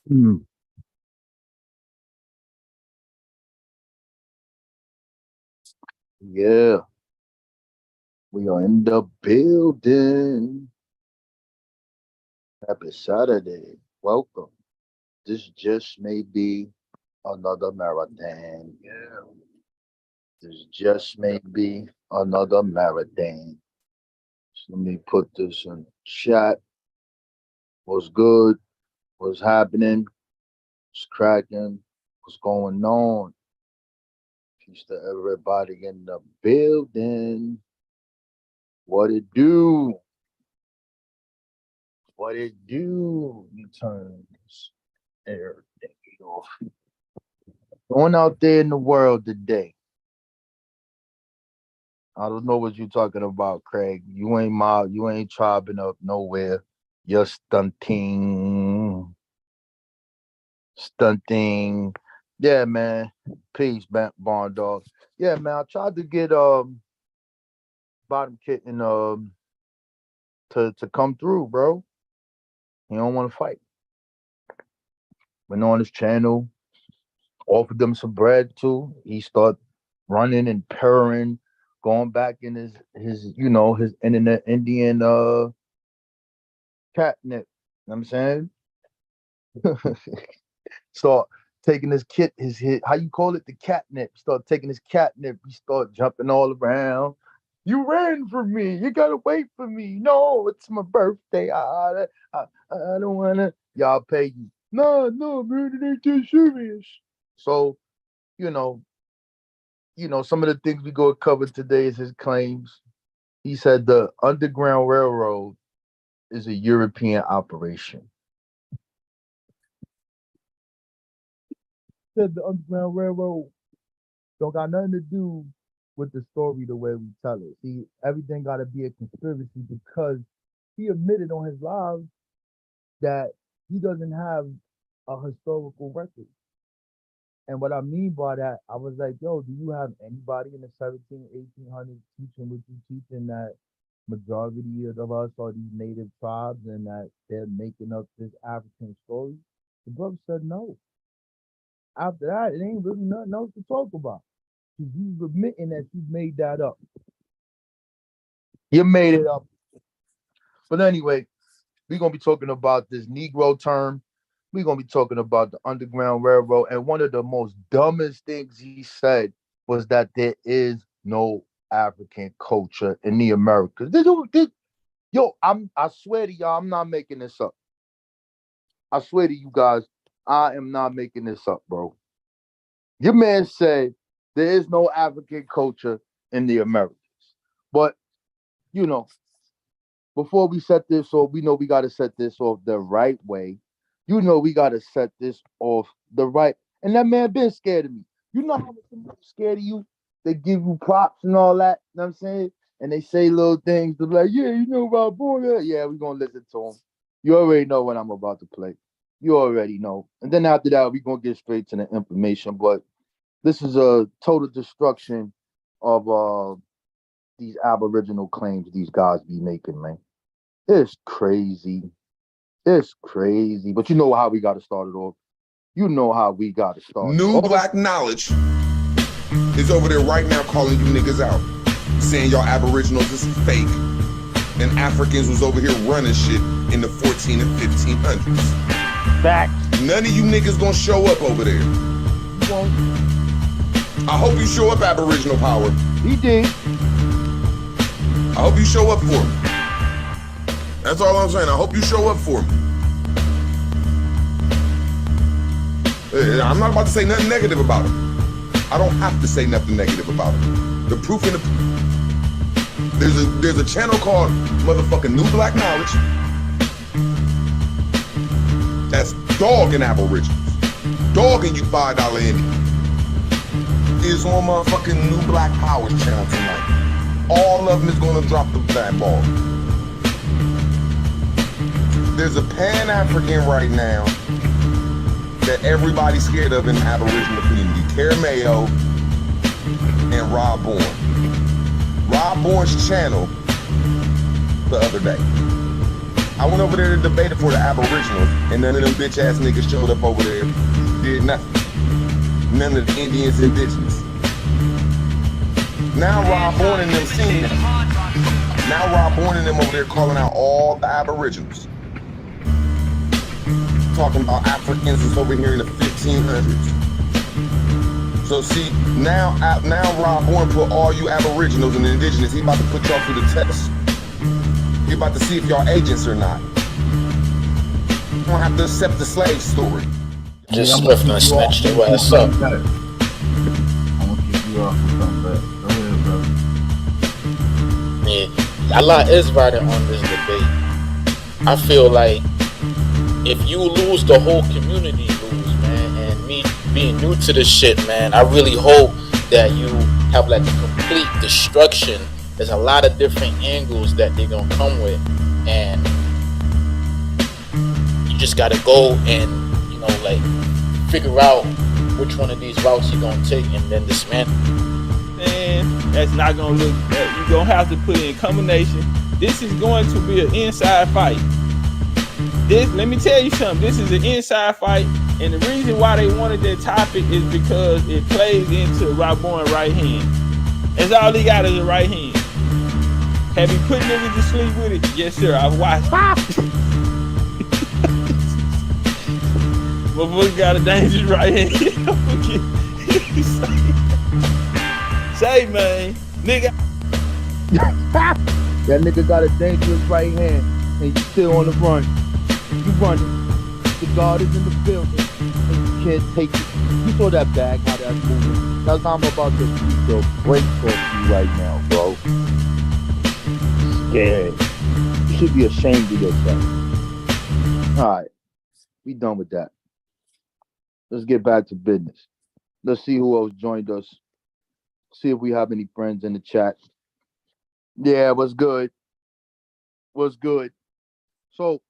Mm. Yeah, we are in the building. Happy Saturday. Welcome. This just may be another marathon. Yeah. This just may be another marathon. So let me put this in chat. What's good? What's happening? What's cracking? What's going on? Peace to everybody in the building. What it do? What it do? Let me turn this air thing off. Going out there in the world today. I don't know what you're talking about, Craig. You ain't chopping up nowhere. You're stunting. Yeah, man. Peace, barn dog. Yeah, man. I tried to get bottom kitten to come through, bro. He don't want to fight. Went on his channel, offered them some bread too. He start running and purring, going back in his internet Indian catnip. You know what I'm saying? Start taking his how you call it, the catnip. Start taking his catnip. He start jumping all around. You ran for me. You gotta wait for me. No, it's my birthday. I don't wanna. Y'all pay you. No, man, it ain't too serious. So, you know, some of the things we go cover today is his claims. He said the Underground Railroad is a European operation. Said the Underground Railroad don't got nothing to do with the story the way we tell it. See, everything got to be a conspiracy because he admitted on his live that he doesn't have a historical record. And what I mean by that, I was like, yo, do you have anybody in the 1800s teaching what you teaching that majority of us are these native tribes and that they're making up this African story? The brother said no. After that, it ain't really nothing else to talk about. Because you admitting that you made that up. You made it up. But anyway, we're going to be talking about this Negro term. We're going to be talking about the Underground Railroad. And one of the most dumbest things he said was that there is no African culture in the Americas. I swear to y'all, I'm not making this up. I swear to you guys, I am not making this up, bro. Your man said there is no African culture in the Americas. But, before we set this off, we know we got to set this off the right way. We got to set this off the right. And that man been scared of me. You know how much somebody's scared of you? They give you props and all that. You know what I'm saying? And they say little things. They're like, yeah, you know about boy. Yeah, we're going to listen to him. You already know what I'm about to play. You already know. And then after that, we're going to get straight to the information. But this is a total destruction of these Aboriginal claims these guys be making, man. It's crazy. It's crazy. But you know how we got to start it off. You know how we got to start. New Black Knowledge is over there right now calling you niggas out, saying y'all Aboriginals is fake, and Africans was over here running shit in the 14 and 1500s. Facts. None of you niggas gonna show up over there. You won't. I hope you show up, Aboriginal power. He did. I hope you show up for me. That's all I'm saying. I hope you show up for me. I'm not about to say nothing negative about him. I don't have to say nothing negative about him. The proof in the... There's a channel called motherfucking New Black Knowledge that's dogging Aboriginals. Dogging you $5 Indians. Is on motherfucking New Black Power's channel tonight. All of them is gonna drop the fat ball. There's a Pan-African right now that everybody's scared of in the Aboriginal community. Care Mayo and Rob Bourne. Rob Bourne's channel the other day I went over there to debate it for the Aboriginals, and none of them bitch ass niggas showed up over there, did nothing. None of the Indians, indigenous. Now Rob Bourne and them seen it. Now Rob Bourne and them over there calling out all the Aboriginals. Talking about Africans is over here in the 1500s. So see, now Rob Bourne put all you Aboriginals and indigenous, he about to put y'all through the test. He about to see if y'all agents or not. You don't have to accept the slave story. Just swift and snatched your ass up. I'm gonna kick you off with something back. Go ahead, bro. Yeah, a lot is riding on this debate. I feel like if you lose, the whole community lose, man. And me being new to this shit, man, I really hope that you have like a complete destruction. There's a lot of different angles that they're gonna come with, and you just gotta go and, you know, like figure out which one of these routes you're gonna take and then dismantle. And that's not gonna look good. You're gonna have to put in combination. This is going to be an inside fight. This, let me tell you something, this is an inside fight, and the reason why they wanted that topic is because it plays into Rob Bourne's right hand. That's all he got is a right hand. Have you put niggas to sleep with it? Yes, sir, I've watched. Motherfucker got a dangerous right hand. Say, man, nigga. That nigga got a dangerous right hand, and you still on the run. You running. The guard is in the building, and you can't take it. You saw that bag, how that's moving. That's how I'm about to beat the brakes off you right now, bro. Scared. You should be ashamed of yourself. All right, we done with that. Let's get back to business. Let's see who else joined us. See if we have any friends in the chat. Yeah, what's good? What's good? So,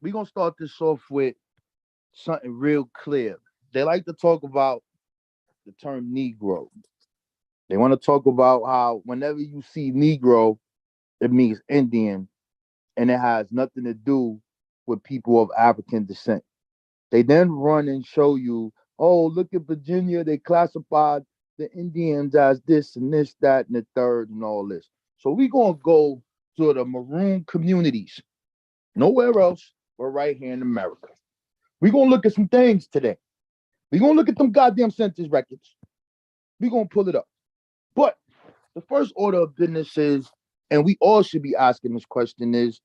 we're going to start this off with something real clear. They like to talk about the term Negro. They want to talk about how whenever you see Negro, it means Indian, and it has nothing to do with people of African descent. They then run and show you, oh, look at Virginia, they classified the Indians as this and this, that, and the third, and all this. So we're going to go to the Maroon communities. Nowhere else but right here in America. We're going to look at some things today. We're going to look at them goddamn census records. We're going to pull it up. But the first order of business is, and we all should be asking this question is,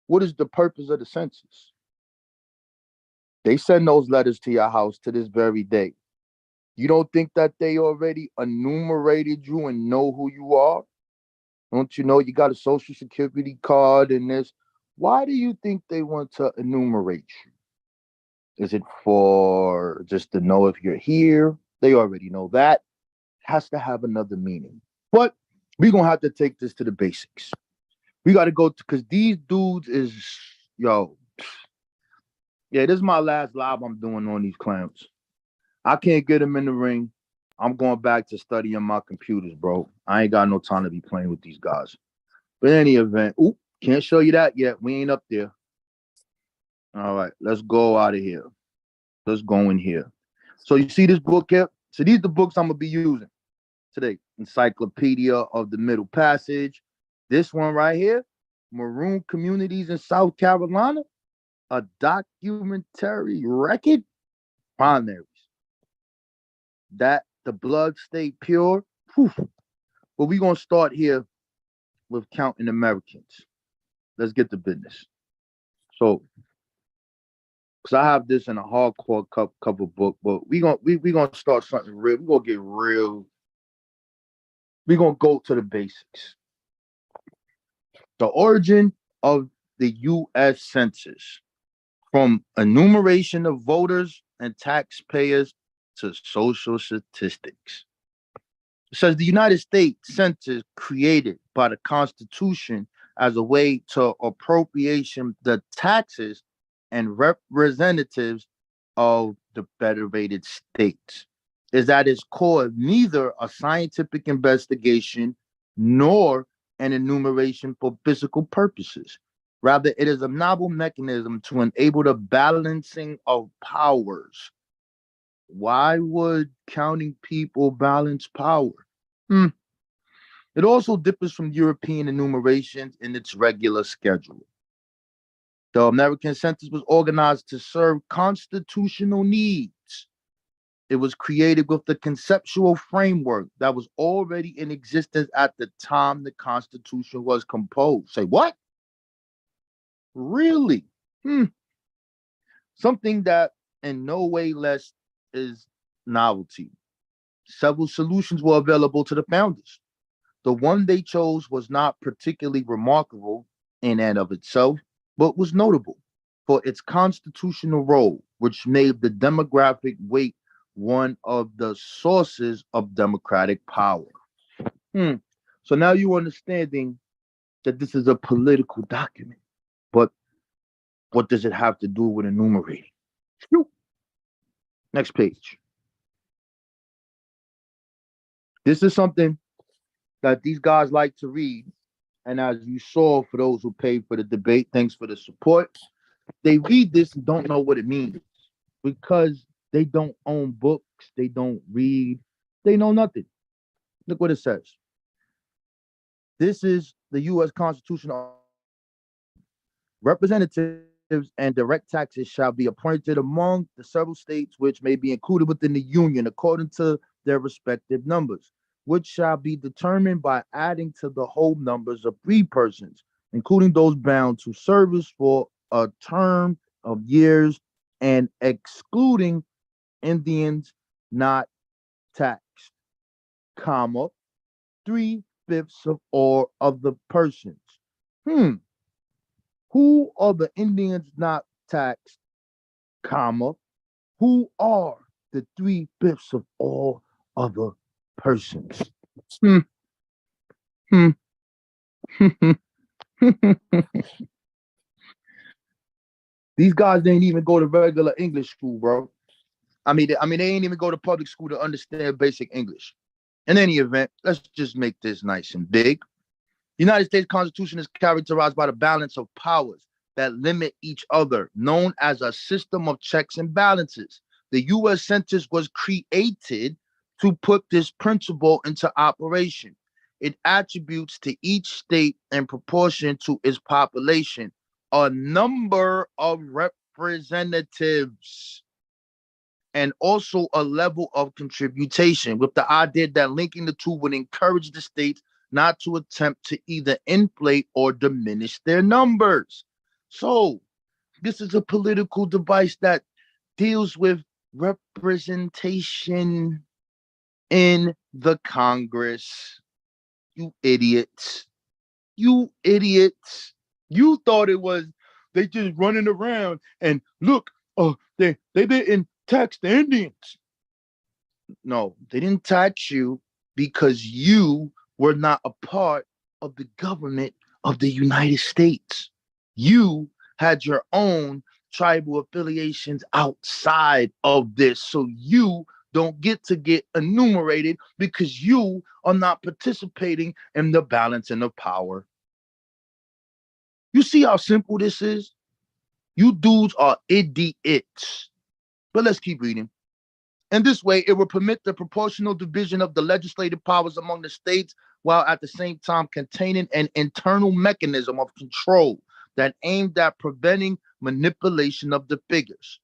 what is the purpose of the census? They send those letters to your house to this very day. You don't think that they already enumerated you and know who you are? Don't you know you got a social security card and this? Why do you think they want to enumerate you? Is it for just to know if you're here? They already know that. It has to have another meaning. But we're going to have to take this to the basics. We got to go to, because these dudes is, yo, yeah, this is my last live I'm doing on these clowns. I can't get them in the ring. I'm going back to studying my computers, bro. I ain't got no time to be playing with these guys. But in any event, can't show you that yet. We ain't up there. All right, let's go out of here. Let's go in here. So you see this book here? So these are the books I'm going to be using today. Encyclopedia of the Middle Passage. This one right here, Maroon Communities in South Carolina, a documentary record, primaries. That the blood stayed pure. Whew. But we're going to start here with counting Americans. Let's get to business. So, because I have this in a hardcore cover book, but we're gonna start something real. We're going to get real. We're going to go to the basics. The origin of the US Census, from enumeration of voters and taxpayers to social statistics. It says the United States Census created by the Constitution as a way to appropriation the taxes and representatives of the federated states is at its core neither a scientific investigation nor an enumeration for physical purposes, Rather, it is a novel mechanism to enable the balancing of powers. Why would counting people balance power? Hmm. It also differs from European enumerations in its regular schedule. The American census was organized to serve constitutional needs. It was created with the conceptual framework that was already in existence at the time the Constitution was composed. Say what? Really? Hmm. Something that in no way less is novelty. Several solutions were available to the founders. The one they chose was not particularly remarkable in and of itself, but was notable for its constitutional role, which made the demographic weight one of the sources of democratic power. Hmm. So now you're understanding that this is a political document. But what does it have to do with enumerating? Next page. This is something that these guys like to read. And as you saw, for those who paid for the debate, thanks for the support. They read this and don't know what it means because they don't own books, they don't read, they know nothing. Look what it says. This is the U.S. Constitution. Representatives and direct taxes shall be appointed among the several states which may be included within the Union according to their respective numbers, which shall be determined by adding to the whole numbers of free persons, including those bound to service for a term of years and excluding Indians not taxed, comma, 3/5 of all other persons. Hmm. Who are the Indians not taxed, comma, who are the 3/5 of all other persons? Hmm. Hmm. These guys didn't even go to regular English school, bro. They ain't even go to public school to understand basic English. In any event, let's just make this nice and big. The United States Constitution is characterized by the balance of powers that limit each other, known as a system of checks and balances. The US Census was created to put this principle into operation. It attributes to each state in proportion to its population a number of representatives and also a level of contribution, with the idea that linking the two would encourage the states not to attempt to either inflate or diminish their numbers. So, this is a political device that deals with representation in the Congress. You idiots. You idiots. You thought it was they just running around and look, they didn't tax the Indians. No, they didn't tax you because you were not a part of the government of the United States. You had your own tribal affiliations outside of this. So you don't get enumerated because you are not participating in the balancing of power. You see how simple this is? You dudes are idiots. But let's keep reading. In this way, it will permit the proportional division of the legislative powers among the states while at the same time containing an internal mechanism of control that aimed at preventing manipulation of the figures.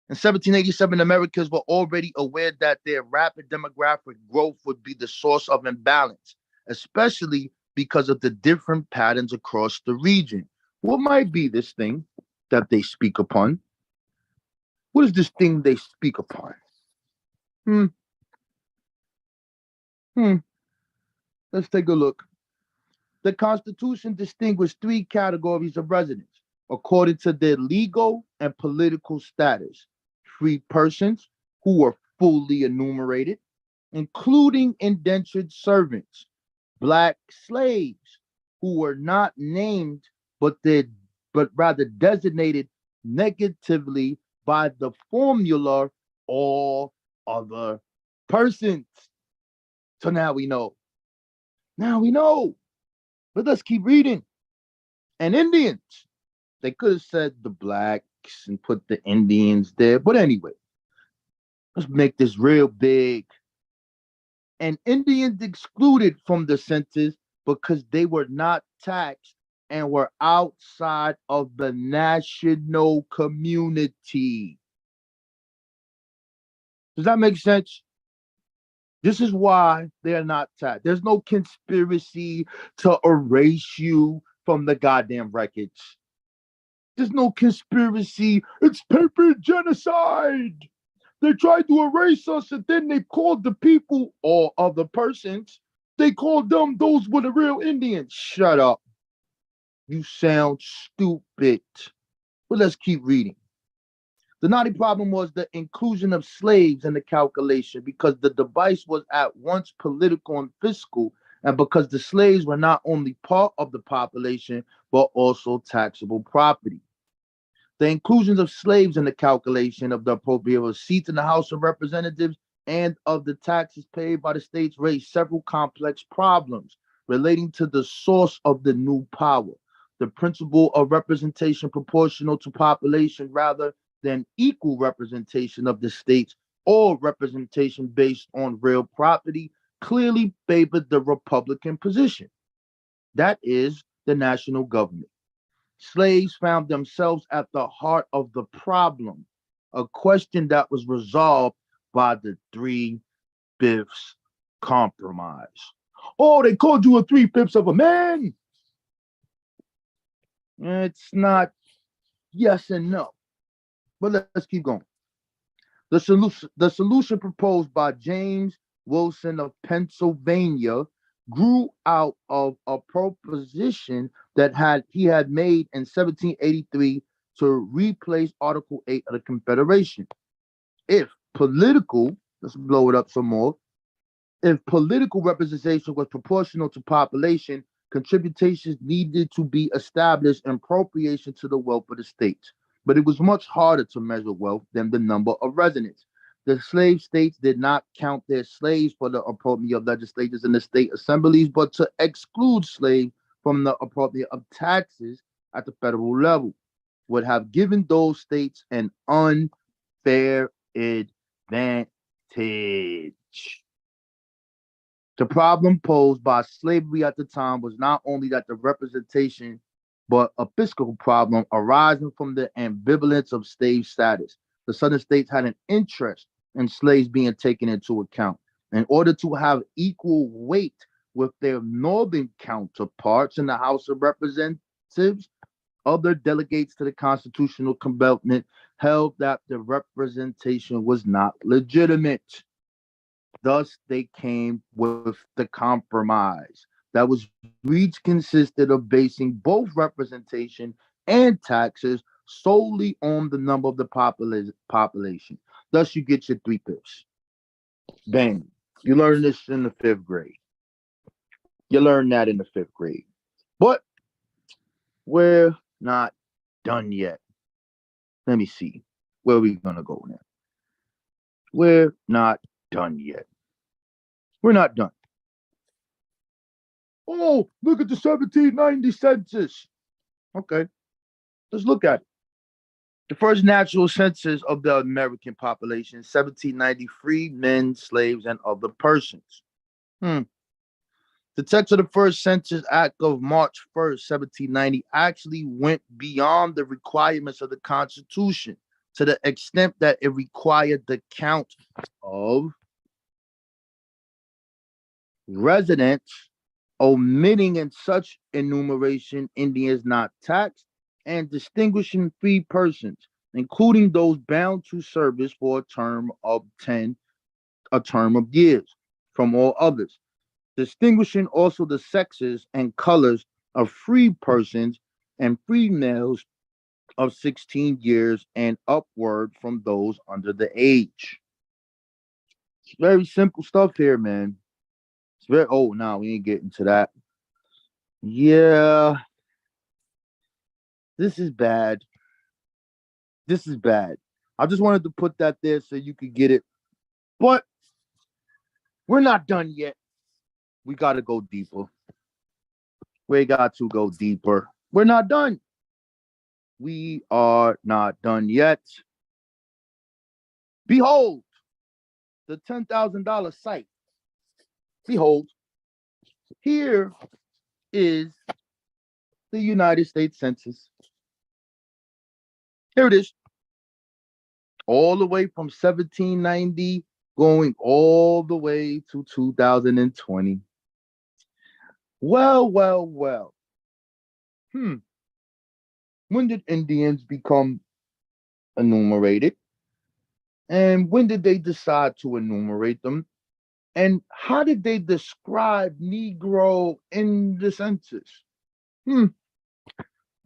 In 1787, Americans were already aware that their rapid demographic growth would be the source of imbalance, especially because of the different patterns across the region. What might be this thing that they speak upon? What is this thing they speak upon? Hmm. Let's take a look. The Constitution distinguished three categories of residents according to their legal and political status. Free persons who were fully enumerated, including indentured servants, black slaves who were not named but rather designated negatively by the formula all other persons. So now we know. Now we know. But let's keep reading. and Indians. They could have said the blacks and put the Indians there. But anyway, let's make this real big. And Indians excluded from the census because they were not taxed and were outside of the national community. Does that make sense? This is why they are not taxed. There's no conspiracy to erase you from the goddamn records. There's no conspiracy. It's paper genocide. They tried to erase us and then they called the people or other persons. They called them those were the real Indians. Shut up. You sound stupid. But let's keep reading. The knotty problem was the inclusion of slaves in the calculation because the device was at once political and fiscal, and because the slaves were not only part of the population, but also taxable property. The inclusion of slaves in the calculation of the appropriate seats in the House of Representatives and of the taxes paid by the states raised several complex problems relating to the source of the new power, the principle of representation proportional to population rather than equal representation of the states or representation based on real property clearly favored the Republican position. That is the national government. Slaves found themselves at the heart of the problem, a question that was resolved by the 3/5 compromise. Oh, they called you a 3/5 of a man? It's not yes and no. But let's keep going. The solution proposed by James Wilson of Pennsylvania grew out of a proposition that he had made in 1783 to replace Article 8 of the Confederation. If political, let's blow it up some more, if political representation was proportional to population, contributions needed to be established in appropriation to the wealth of the states. But it was much harder to measure wealth than the number of residents. The slave states did not count their slaves for the appropriate of legislatures in the state assemblies, but to exclude slaves from the appropriate of taxes at the federal level would have given those states an unfair advantage. The problem posed by slavery at the time was not only that the representation, but a fiscal problem arising from the ambivalence of slave status. The southern states had an interest in slaves being taken into account in order to have equal weight with their northern counterparts in the House of Representatives. Other delegates to the Constitutional Convention held that the representation was not legitimate. Thus, they came with the compromise that was reached consisted of basing both representation and taxes solely on the number of the population. Thus, you get your 3/5. Bang. You learn this in the 5th grade. You learn that in the 5th grade. But we're not done yet. Let me see. Where are we going to go now? We're not done yet. We're not done. Oh, look at the 1790 census. Okay, let's look at it. The first natural census of the American population, 1793, men, slaves, and other persons. The text of the first Census Act of March 1st, 1790 actually went beyond the requirements of the Constitution to the extent that it required the count of residents, omitting in such enumeration Indians not taxed, and distinguishing free persons, including those bound to service for a term of years from all others, distinguishing also the sexes and colors of free persons and free males of 16 years and upward from those under the age. It's very simple stuff here, man. It's very no, we ain't getting to that. Yeah. This is bad. This is bad. I just wanted to put that there so you could get it. But we're not done yet. We got to go deeper. We got to go deeper. We're not done. We are not done yet. Behold, the $10,000 site. Behold, here is the United States Census. Here it is. All the way from 1790 going all the way to 2020. Well. When did Indians become enumerated? And when did they decide to enumerate them? And how did they describe Negro in the census?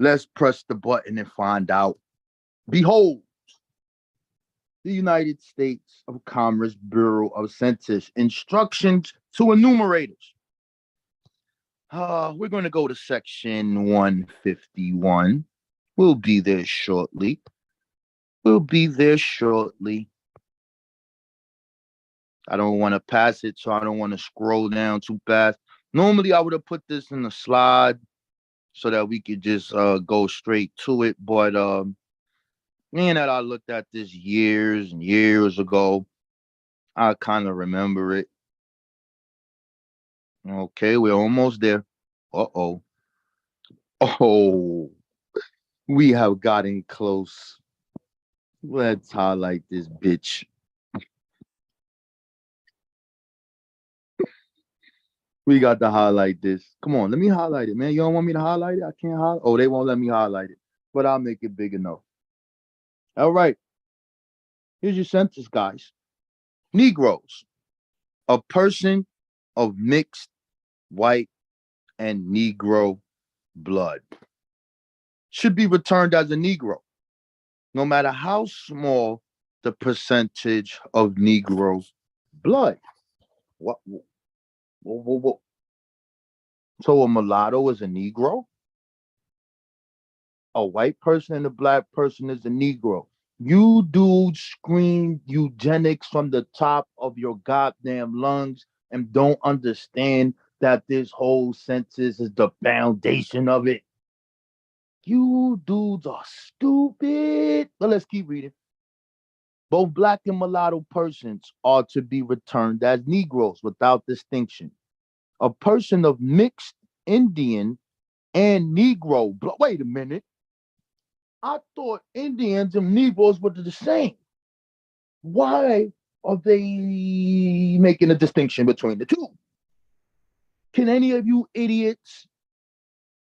Let's press the button and find out. Behold, the United States of Commerce Bureau of Census instructions to enumerators. We're going to go to section 151. We'll be there shortly. I don't want to pass it, so I don't want to scroll down too fast. Normally, I would have put this in the slide so that we could just go straight to it. But being that I looked at this years and years ago, I kind of remember it. Okay, we're almost there. Oh, we have gotten close. Let's highlight this bitch. We got to highlight this. Come on, let me highlight it, man. You don't want me to highlight it? I can't highlight. Oh, they won't let me highlight it, but I'll make it big enough. All right. Here's your census, guys. Negroes, a person of mixed white and Negro blood, should be returned as a Negro, no matter how small the percentage of Negro blood. What? So a mulatto is a Negro? A white person and a black person is a Negro. You dudes scream eugenics from the top of your goddamn lungs and don't understand that this whole census is the foundation of it. You dudes are stupid. But let's keep reading. Both black and mulatto persons are to be returned as Negroes without distinction. A person of mixed Indian and Negro blood. Wait a minute. I thought Indians and Negroes were the same. Why are they making a distinction between the two? Can any of you idiots,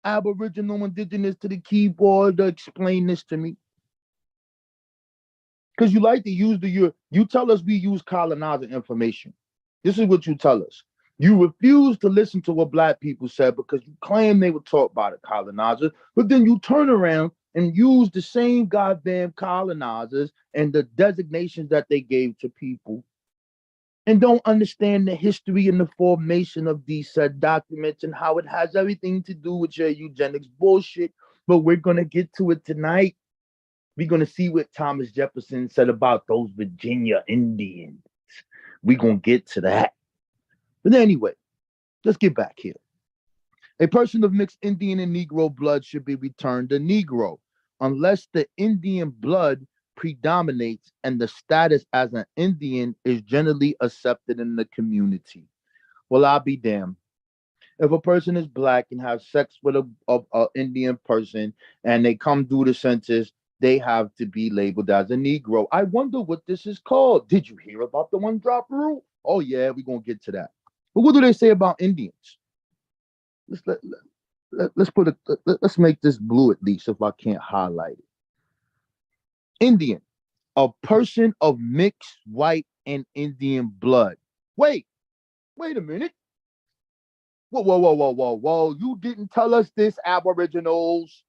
Aboriginal, indigenous to the keyboard, explain this to me? Because you like to use you tell us we use colonizer information. This is what you tell us. You refuse to listen to what black people said because you claim they were taught by the colonizers, but then you turn around and use the same goddamn colonizers and the designations that they gave to people and don't understand the history and the formation of these said documents and how it has everything to do with your eugenics bullshit. But we're going to get to it tonight. We're going to see what Thomas Jefferson said about those Virginia Indians. We're going to get to that. But anyway, let's get back here. A person of mixed Indian and Negro blood should be returned a Negro unless the Indian blood predominates and the status as an Indian is generally accepted in the community. Well, I'll be damned. If a person is black and has sex with a Indian person and they come do the census, they have to be labeled as a Negro. I wonder what this is called. Did you hear about the one drop rule? Oh yeah, we're gonna get to that. But what do they say about Indians? Let's make this blue at least if I can't highlight it. Indian, a person of mixed white and Indian blood. Wait a minute. Whoa. You didn't tell us this, Aboriginals.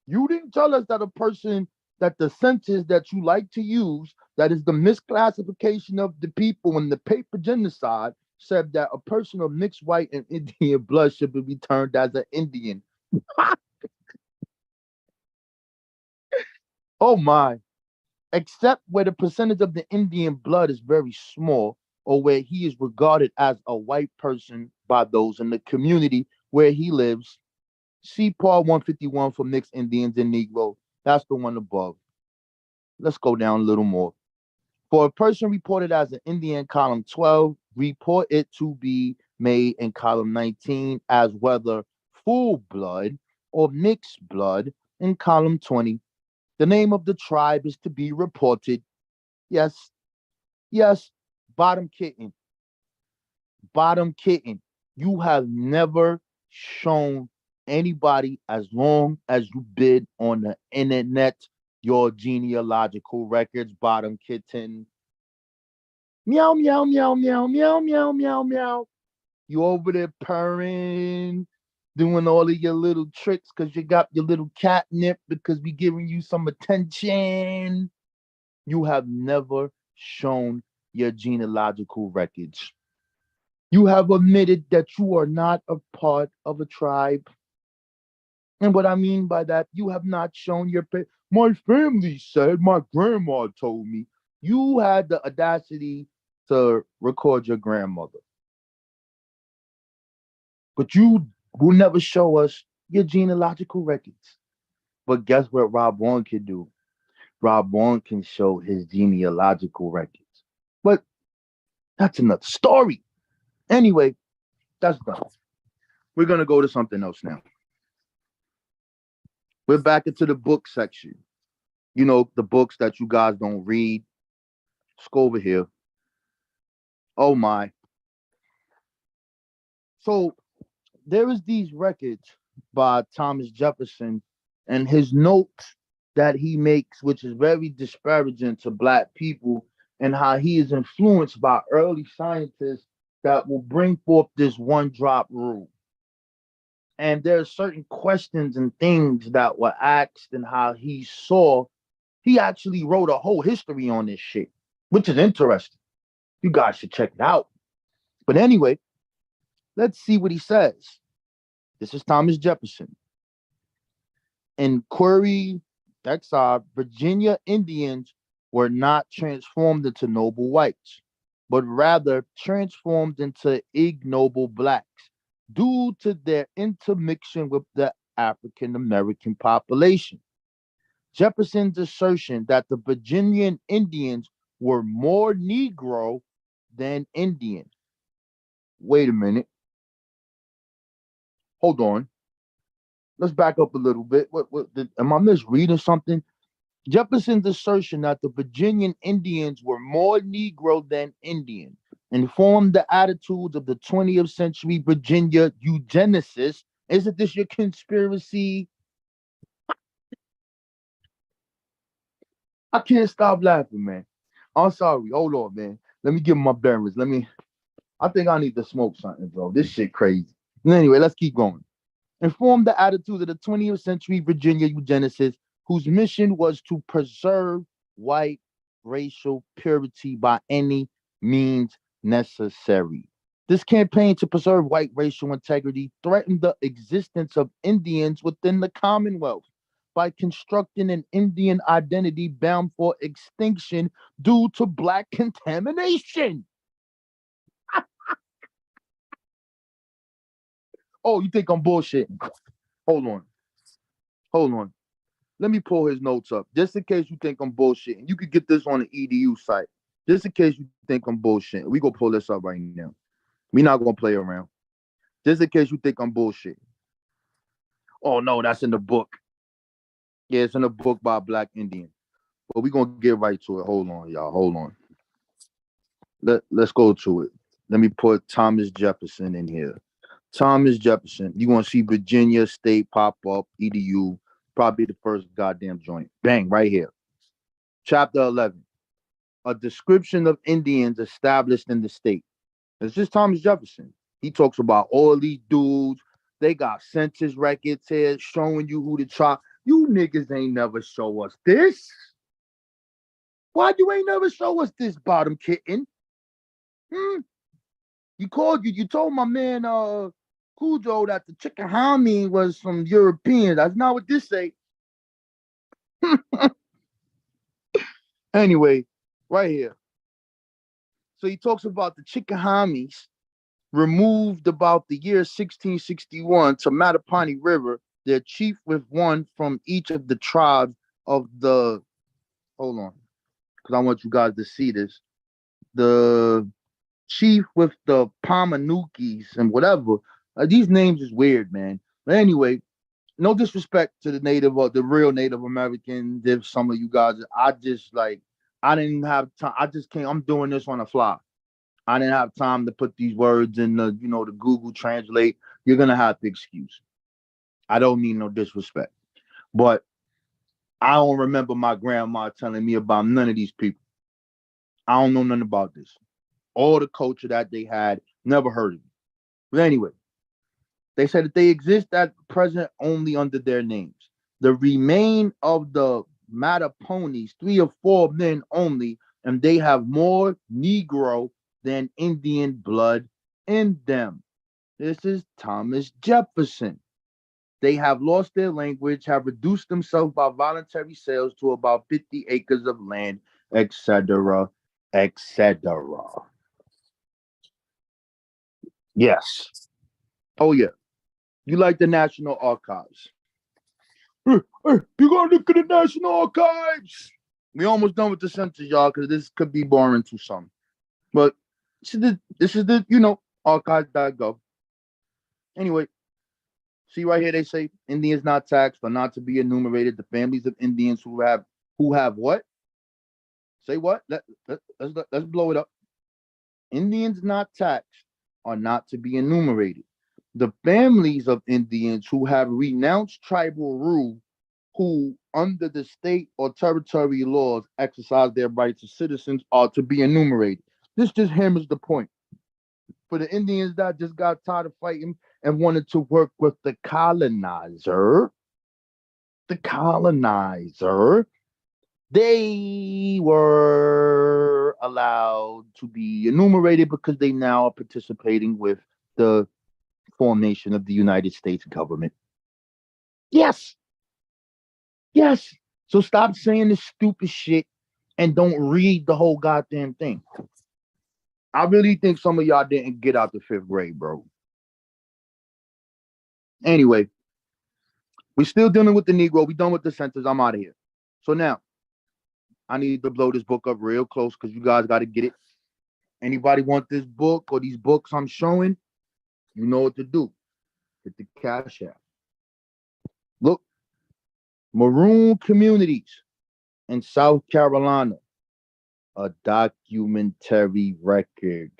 You didn't tell us that a person, that the census that you like to use, that is the misclassification of the people in the paper genocide, said that a person of mixed white and Indian blood should be returned as an Indian. Oh my. Except where the percentage of the Indian blood is very small or where he is regarded as a white person by those in the community where he lives. See part 151 for mixed Indians and Negro. That's the one above. Let's go down a little more. For a person reported as an Indian, column 12, report it to be made in column 19 as whether full blood or mixed blood in column 20. The name of the tribe is to be reported. Yes, yes, bottom kitten. Bottom kitten. You have never shown anybody as long as you bid on the internet your genealogical records, bottom kitten. Meow, meow, meow, meow, meow, meow, meow, meow. You over there purring, doing all of your little tricks because you got your little catnip because we giving you some attention. You have never shown your genealogical records. You have admitted that you are not a part of a tribe. And what I mean by that, you have not shown your my family said, my grandma told me. You had the audacity to record your grandmother. But you will never show us your genealogical records. But guess what Rob Vaughn can do? Rob Vaughn can show his genealogical records. But that's another story. Anyway, that's done. We're going to go to something else now. We're back into the book section. You know, the books that you guys don't read. Let's go over here. Oh my. So there is these records by Thomas Jefferson and his notes that he makes, which is very disparaging to black people and how he is influenced by early scientists that will bring forth this one drop rule. And there are certain questions and things that were asked and how he saw. He actually wrote a whole history on this shit, which is interesting. You guys should check it out. But anyway, let's see what he says. This is Thomas Jefferson. In Query, Exile, Virginia Indians were not transformed into noble whites, but rather transformed into ignoble blacks due to their intermixing with the African American population. Jefferson's assertion that the Virginian Indians were more Negro than Indian. Wait a minute. Hold on. Let's back up a little bit. Am I misreading something? Jefferson's assertion that the Virginian Indians were more Negro than Indian informed the attitudes of the 20th century Virginia eugenicists. Isn't this your conspiracy? I can't stop laughing, man. I'm sorry. Hold on, man. Let me give my bearings. I think I need to smoke something, bro. This shit crazy. Anyway, let's keep going. Informed the attitudes of the 20th century Virginia eugenicists, whose mission was to preserve white racial purity by any means necessary. This campaign to preserve white racial integrity threatened the existence of Indians within the Commonwealth by constructing an Indian identity bound for extinction due to black contamination. Oh, you think I'm bullshitting? Hold on. Let me pull his notes up, just in case you think I'm bullshitting. You could get this on the EDU site, just in case you think I'm bullshitting. We gonna pull this up right now. We not gonna play around. Just in case you think I'm bullshitting. Oh no, that's in the book. Yeah, it's in a book by a black Indian. But we gonna get right to it. Hold on, y'all. Hold on. Let's go to it. Let me put Thomas Jefferson in here. Thomas Jefferson. You gonna see Virginia State pop up, EDU, probably the first goddamn joint. Bang, right here. Chapter 11. A description of Indians established in the state. It's just Thomas Jefferson. He talks about all these dudes. They got census records here showing you who the tribe. You niggas ain't never show us this. Why you ain't never show us this, bottom kitten? You told my man Cujo that the Chickahominy was some European. That's not what this say. Anyway, right here. So he talks about the Chickahomies removed about the year 1661 to Mattapony River their chief with one from each of the tribes of the. Hold on, because I want you guys to see this. The chief with the Pamanukis and whatever. These names is weird, man. But anyway, no disrespect to the native or the real Native Americans. If some of you guys, I just like, I didn't have time. I just can't. I'm doing this on the fly. I didn't have time to put these words in the, the Google Translate. You're gonna have to excuse. I don't mean no disrespect, but I don't remember my grandma telling me about none of these people. I don't know nothing about this. All the culture that they had, never heard of it. But anyway, they said that they exist at present only under their names. The remain of the Mattaponies, 3 or 4 men only, and they have more Negro than Indian blood in them. This is Thomas Jefferson. They have lost their language, have reduced themselves by voluntary sales to about 50 acres of land, etc., etc. Yes. Oh, yeah. You like the National Archives. Hey, you gotta look at the National Archives. We almost done with the census, y'all, because this could be boring to some. But this is the archives.gov. Anyway, see right here, they say Indians not taxed or not to be enumerated. The families of Indians who have what? Say what? Let's blow it up. Indians not taxed are not to be enumerated. The families of Indians who have renounced tribal rule, who under the state or territory laws exercise their rights as citizens, are to be enumerated. This just hammers the point. For the Indians that just got tired of fighting and wanted to work with the colonizer, they were allowed to be enumerated because they now are participating with the formation of the United States government. Yes. Yes. So stop saying this stupid shit and don't read the whole goddamn thing. I really think some of y'all didn't get out the 5th grade, bro. Anyway, we're still dealing with the Negro. We done with the census. I'm out of here. So now, I need to blow this book up real close because you guys got to get it. Anybody want this book or these books I'm showing? You know what to do. Get the cash out. Look, Maroon communities in South Carolina, a documentary record.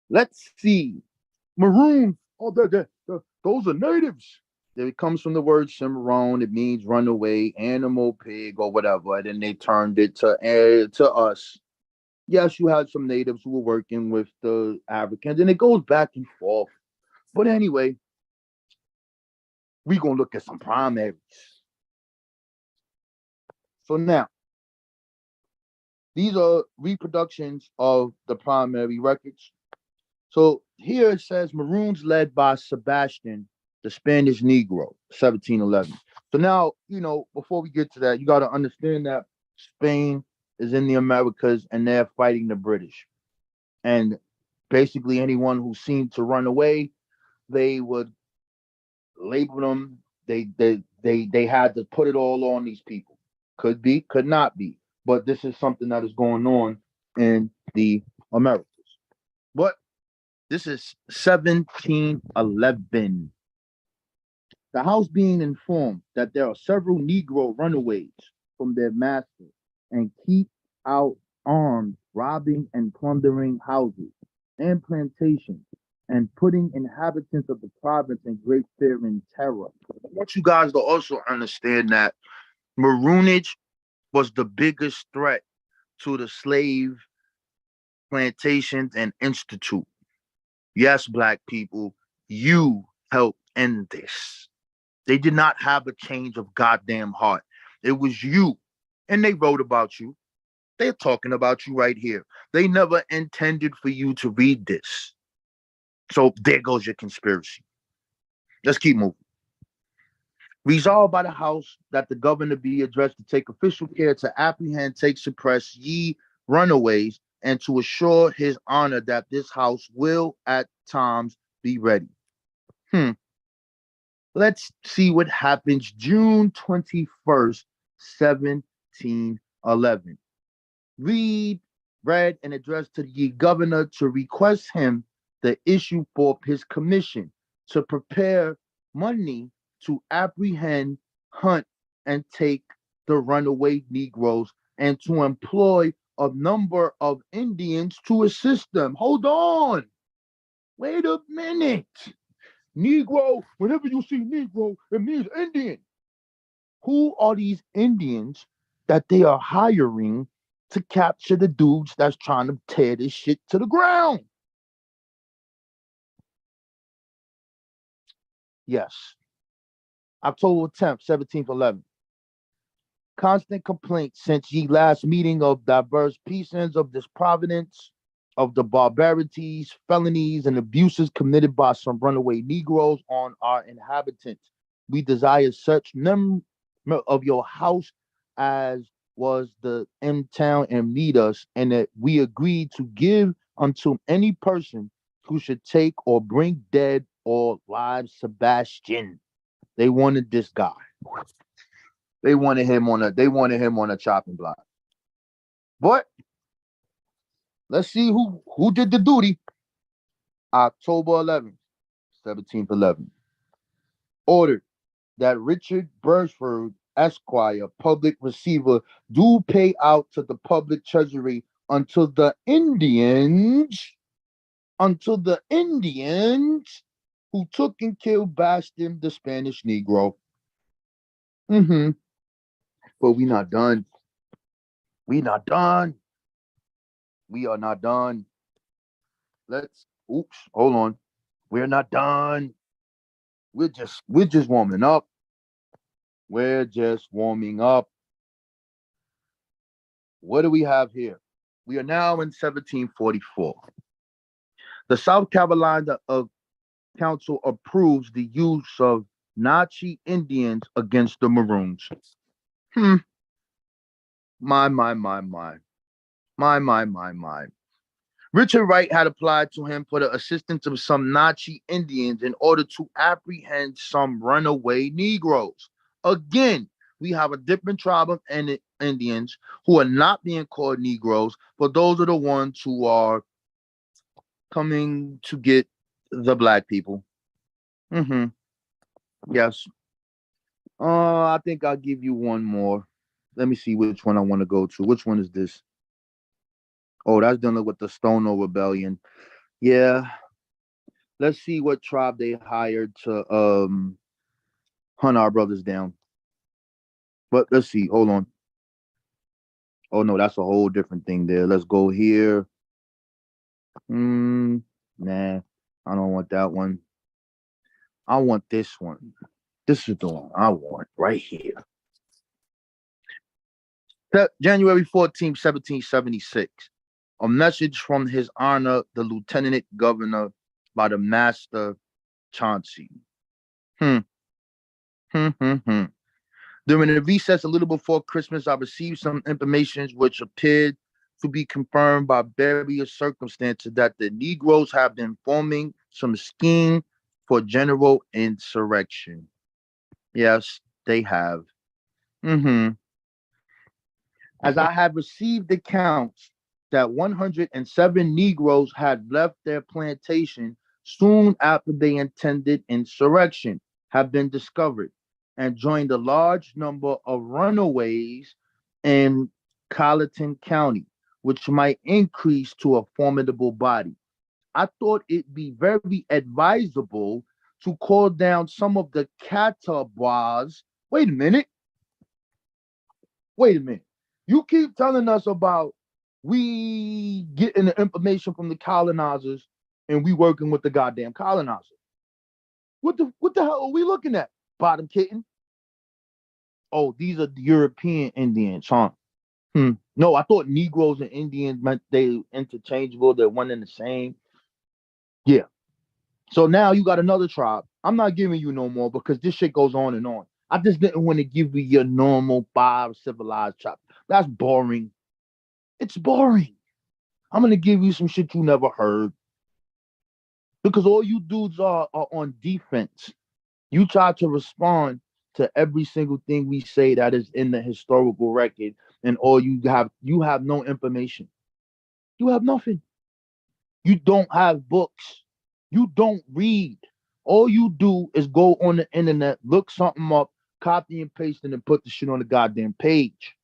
Let's see. Maroon. Oh, those are natives. It comes from the word Cimarron. It means runaway, animal, pig, or whatever. And then they turned it to us. Yes, you had some natives who were working with the Africans, and it goes back and forth. But anyway, we're going to look at some primaries. So now, these are reproductions of the primary records. So here it says Maroons led by Sebastian, the Spanish Negro, 1711. So now, before we get to that, you got to understand that Spain is in the Americas and they're fighting the British. And basically anyone who seemed to run away, they would label them. They had to put it all on these people. Could be, could not be. But this is something that is going on in the Americas. But this is 1711. The House being informed that there are several Negro runaways from their masters and keep out armed, robbing and plundering houses and plantations and putting inhabitants of the province in great fear and terror. I want you guys to also understand that Maroonage was the biggest threat to the slave plantations and institute. Yes, black people, you helped end this. They did not have a change of goddamn heart. It was you. And they wrote about you. They're talking about you right here. They never intended for you to read this. So there goes your conspiracy. Let's keep moving. Resolved by the House that the governor be addressed to take official care to apprehend, take, suppress ye runaways and to assure his honor that this house will at times be ready. Let's see what happens June 21st, 1711. Read and addressed to the governor to request him the issue forth his commission to prepare money to apprehend, hunt, and take the runaway Negroes and to employ a number of Indians to assist them. Hold on. Wait a minute. Negro, whenever you see Negro, it means Indian. Who are these Indians that they are hiring to capture the dudes that's trying to tear this shit to the ground? Yes. October 10th, 1711. Constant complaints since ye last meeting of diverse pieces of this providence, of the barbarities, felonies, and abuses committed by some runaway Negroes on our inhabitants. We desire such number of your house as was the in town and meet us, and that we agreed to give unto any person who should take or bring dead or live Sebastian. They wanted this guy. They wanted him on a chopping block. But let's see who did the duty. October 11th, 1711. Ordered that Richard Burford, Esquire, public receiver, do pay out to the public treasury until the Indians who took and killed Bastion, the Spanish Negro. But we not done. We not done. We are not done. Hold on. We're not done. We're just warming up. We're just warming up. What do we have here? We are now in 1744. The South Carolina Council approves the use of Nazi Indians against the Maroons. My. Richard Wright had applied to him for the assistance of some Nazi Indians in order to apprehend some runaway Negroes. Again, we have a different tribe of Indians who are not being called Negroes, but those are the ones who are coming to get the black people. Yes. I think I'll give you one more. Let me see which one I want to go to. Which one is this? Oh, that's dealing with the Stono Rebellion. Yeah. Let's see what tribe they hired to hunt our brothers down. But let's see. Hold on. Oh no, that's a whole different thing there. Let's go here. Nah, I don't want that one. I want this one. This is the one I want right here. January 14th, 1776. A message from His Honor, the Lieutenant Governor, by the Master Chauncey. During the recess a little before Christmas, I received some information which appeared to be confirmed by various circumstances that the Negroes have been forming some scheme for general insurrection. Yes, they have. As I have received accounts that 107 Negroes had left their plantation soon after they intended insurrection, have been discovered and joined a large number of runaways in Colleton County, which might increase to a formidable body. I thought it be very advisable to call down some of the Catawbas. Wait a minute. You keep telling us about we getting the information from the colonizers and we working with the goddamn colonizer. What the hell are we looking at, bottom kitten? Oh, these are the European Indians, huh? No, I thought Negroes and Indians meant they interchangeable, they're one and the same. Yeah. So now you got another tribe. I'm not giving you no more because this shit goes on and on. I just didn't want to give you your normal 5 civilized tribe. That's boring. It's boring. I'm gonna give you some shit you never heard. Because all you dudes are on defense. You try to respond to every single thing we say that is in the historical record, and all you have no information. You have nothing. You don't have books. You don't read. All you do is go on the internet, look something up, copy and paste it, and put the shit on the goddamn page.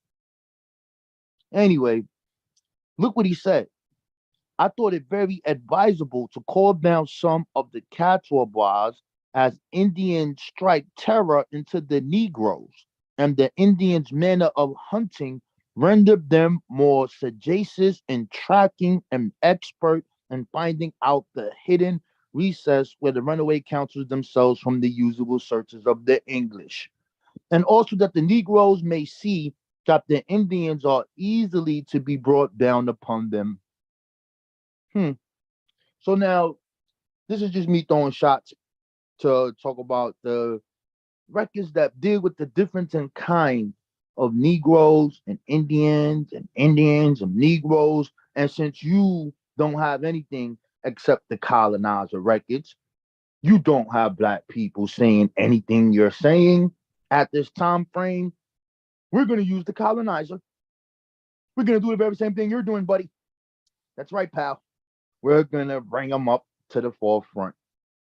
Anyway, look what he said. I thought it very advisable to call down some of the Catawbas as Indians strike terror into the Negroes, and the Indians' manner of hunting rendered them more sagacious in tracking and expert in finding out the hidden recess where the runaway counsels themselves from the usual searches of the English. And also that the Negroes may see that the Indians are easily to be brought down upon them. So now this is just me throwing shots to talk about the records that deal with the difference in kind of Negroes and Indians and Negroes. And since you don't have anything except the colonizer records, you don't have black people saying anything you're saying at this time frame. We're gonna use the colonizer. We're gonna do the very same thing you're doing, buddy. That's right, pal. We're gonna bring them up to the forefront.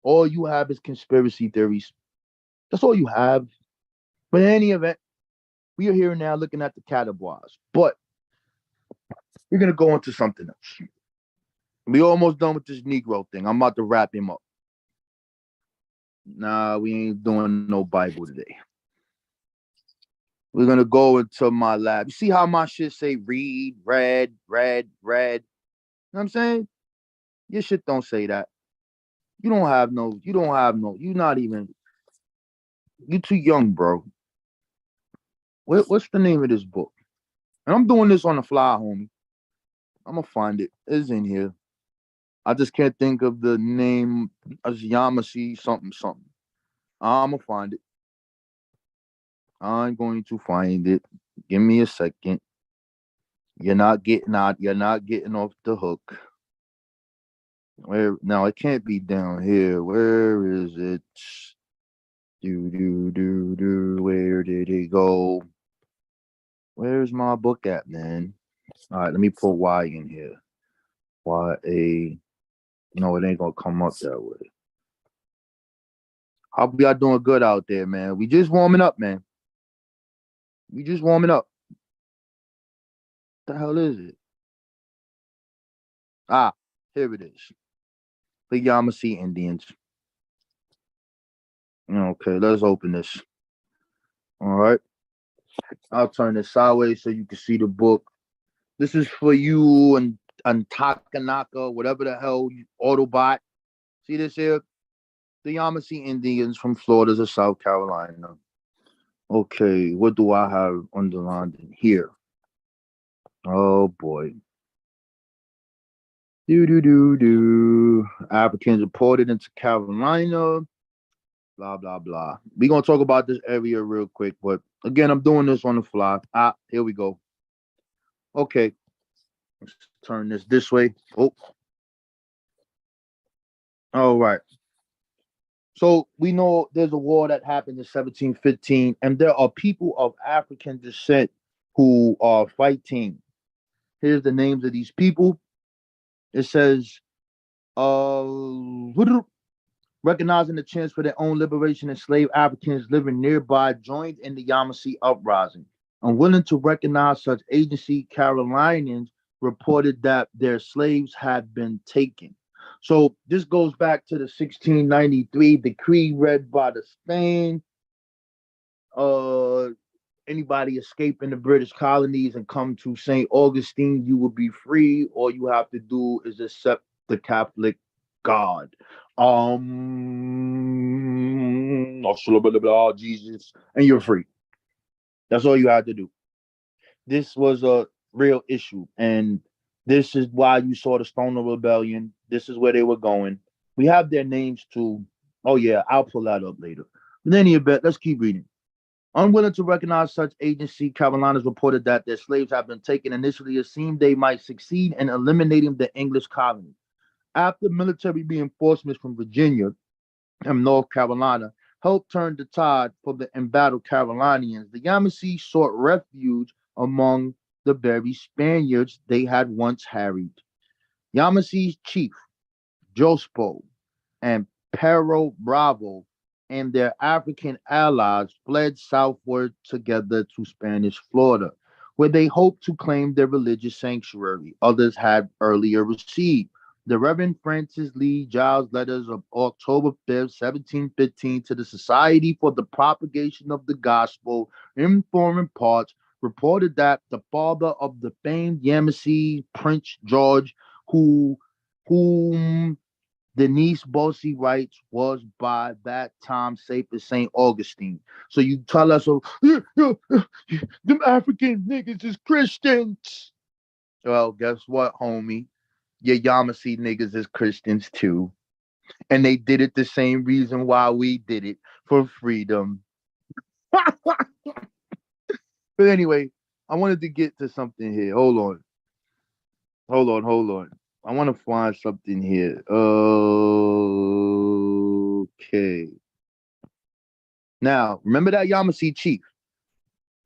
All you have is conspiracy theories. That's all you have. But in any event, we are here now looking at the Catawbas. But we're gonna go into something else. We almost done with this Negro thing. I'm about to wrap him up. Nah, we ain't doing no Bible today. We're gonna go into my lab. You see how my shit say read, read. You know what I'm saying? Your shit don't say that. You don't have no, you're not even, you too young, bro. What's the name of this book? And I'm doing this on the fly, homie. I'm gonna find it. It's in here. I just can't think of the name. As Yamasi something. I'm gonna find it. I'm going to find it. Give me a second. You're not getting off the hook. Where now? It can't be down here. Where is it? Where did it go? Where's my book at, man? All right, let me put Y in here. YA. No, it ain't gonna come up that way. Hope y'all doing good out there, man. We just warming up, man. We just warming up. What the hell is it? Ah, here it is. The Yamasee Indians. Okay, let's open this. All right. I'll turn this sideways so you can see the book. This is for you and Takanaka, whatever the hell, Autobot. See this here? The Yamasee Indians from Florida to South Carolina. Okay, what do I have underlined in here? Oh boy. Africans reported into Carolina. Blah, blah, blah. We're going to talk about this area real quick. But again, I'm doing this on the fly. Here we go. Okay. Let's turn this way. Oh. All right. So we know there's a war that happened in 1715, and there are people of African descent who are fighting. Here's the names of these people. It says, recognizing the chance for their own liberation, enslaved Africans living nearby joined in the Yamasee uprising. Unwilling to recognize such agency, Carolinians reported that their slaves had been taken. So this goes back to the 1693 decree read by the Spain. Anybody escaping the British colonies and come to St. Augustine, you will be free. All you have to do is accept the Catholic God. Jesus, and you're free. That's all you had to do. This was a real issue, and this is why you saw the Stoner Rebellion. This is where they were going. We have their names too. Oh yeah, I'll pull that up later. In any event, let's keep reading. Unwilling to recognize such agency, Carolinas reported that their slaves had been taken. Initially, it seemed they might succeed in eliminating the English colony. After military reinforcements from Virginia and North Carolina helped turn the tide for the embattled Carolinians, the Yamasee sought refuge among the very Spaniards they had once harried. Yamasee's chief, Jospo, and Pero Bravo and their African allies fled southward together to Spanish Florida, where they hoped to claim their religious sanctuary others had earlier received. The Reverend Francis Lee Giles letters of October 5th, 1715, to the Society for the Propagation of the Gospel in Foreign Parts reported that the father of the famed Yamasee, Prince George, whom Denise Bossy writes was by that time safe as St. Augustine. So you tell us, oh, them African niggas is Christians. Well, guess what, homie? Your Yamasee niggas is Christians too. And they did it the same reason why we did it, for freedom. But anyway, I wanted to get to something here. Hold on. Hold on. I want to find something here. Okay. Now, remember that Yamasee chief?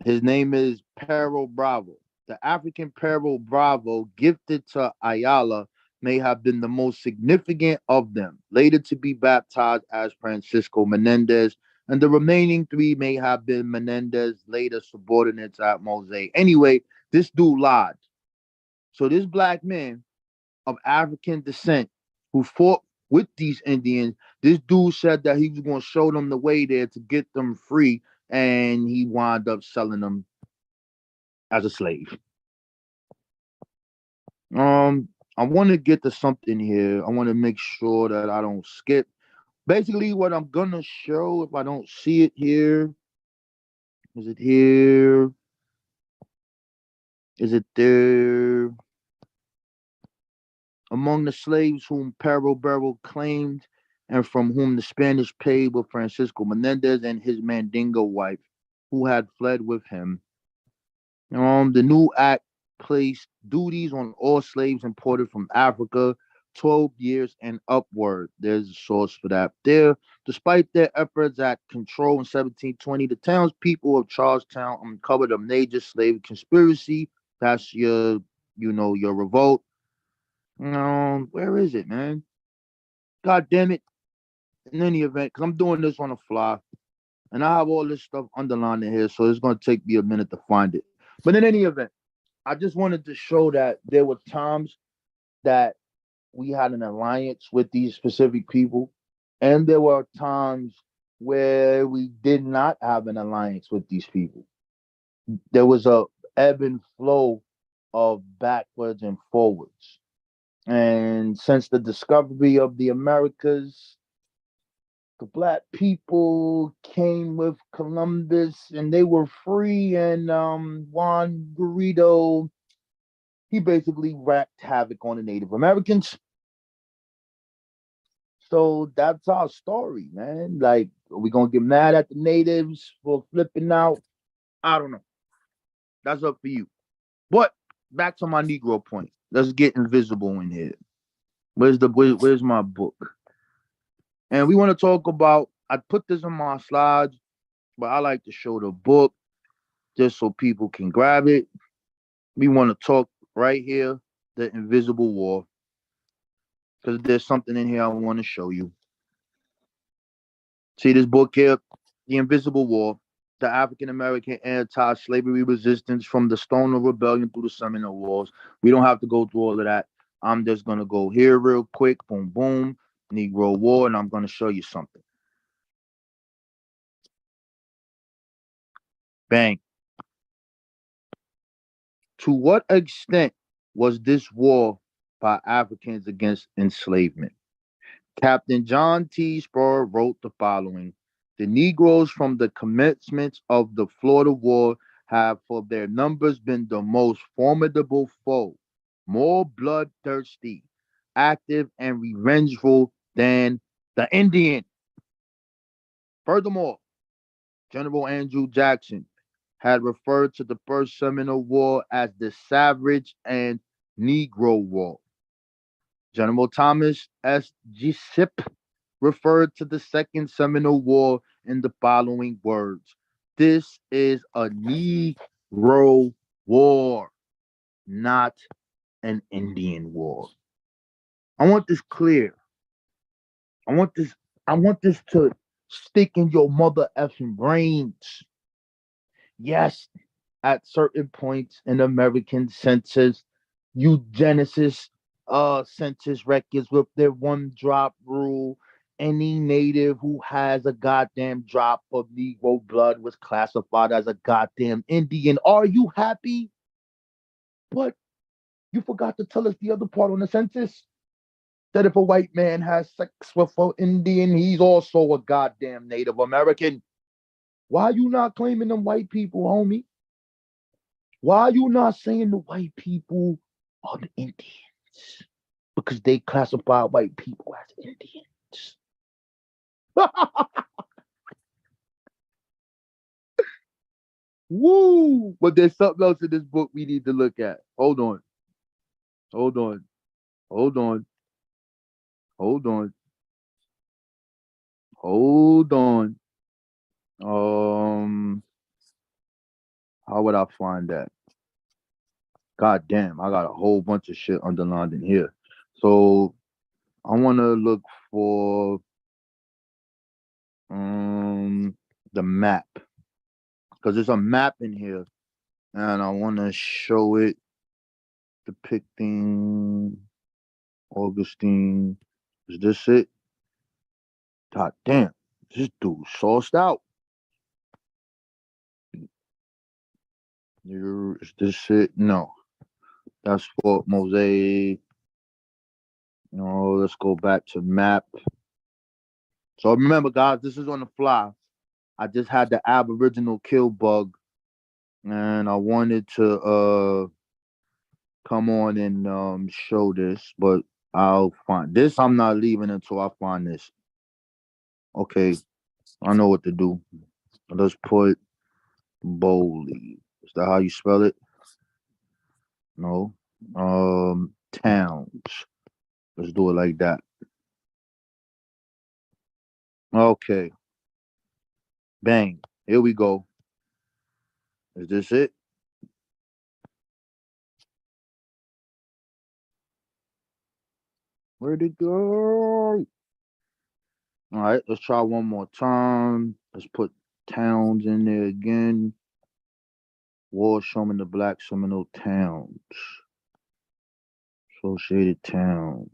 His name is Pero Bravo. The African Pero Bravo, gifted to Ayala, may have been the most significant of them, later to be baptized as Francisco Menendez, and the remaining three may have been Menendez, later subordinates at Mosaic. Anyway, this dude lied. So this black man of African descent who fought with these Indians, this dude said that he was going to show them the way there to get them free, and he wound up selling them as a slave. I want to get to something here. I want to make sure that I don't skip. Basically, what I'm gonna show, if I don't see it here, is it here? Is it there? Among the slaves whom Pero Barrel claimed and from whom the Spanish paid were Francisco Menendez and his Mandingo wife, who had fled with him. The new act placed duties on all slaves imported from Africa, 12 years and upward. There's a source for that there. Despite their efforts at control in 1720, the townspeople of Charlestown uncovered a major slave conspiracy. That's your revolt. Where is it, man? God damn it. In any event, because I'm doing this on the fly, and I have all this stuff underlined in here, so it's going to take me a minute to find it. But in any event, I just wanted to show that there were times that we had an alliance with these specific people, and there were times where we did not have an alliance with these people. There was a ebb and flow of backwards and forwards. And since the discovery of the Americas, the black people came with Columbus and they were free, and Juan Garrido, he basically wreaked havoc on the Native Americans. So that's our story, man. Like, are we gonna get mad at the natives for flipping out? I don't know. That's up for you. But back to my Negro point. Let's get invisible in here. Where's my book? And we want to talk about, I put this on my slides, but I like to show the book just so people can grab it. We want to talk right here, the Invisible War, because there's something in here I want to show you. See this book here, The Invisible War, the African American anti-slavery resistance from the Stoner Rebellion through the Seminole Wars. We don't have to go through all of that. I'm just going to go here real quick, boom, boom, Negro War, and I'm going to show you something. Bang. To what extent was this war by Africans against enslavement? Captain John T. Spur wrote the following: the Negroes from the commencement of the Florida War have for their numbers been the most formidable foe, more bloodthirsty, active, and revengeful than the Indian. Furthermore, General Andrew Jackson had referred to the First Seminole War as the Savage and Negro War. General Thomas S. Jessup referred to the Second Seminole War in the following words: "This is a Negro war, not an Indian war." I want this clear. I want this. I want this to stick in your mother effing brains. Yes, at certain points in American census, eugenesis census records with their one drop rule. Any native who has a goddamn drop of Negro blood was classified as a goddamn Indian. Are you happy? But you forgot to tell us the other part on the census. That if a white man has sex with an Indian, he's also a goddamn Native American. Why you not claiming them white people, homie? Why you not saying the white people are the Indians? Because they classify white people as Indians. Woo! But there's something else in this book we need to look at. Hold on. Hold on. Hold on. Hold on. Hold on. How would I find that? God damn, I got a whole bunch of shit underlined in here. So I want to look for the map, because there's a map in here and I want to show it depicting Augustine. Is this it? God damn, this dude sauced out. Is this it? No. That's Fort Mosaic. No, let's go back to map. So remember, guys, this is on the fly. I just had the Aboriginal kill bug, and I wanted to come on and show this, but I'll find this. I'm not leaving until I find this. Okay, I know what to do. Let's put Bowley. Is that how you spell it? No. Towns. Let's do it like that. Okay. Bang. Here we go. Is this it? Where'd it go? All right, let's try one more time. Let's put towns in there again. War showing the Black Seminole towns. Associated towns.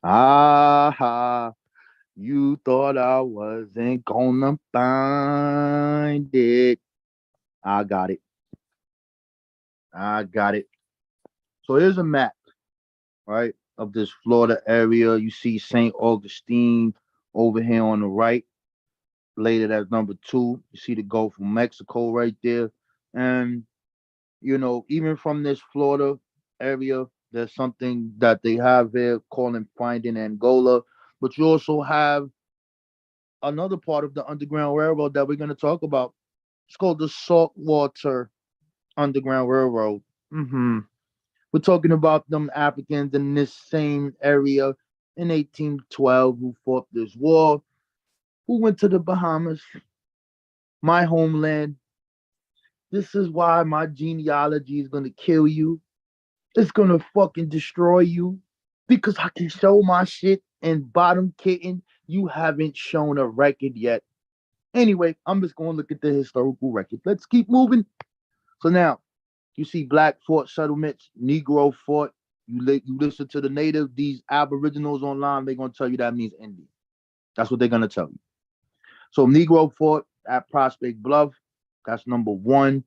Ah, you thought I wasn't gonna find it. I got it. I got it. So here's a map, right, of this Florida area. You see St. Augustine over here on the right, labeled as number 2. You see the Gulf of Mexico right there. And, you know, even from this Florida area, there's something that they have here calling Finding Angola. But you also have another part of the Underground Railroad that we're going to talk about. It's called the Saltwater Underground Railroad. We're talking about them Africans in this same area in 1812 who fought this war, who went to the Bahamas, my homeland. This is why my genealogy is going to kill you. It's going to fucking destroy you, because I can show my shit, and bottom kitten, you haven't shown a record yet. Anyway, I'm just going to look at the historical record. Let's keep moving. So now, you see black fort settlements, Negro fort. You listen to the native, these Aboriginals online, they're going to tell you that means Indian. That's what they're going to tell you. So Negro fort at Prospect Bluff, that's number 1.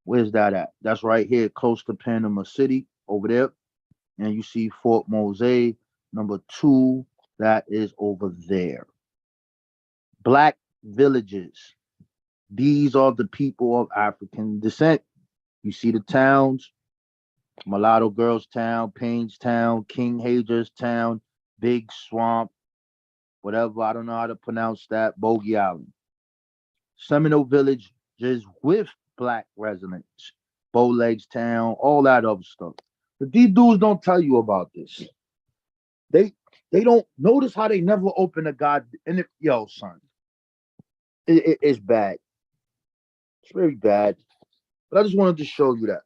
Where's that at? That's right here, close to Panama City, over there. And you see Fort Mosaic, number 2, that is over there. Black villages. These are the people of African descent. You see the towns: Mulatto Girls Town, Payne's Town, King Hager's Town, Big Swamp, whatever, I don't know how to pronounce that, Bogey Island. Seminole Village is with black residents, Bowlegs Town, all that other stuff. But these dudes don't tell you about this. They they don't notice how they never open a god. And yo, son, it's bad. It's very bad. But I just wanted to show you that.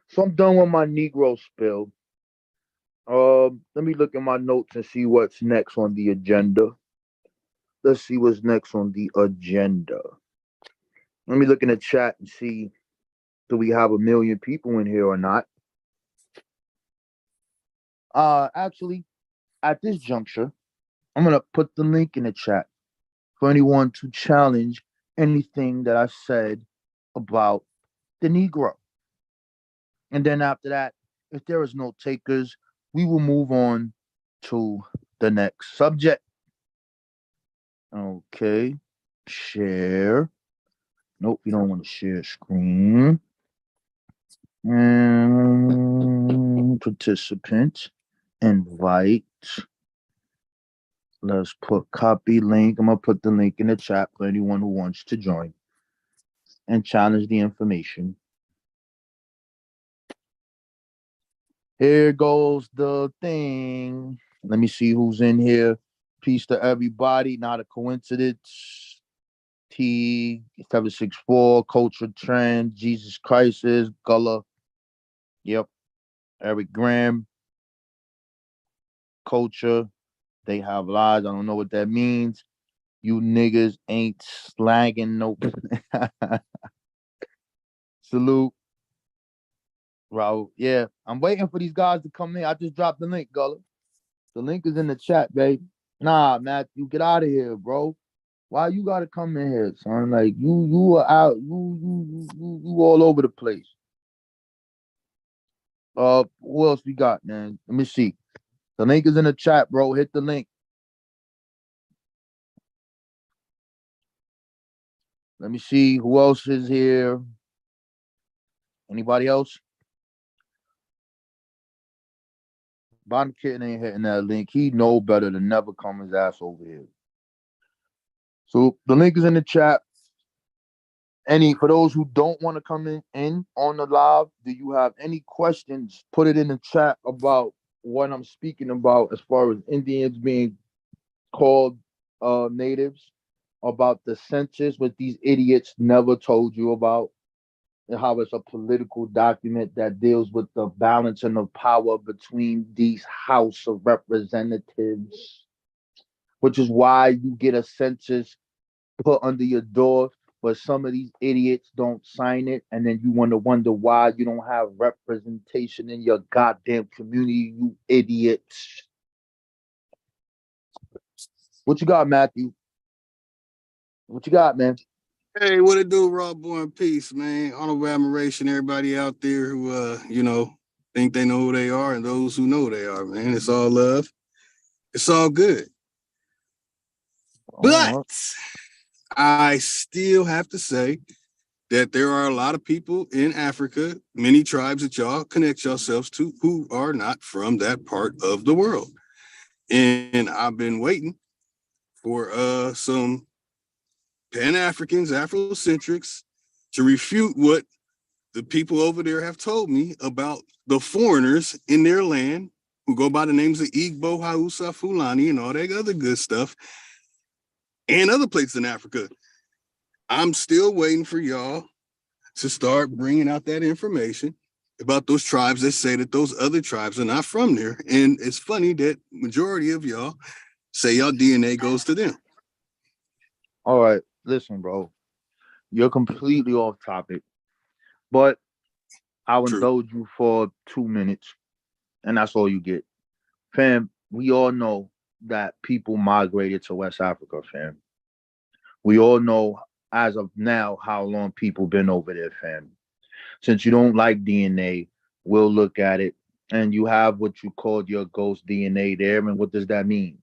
So I'm done with my Negro spill. Let me look at my notes and see what's next on the agenda. Let's see what's next on the agenda. Let me look in the chat and see, do we have 1,000,000 people in here or not? Actually, at this juncture, I'm gonna put the link in the chat for anyone to challenge anything that I said about the Negro. And then after that, if there is no takers, we will move on to the next subject. Okay. Share. Nope, you don't want to share screen. And participant. Invite. Let's put copy link. I'm going to put the link in the chat for anyone who wants to join and challenge the information. Here goes the thing. Let me see who's in here. Peace to everybody. Not a coincidence. T 764, Culture Trend, Jesus Crisis, Gullah. Yep. Eric Graham. Culture. They have lies. I don't know what that means. You niggas ain't slanging no. Salute. Raul. Yeah, I'm waiting for these guys to come in. I just dropped the link, Gullah. The link is in the chat, babe. Nah, Matthew, get out of here, bro. Why you gotta come in here, son? Like you are out, you all over the place. Who else we got, man? Let me see. The link is in the chat, bro. Hit the link. Let me see who else is here. Anybody else? Bottom Kitten ain't hitting that link. He know better than never come his ass over here. So the link is in the chat. For those who don't want to come in on the live, do you have any questions? Put it in the chat about what I'm speaking about as far as Indians being called natives, about the census, what these idiots never told you about, and how it's a political document that deals with the balancing of power between these House of Representatives, which is why you get a census put under your door, but some of these idiots don't sign it, and then you wonder why you don't have representation in your goddamn community, you idiots. What you got, Matthew? What you got, man? Hey, what it do, Raw Born Peace, man? Honorable admiration, everybody out there who, think they know who they are, and those who know they are, man. It's all love. It's all good. But I still have to say that there are a lot of people in Africa, many tribes that y'all connect yourselves to, who are not from that part of the world. And I've been waiting for some Pan-Africans, Afrocentrics, to refute what the people over there have told me about the foreigners in their land who go by the names of Igbo, Hausa, Fulani, and all that other good stuff, and other places in Africa. I'm still waiting for y'all to start bringing out that information about those tribes that say that those other tribes are not from there. And it's funny that majority of y'all say y'all DNA goes to them. All right, listen, bro. You're completely off topic, but I'll indulge you for 2 minutes, and that's all you get. Fam, we all know that people migrated to West Africa, fam. We all know, as of now, how long people been over there, fam. Since you don't like DNA, we'll look at it, and you have what you called your ghost DNA there. And what does that mean?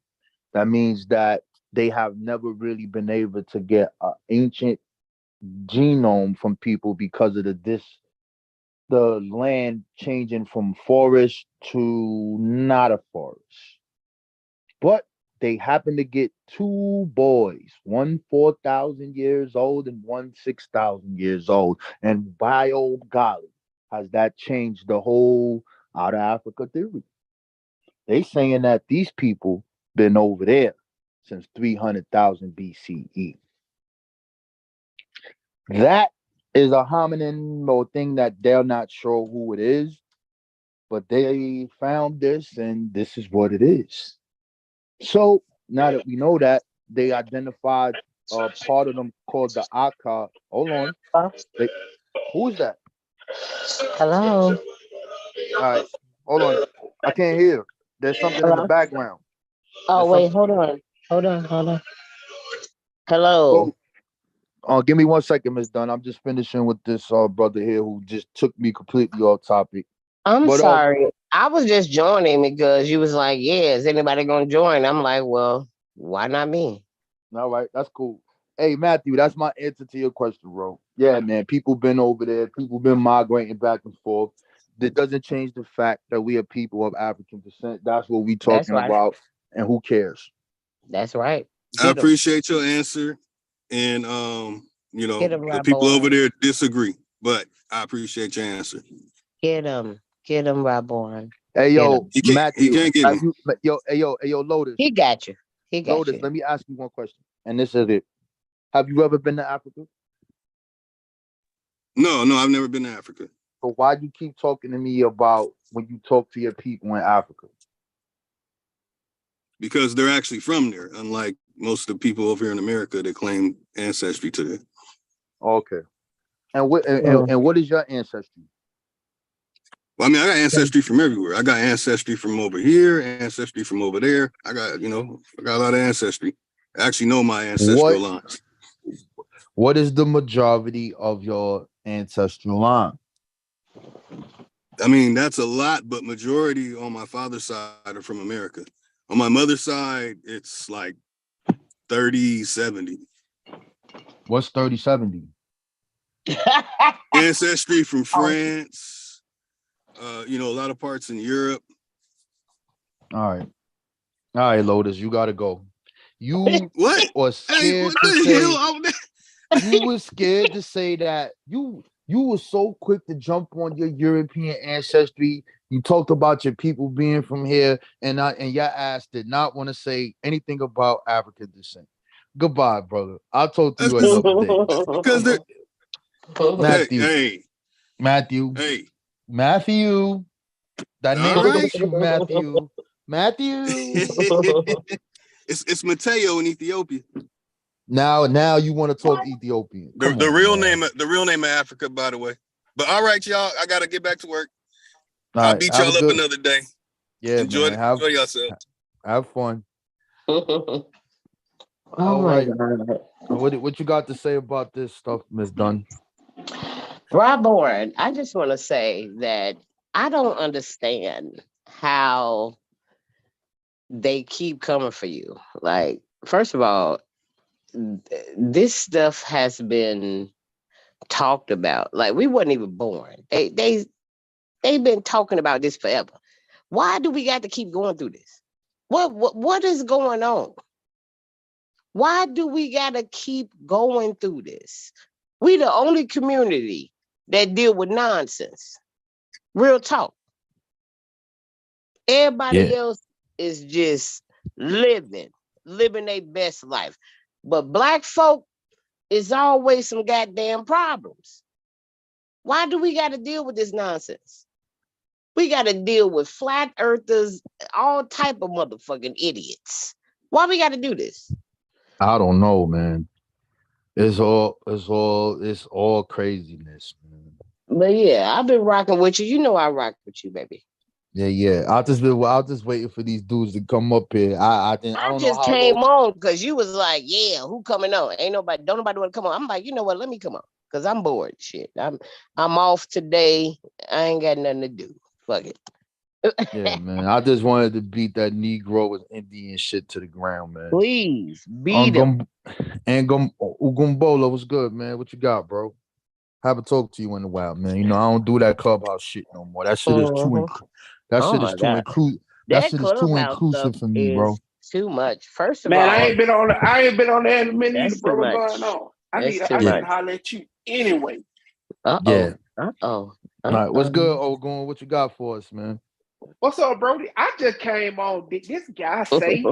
That means that they have never really been able to get an ancient genome from people because of the land changing from forest to not a forest. But they happened to get two boys, one 4,000 years old and one 6,000 years old. And by old golly, has that changed the whole out of Africa theory? They saying that these people been over there since 300,000 BCE. That is a hominin or thing that they're not sure who it is, but they found this and this is what it is. So now that we know that, they identified part of them called the Aka. Hold on. They, who is that? Hello. All right. Hold on. I can't hear. There's something in the Hello. background. Oh There's wait, something. hold on. Hello. Give me 1 second, Miss Dunn. I'm just finishing with this brother here who just took me completely off topic. I'm But sorry. I was just joining because you was like, "Yeah, is anybody gonna join?" I'm like, "Well, why not me?" all right, that's cool. Hey Matthew, that's my answer to your question, bro. Yeah, man. People been over there. People been migrating back and forth. That doesn't change the fact that we are people of African descent. That's what we That's talking right. about. And who cares? That's right. I Get 'em. appreciate your answer. And you know, Get 'em, the right people boy. over there disagree, but I appreciate your answer. Get 'em. Get 'em, right boy. Hey Get yo, 'em. He Matthew, can't get me. have you hey yo, Lotus. He got you. He got Lotus, you. let me ask you one question. And this is it. Have you ever been to Africa? No, I've never been to Africa. So why do you keep talking to me about when you talk to your people in Africa? Because they're actually from there, unlike most of the people over here in America that claim ancestry to there. Okay. And what is your ancestry? Well, I mean, I got ancestry from everywhere. I got ancestry from over here, ancestry from over there. I got a lot of ancestry. I actually know my ancestral lines. What is the majority of your ancestral line? I mean, that's a lot, but majority on my father's side are from America. On my mother's side, it's like 30-70. What's 30-70? Ancestry from France, a lot of parts in Europe. All right, Lotus, you gotta go. You What? was Hey, scared what to the say hell out there? you was scared to say that you were so quick to jump on your European ancestry. You talked about your people being from here, and your ass did not want to say anything about African descent. Goodbye, brother. I'll talk to you another day. Because they're Matthew. Matthew. Hey. That name All right. fits you, Matthew. It's Mateo in Ethiopia. Now you want to talk Ethiopian. The real name of Africa, by the way. But all right, y'all, I gotta get back to work. I'll beat y'all up another day. Yeah, enjoy yourself. Have fun. Oh all my right. God. What you got to say about this stuff, Miss Dunn? Rob, I just want to say that I don't understand how they keep coming for you. Like, first of all, this stuff has been talked about. Like, we wasn't even born. They've been talking about this forever. Why do we got to keep going through this? What is going on? Why do we got to keep going through this? We the only community that deal with nonsense. Real talk. Everybody else is just living their best life. But Black folk is always some goddamn problems. Why do we got to deal with this nonsense? We got to deal with flat earthers, all type of motherfucking idiots. Why we got to do this? I don't know, man. It's all craziness, man. But yeah, I've been rocking with you. You know I rock with you, baby. Yeah. I'll just waiting for these dudes to come up here. I don't just know how came on because you was like, yeah, who coming on? Don't nobody want to come on. I'm like, you know what? Let me come on because I'm bored. Shit, I'm off today. I ain't got nothing to do. Fuck it. Yeah, man. I just wanted to beat that Negro with Indian shit to the ground, man. Please beat him. And Ugumbola was good, man. What you got, bro? Haven't talked to you in a while, man. You know, I don't do that clubhouse shit no more. That shit is too inclusive. That shit is too inclusive for me, bro. too much. First of Man, all, I ain't been on the internet either, that's bro. too What's much. going on? That's too I got to much. holler at you anyway. Yeah. Uh-oh. All right, what's good, Ogun? What you got for us, man? What's up, Brody? I just came on. Did this guy say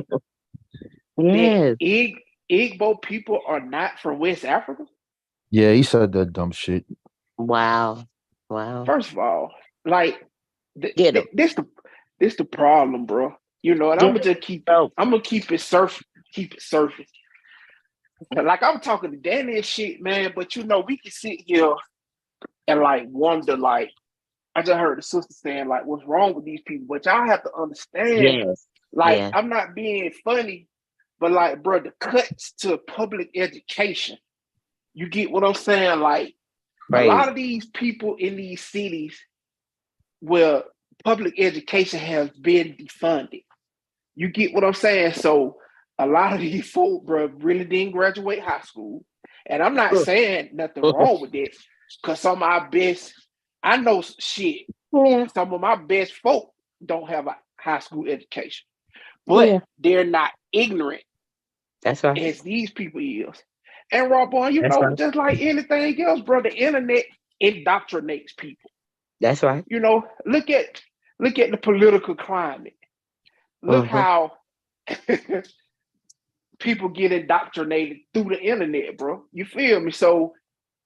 Yes. that Igbo people are not from West Africa? Yeah, he said that dumb shit. Wow. Wow. First of all, like Get him. this the problem, bro. You know, and I'm gonna just keep it surface. Like I'm talking to Danny and shit, man. But you know, we can sit here and like wonder, like I just heard the sister saying, like, what's wrong with these people? But y'all have to understand, Yes. like, Yes. I'm not being funny, but like, bro, the cuts to public education. You get what I'm saying? Like, Crazy. a lot of these people in these cities where public education has been defunded. You get what I'm saying? So a lot of these folk, bro, really didn't graduate high school. And I'm not saying nothing wrong with this, because some of our best, I know shit. Yeah. Some of my best folk don't have a high school education, but they're not ignorant. That's right. As these people is. And Rob Boy, you That's know, right. just like anything else, bro, the internet indoctrinates people. That's right. You know, look at the political climate. Look how people get indoctrinated through the internet, bro. You feel me? So,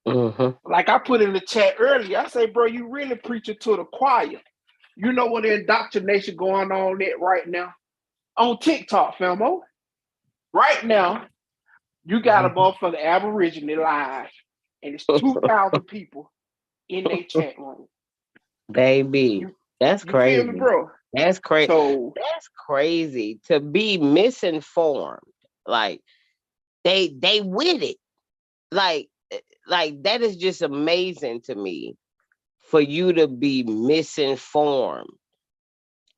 like I put in the chat earlier, I say, bro, you really preaching to the choir. You know what the indoctrination going on there right now? On TikTok, Felmo. Right now, you got a motherfucker Aboriginal live, and it's 2,000 people in their chat room. Baby, that's crazy. You feel me, bro? That's crazy. So that's crazy to be misinformed. Like they with it. Like that is just amazing to me for you to be misinformed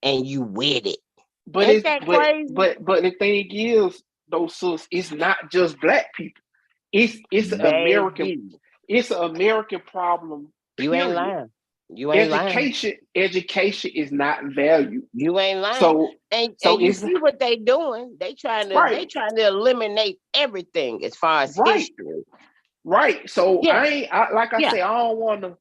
and you with it. But Ain't that crazy? But the thing is, those sis, it's not just black people. It's an American. It's an American problem. You ain't lying. You ain't Education is not valued. You ain't lying. So you see what they doing? They trying to eliminate everything as far as history. Right. So I say, I don't want to,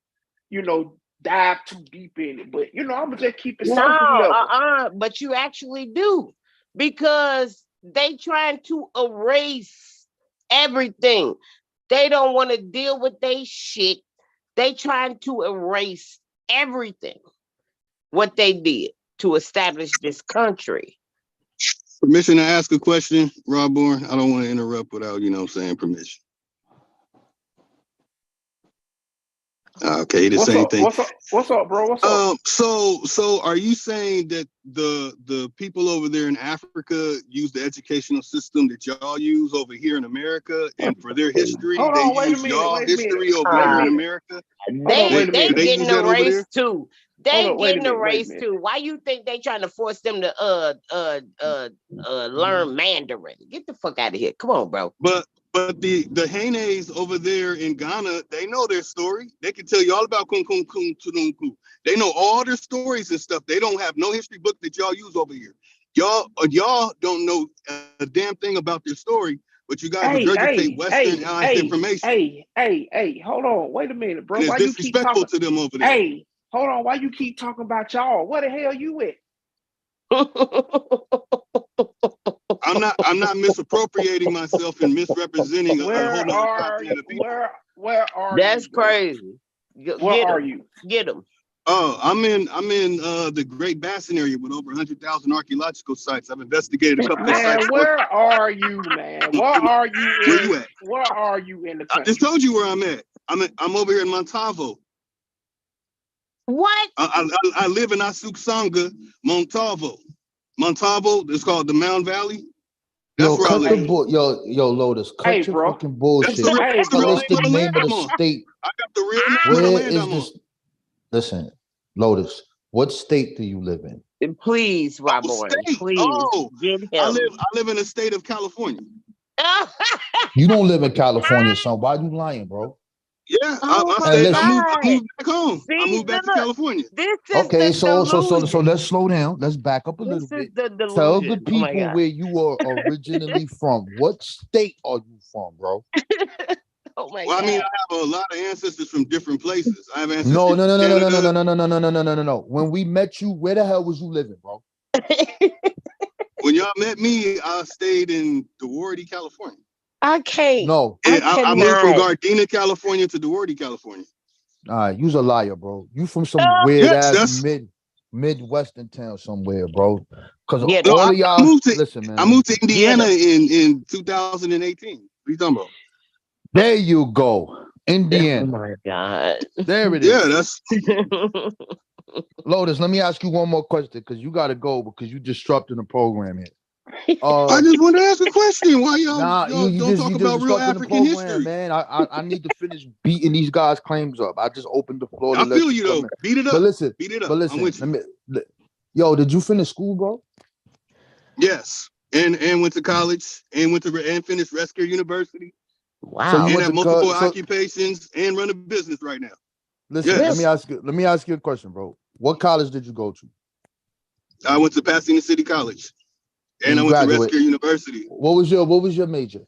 you know, dive too deep in it, but you know, I'm gonna just keep it surface level. But you actually do, because they trying to erase everything. They don't want to deal with they shit. They trying to erase everything what they did to establish this country. Permission to ask a question, Rob Bourne? I don't want to interrupt without, saying permission. Okay, the same thing. What's up, bro? What's up? So are you saying that the people over there in Africa use the educational system that y'all use over here in America, and for their history, they use y'all history over here in America? They getting erased too. They getting erased too. Why you think they trying to force them to learn Mandarin? Get the fuck out of here. Come on, bro. But the Hanes over there in Ghana, they know their story. They can tell you all about Kun Kun Kun Tununku. They know all their stories and stuff. They don't have no history book that y'all use over here. Y'all don't know a damn thing about their story, but you guys regurgitate Western information. Hey, hold on. Wait a minute, bro. And why it's you keep disrespectful talking to them over there. Hey, hold on. Why you keep talking about y'all? Where the hell you at? I'm not misappropriating myself and misrepresenting Where a whole other continent of people. Where are That's you? crazy. Where are you? Get them. Oh, I'm in the Great Basin area with over 100,000 archaeological sites. I've investigated a couple of sites. Where are you, man? Where are you? Where you at? Where are you in the country? I just told you where I'm at. I'm over here in Montalvo. What? I live in Asuksanga, Montalvo. Montalvo, it's called the Mound Valley. That's where I live. Yo, Lotus, cut your fucking bullshit. That's the real the name of the state. I got the real name of the land I'm on. Listen, Lotus, what state do you live in? Please, Rob Bourne, please. Get him. I live in the state of California. You don't live in California, son. Why you lying, bro? Yeah, Oh I my And stayed. listen, I God. moved back home. I See, moved back to look, California. this is okay, the so delusion. let's slow down. Let's back up a This little is bit. the Tell the delusion. Oh my people God. where you are originally from. What state are you from, bro? Oh my Well, I mean, God. I have a lot of ancestors from different places. I have No, ancestry no, from no, no, no, no, no, Canada. no, no, no, no, no, no, no, no, no. When we met you, where the hell was you living, bro? When y'all met me, I stayed in Duarte, California. I can't. No. I I moved from cannot. Gardena, California to Duarte, California. All right, you's a liar, bro. You from some Oh, weird Yes, ass that's Midwestern town somewhere, bro. Cause get no. him. all I of y'all, moved to listen, I man. moved to Get Indiana him. in 2018. What are you talking about? There you go, Oh Indiana. my God. There it Yeah, is. that's Lotus, let me ask you one more question because you got to go because you disrupting the program here. I just wanted to ask a question. Why Nah, y'all don't talk you just about real disrupting the African program, history? man. I need to finish beating these guys' claims up. I just opened the floor to I let feel you you come though. in. Beat it But up. listen, Beat it up. but I'm listen. with you. Yo, did you finish school, bro? Yes. And went to college and finished Rescue University So you Wow. and went have to multiple so occupations and run a business right now. listen. Really? Yes. Let me ask you a question, bro. What college did you go to? I went to Pasadena City College And and I you went to graduate. Rescue University. What was your major?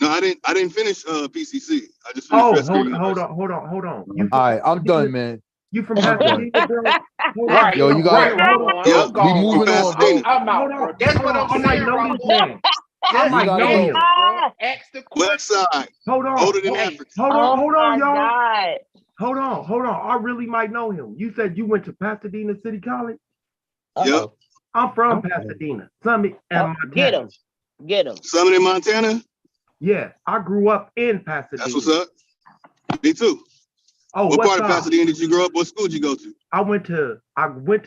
No, I didn't finish PCC. I just finished Oh, Rescue hold University. on. You All from right, I'm Pasadena? done, man. You from I'm done. Pasadena, bro? Right, Yo, you got right, Hold right, on, boy. Yep. I'm we gone, From moving bro. on, bro. Pasadena. I'm hold out, bro. on, That's hold what on. I'm I might saying, know right, this boy. man. I Just We might gotta know go. him. bro. Ask the West question. Side. Hold on, Older than Hey, Africa. Oh hold on, my y'all. God. Hold on. I really might know him. You said you went to Pasadena City College? Yep. Uh-oh. I'm from Okay. Pasadena, Summit, and Get Montana. him. Get him. Summit in Montana. Yeah, I grew up in That's Pasadena. what's up. Me too. Oh, What what's part of up? Pasadena did you grow up? What school did you go to? I went to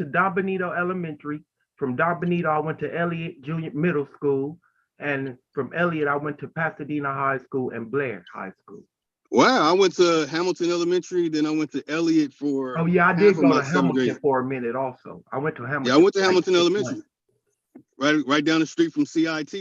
Don Benito Elementary. From Don Benito, I went to Elliott Junior Middle School, and from Elliott, I went to Pasadena High School and Blair High School. Wow, I went to Hamilton Elementary, then I went to Elliott for Oh yeah, I half did of go my to seventh Hamilton grade. for a minute also. I went to Hamilton. Yeah, I went to for like Hamilton 6 Elementary, months. right down the street from CIT,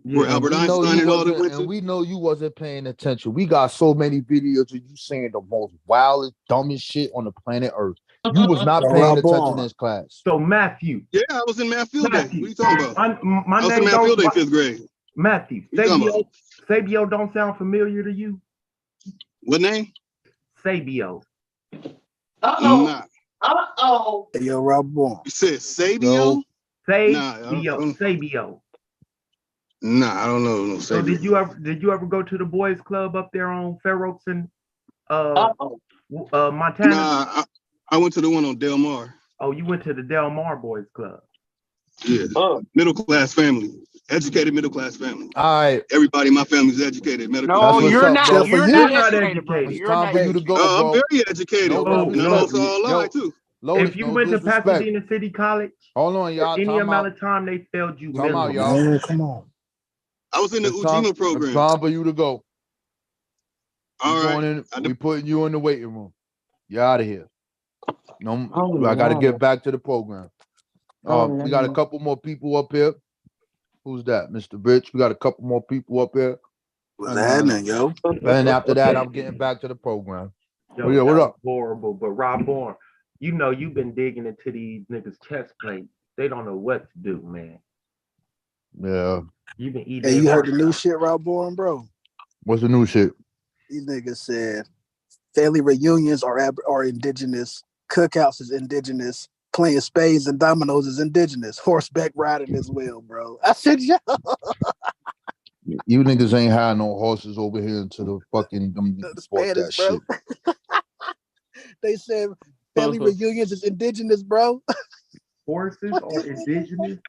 where Yeah. And Albert we know Einstein you and all that wasn't, went and to. we know you wasn't paying attention. We got so many videos of you saying the most wildest, dumbest shit on the planet Earth. You was not Yo, paying Rob attention Ball. in class. So Matthew, Yeah, I was in Math Field Day. What are Matthew, you talking about? my I was in name Math don't Field Day, fifth grade. Matthew. What you talking about? Sabio don't sound familiar to you? What name? Sabio. Uh-oh. Nah. Uh-oh. Hey, yo, Rob Ball. You said Sabio? Yo, Nah, Sabio. Nah, I don't know no So Sabio. did you ever go to the boys club up there on Fair Oaks and Uh-oh. Montana? Nah, I went to the one on Del Mar. Oh, you went to the Del Mar Boys Club. Yeah, middle class family, educated middle class family. all right. Everybody in my family's educated, medical. no, That's what's you're up, not. bro. Except for You're you. not You're not educated, brother. educated. It's You're time not for you to educated. go, I'm bro. very educated. No, Oh, And I'm no. also all Yo, lie too. Lotus, If you no went to disrespect. Pasadena City College, Hold on, for y'all. any Time amount out. of time they failed you Time out, miserably. y'all. Man, come on. I was in the It's time. Ujima It's program. time for you to go. All We right. going in. We putting you in the waiting room. You're out of here. No, Oh, I got to no. get back to the program. Oh, We got a no. couple more people up here. Who's that, Mr. Rich? We got a couple more people up here. What's happening, yo? And after that, I'm getting back to the program. Yo, Yeah, what that up? was horrible. But Rob Bourne, you know you've been digging into these niggas' chest plates. They don't know what to do, man. Yeah. You've been eating. Hey, you their heard the heart new out. shit, Rob Ball, bro? What's the new shit? These niggas said family reunions are indigenous, cookouts is indigenous, playing spades and dominoes is indigenous, horseback riding as well, bro. I said, yo. You niggas ain't had no horses over here until the fucking them The niggas bought Spanish, that bro. shit. They said family reunions is indigenous, bro. Horses are indigenous.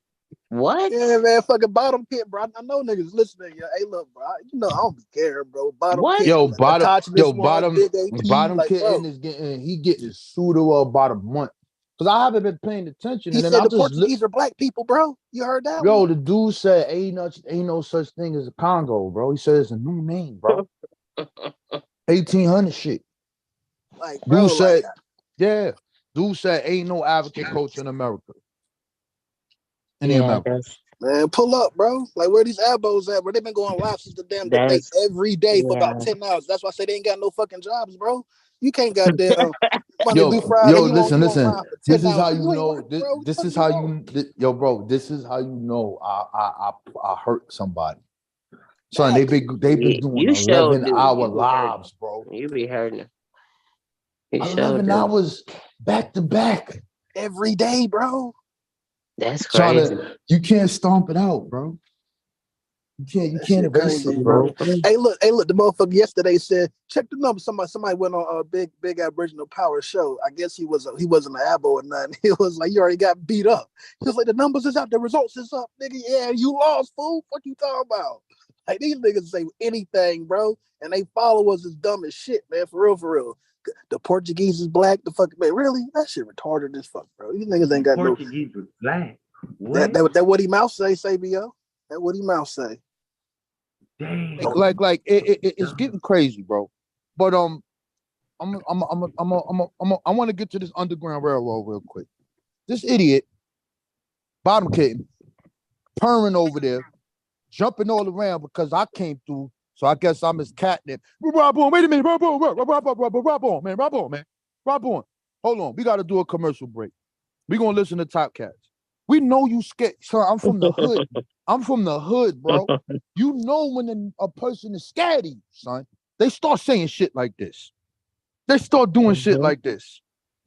What? Yeah, man, fucking bottom pit, bro. I know niggas listening. Yeah, hey, look, bro. You know I don't be caring, bro. Bottom What? pit, Yo, autogenous one, big AP, like, kitten bro. is getting sued over about a month. Cause I haven't been paying attention. He And then said I the just Portuguese are black people, bro. You heard that yo, one? the dude said ain't no such thing as a Congo, bro. He said it's a new name, bro. 1800 shit. Like, bro, Dude like, said, yeah. Dude said ain't no African culture in America. In the Yeah, America. Man, pull up, bro. Like, where these abos at, bro? They've been going live since the damn debate That's every day for about 10 hours. That's why I say they ain't got no fucking jobs, bro. You can't goddamn Monday through Friday. Yo, You on listen. live for This 10 is how hours. you You ain't know. working, bro. This What is you how doing? yo, bro. This is how you know I hurt somebody. Son, they've been doing you sure 11-hour do. You be hurting. lives, bro. You be hurting. You sure 11 do. hours back to back. Every day, bro. That's Trying crazy. to, you can't stomp it out, bro. You can't erase it, bro. Hey, look, the motherfucker yesterday said, check the number. Somebody went on a big Aboriginal power show. I guess he wasn't an abo or nothing. He was like, you already got beat up. He was like, the numbers is out, the results is up, nigga. Yeah, you lost, fool. What you talking about? Like, these niggas say anything, bro. And they followers is dumb as shit, man. For real. The Portuguese is black. The fuck, man, really? That shit retarded as fuck, bro. These niggas ain't got Portuguese was black. What? That what he mouth say, Sabio? That what he mouth say. Damn. Like it's getting crazy, bro. But I want to get to this Underground Railroad real quick. This idiot, bottom kitten, purring over there, jumping all around because I came through. So I guess I'm his catnip. Rob on, wait a minute, Rob on, man. Rob on. Hold on, we got to do a commercial break. We gonna listen to Top Cats. We know you scared. So I'm from the hood. I'm from the hood, bro. You know when a person is scared of you, son. They start saying shit like this. They start doing shit like this.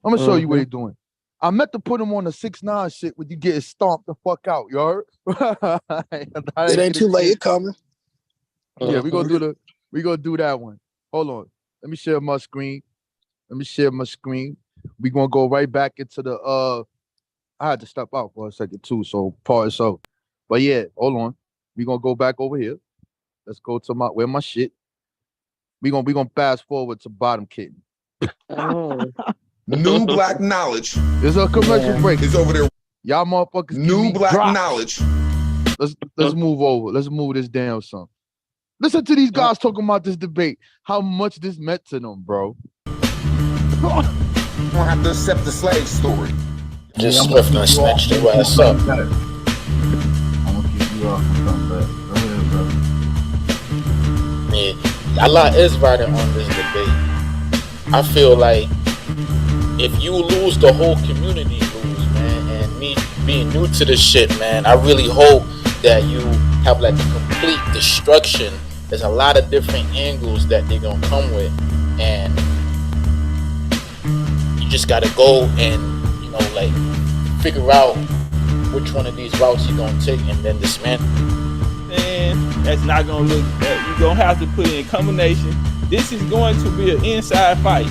I'm gonna show you what they're doing. I meant to put them on the 6ix9ine shit when you get stomped the fuck out, you heard? It ain't too late. It coming. Yeah, we gonna do that one. Hold on. Let me share my screen. We gonna go right back into the I had to step out for a second too, so pause. So, but yeah, hold on. We gonna go back over here. Let's go to where my shit. We gonna fast forward to bottom kitten. New black knowledge There's a commercial break. is over there. Y'all motherfuckers give New me black drops. knowledge. Let's move over. Let's move this down some. Listen to these guys talking about this debate. How much this meant to them, bro. You don't have to accept the slave story. Just swift and snatched your ass up. I'm gonna keep you off and come back. Go ahead, bro. Yeah, Allah is right on this debate. I feel like if you lose, the whole community lose, man. And me being new to this shit, man, I really hope that you have like a complete destruction. There's a lot of different angles that they're gonna come with, and you just gotta go and like figure out which one of these routes you're gonna take and then dismantle. And that's not gonna look good. You're gonna have to put in combination. This is going to be an inside fight.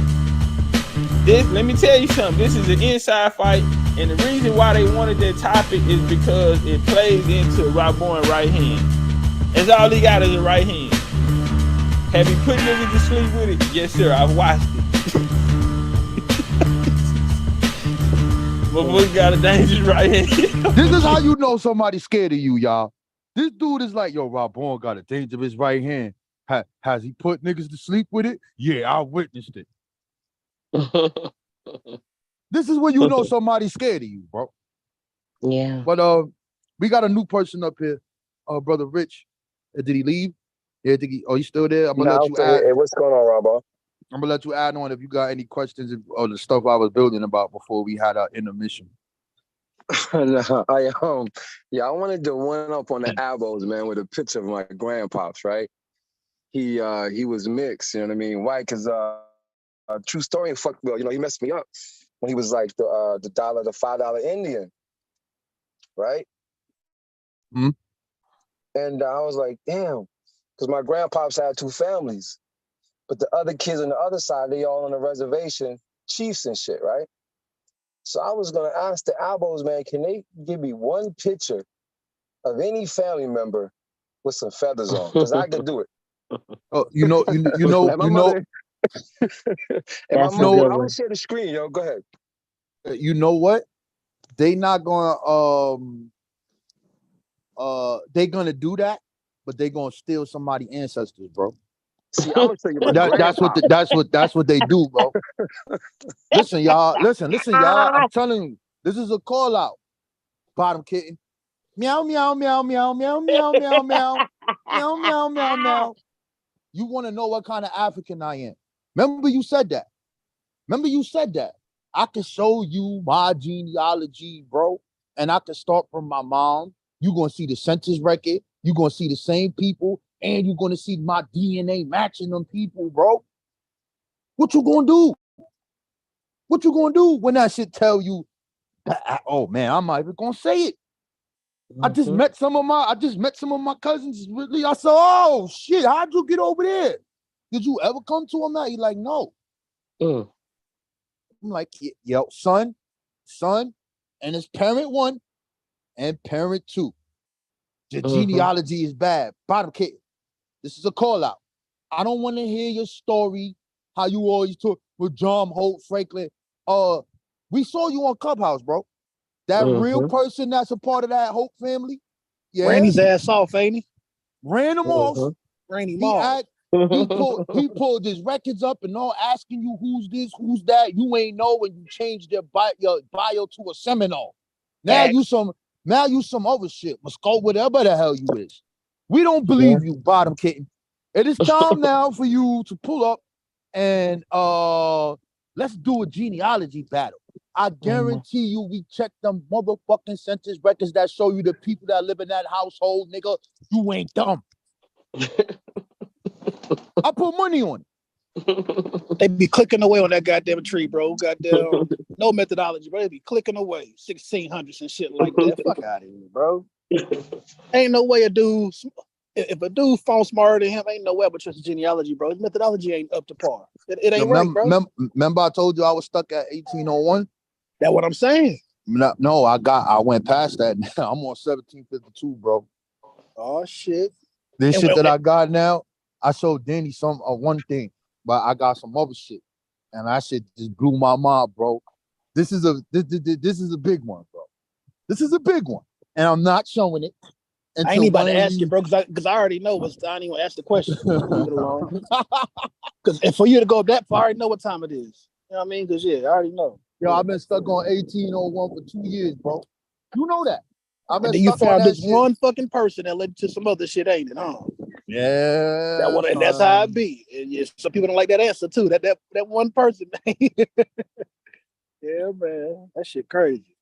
Let me tell you something. This is an inside fight, and the reason why they wanted that topic is because it plays into Robbourne's right hand. That's all he got is a right hand. Have you put niggas to sleep with it? Yes, sir. I've watched it. Motherfucker got a dangerous right hand. This is how you know somebody's scared of you, y'all. This dude is like, yo, Robbourne got a dangerous right hand. Has he put niggas to sleep with it? Yeah, I witnessed it. This is when you know somebody's scared of you, bro. Yeah. But we got a new person up here, brother Rich. Did he leave? Yeah, he's still there? I'm gonna let you add. Hey, what's going on, Robbo? I'm gonna let you add on if you got any questions or the stuff I was building about before we had our intermission. No, I wanted to one up on the albos, man, with a picture of my grandpops, right? He was mixed, you know what I mean, white, because true story, he messed me up when he was like the $5 Indian, right? Mm-hmm. And I was like, damn, because my grandpops had 2 families. But the other kids on the other side, they all on the reservation, chiefs and shit, right? So I was gonna ask the albos, man, can they give me one picture of any family member with some feathers on? Because I could do it. Oh, you know. And my mother, I'm gonna share the screen, yo. Go ahead. You know what? They not gonna they gonna do that, but they gonna steal somebody's ancestors, bro. See, I'm gonna tell you about that's what they do, bro. Listen, y'all. I'm telling you, this is a call out. Bottom kitten. Meow, meow, meow, meow, meow, meow, meow, meow, meow, meow, meow, meow. You want to know what kind of African I am? Remember you said that. Remember you said that. I can show you my genealogy, bro. And I can start from my mom. You're going to see the census record. You're going to see the same people. And you're going to see my DNA matching them people, bro. What you going to do? What you going to do when that shit tell you that, oh, man, I'm not even going to say it. I just met some of my cousins. Really, I said, oh, shit, how'd you get over there? Did you ever come to him now? He's like, no. I'm like, yo, son, and it's parent 1 and parent 2. The genealogy is bad. Bottom kid, this is a call out. I don't want to hear your story, how you always talk with John Holt Franklin. We saw you on Clubhouse, bro. That real person that's a part of that Hope family. Yeah. Ran his ass off, ain't he? Ran him off. Ran him off. He pulled his records up and all asking you who's this, who's that. You ain't know when you changed your bio to a Seminole. Now you some other shit. Musco, whatever the hell you is. We don't believe you, bottom kitten. It is time now for you to pull up and let's do a genealogy battle. I guarantee you we check them motherfucking census records that show you the people that live in that household, nigga. You ain't dumb. I put money on it. They be clicking away on that goddamn tree, bro. Goddamn, no methodology, bro. They be clicking away, 1600s and shit like that. Fuck out of here, bro. Ain't no way if a dude phone smarter than him, ain't no way I would trust his genealogy, bro. His methodology ain't up to par. It ain't right, bro. Remember I told you I was stuck at 1801? That's what I'm saying. No, I went past that. Now I'm on 1752, bro. Oh shit. This shit that I got now, I showed Danny some one thing, but I got some other shit, and that shit just blew my mind, bro. This is a big one, bro. This is a big one, and I'm not showing it. I ain't even about to ask you, bro, because I already know what's. I ain't even ask the question. Because for you to go that far, I already know what time it is. You know what I mean? Because I already know. Yo, I've been stuck on 1801 for 2 years, bro. You know that. And then you found this one fucking person that led to some other shit, ain't it? Huh? Yeah. And that's how it be. And some people don't like that answer too. That one person. Yeah, man. That shit crazy.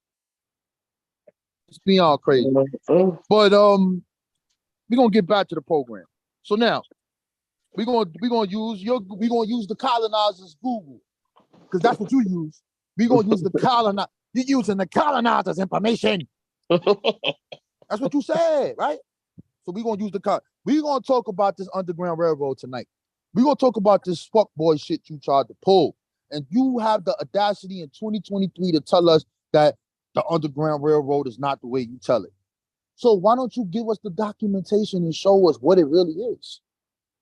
It's beyond crazy. But we're gonna get back to the program. So now we're gonna use the colonizers Google, because that's what you use. We're gonna use the colonizer. You're using the colonizers' information. That's what you said, right? So we're gonna use we're gonna talk about this Underground Railroad tonight. We're gonna talk about this fuckboy shit you tried to pull. And you have the audacity in 2023 to tell us that the Underground Railroad is not the way you tell it. So why don't you give us the documentation and show us what it really is?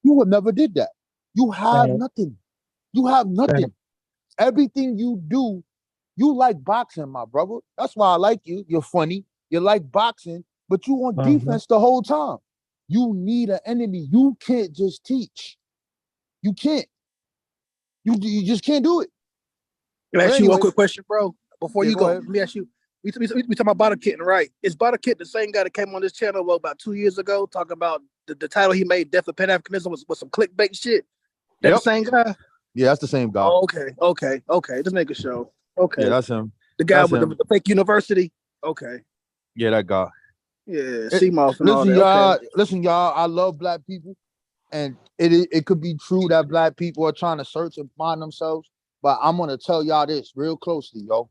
You would never did that. You have nothing. You have nothing. Everything you do, you like boxing, my brother. That's why I like you. You're funny. You like boxing, but you on defense the whole time. You need an enemy. You can't just teach. You can't. You just can't do it. Can I ask you one quick question, bro? Before you go, ahead. let me ask you. We talking about Butter Kitten, right? Is Butter Kitten the same guy that came on this channel about 2 years ago talking about the title he made, Death of Pan-Africanism, was some clickbait shit? That the same guy? Yeah, that's the same guy. Oh, okay. Just make a show. Okay. Yeah, that's him. The guy with the fake university? Okay. Yeah, that guy. Yeah, CMOS and all that. Y'all, okay. Listen, y'all, I love black people. And it could be true that black people are trying to search and find themselves. But I'm going to tell y'all this real closely, yo.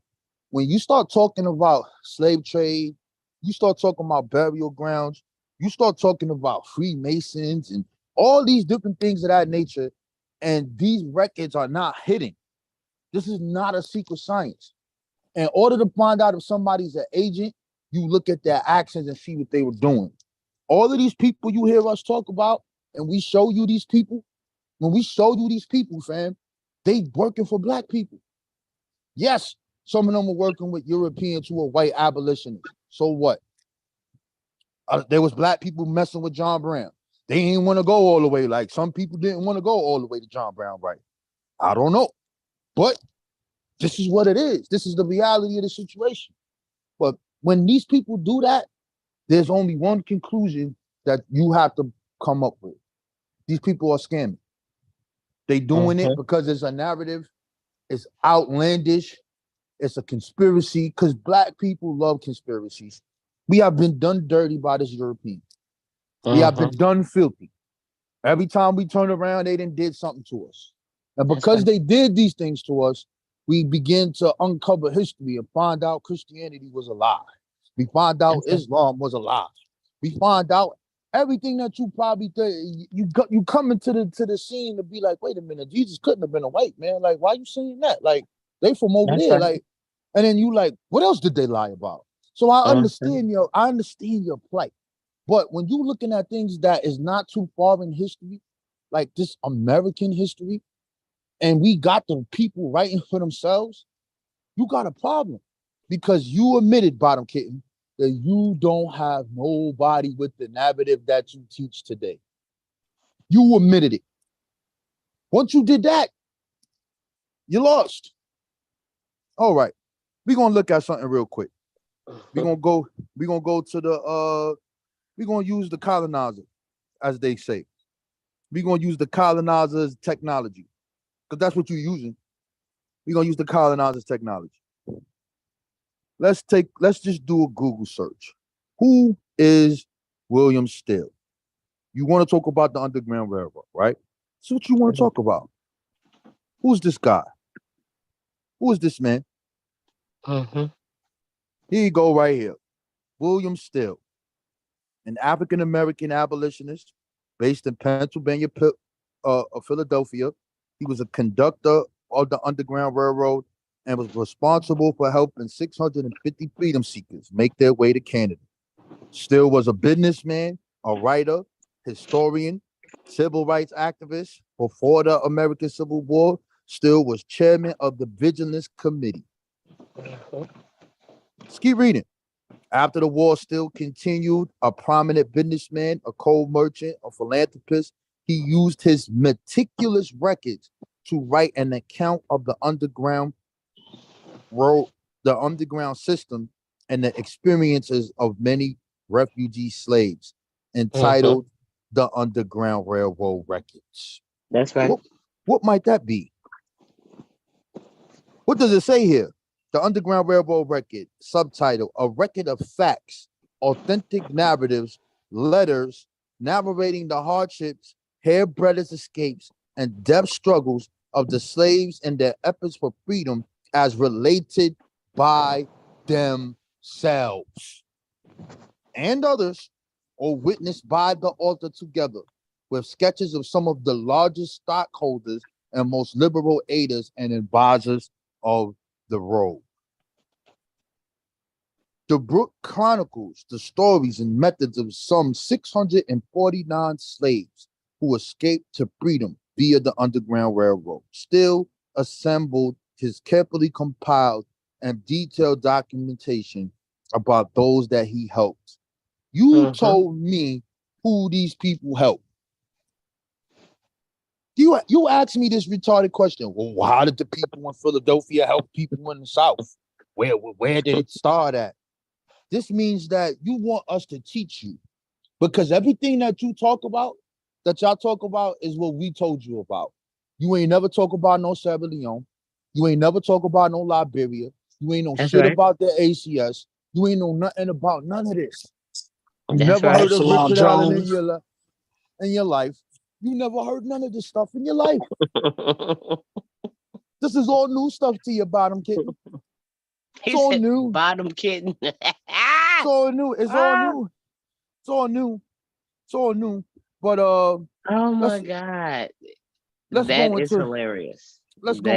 When you start talking about slave trade, you start talking about burial grounds, you start talking about Freemasons and all these different things of that nature, and these records are not hidden. This is not a secret science. In order to find out if somebody's an agent, you look at their actions and see what they were doing. All of these people you hear us talk about, and we show you these people, when we show you these people, fam, they working for black people. Yes, some of them were working with Europeans who were white abolitionists. So what? There was black people messing with John Brown. They didn't want to go all the way. Like some people didn't want to go all the way to John Brown, right? I don't know. But this is what it is. This is the reality of the situation. But when these people do that, There's only one conclusion that you have to come up with. These people are scamming. They doing it because it's a narrative. It's outlandish. It's a conspiracy because black people love conspiracies. We have been done dirty by this European. We have been done filthy. Every time we turn around, they did something to us. And because they did these things to us, we begin to uncover history and find out Christianity was a lie. We find out Islam was a lie. We find out everything that you probably think. You come into the scene to be like, wait a minute, Jesus couldn't have been a white man. Like, why are you saying that? Like, they from over there. Like, and then you like, what else did they lie about? So I understand your plight. But when you looking at things that is not too far in history, like this American history, and we got the people writing for themselves, you got a problem. Because you admitted, Bottom Kitten, that you don't have nobody with the narrative that you teach today. You admitted it. Once you did that, you lost. All right. We're gonna look at something real quick. We're gonna go to the we're gonna use the colonizer, as they say. We're gonna use the colonizer's technology. Because that's what you're using. We're gonna use the colonizer's technology. Let's just do a Google search. Who is William Still? You want to talk about the Underground Railroad, right? That's what you want to talk about. Who's this guy? Who is this man? Here you go right here. William Still, an African-American abolitionist based in Pennsylvania, Philadelphia. He was a conductor of the Underground Railroad and was responsible for helping 650 freedom seekers make their way to Canada. Still was a businessman, a writer, historian, civil rights activist. Before the American Civil War, Still was chairman of the Vigilance Committee. Let's keep reading. After the war, Still continued a prominent businessman, a coal merchant, a philanthropist. He used his meticulous records to write an account of the Underground system and the experiences of many refugee slaves, entitled The Underground Railroad Records. That's right. What might that be? What does it say here? The Underground Railroad Record, subtitle, a record of facts, authentic narratives, letters, narrating the hardships, hairbreadth escapes, and death struggles of the slaves and their efforts for freedom as related by themselves and others, or witnessed by the author, together with sketches of some of the largest stockholders and most liberal aiders and advisors of the road. The book chronicles the stories and methods of some 649 slaves who escaped to freedom via the Underground Railroad. Still assembled his carefully compiled and detailed documentation about those that he helped. You told me who these people helped. You asked me this retarded question. Well, how did the people in Philadelphia help people in the South? Where did it start at? This means that you want us to teach you, because everything that you talk about, that y'all talk about, is what we told you about. You ain't never talk about no Sierra Leone. You ain't never talk about no Liberia. You ain't know shit about the ACS. You ain't know nothing about none of this. You never heard of Richard Allen in your life. You never heard none of this stuff in your life. This is all new stuff to you, Bottom Kitten. It's all new. Bottom Kitten. It's all new. It's all new. It's all new. It's all new. But oh my God. That is hilarious. Let's go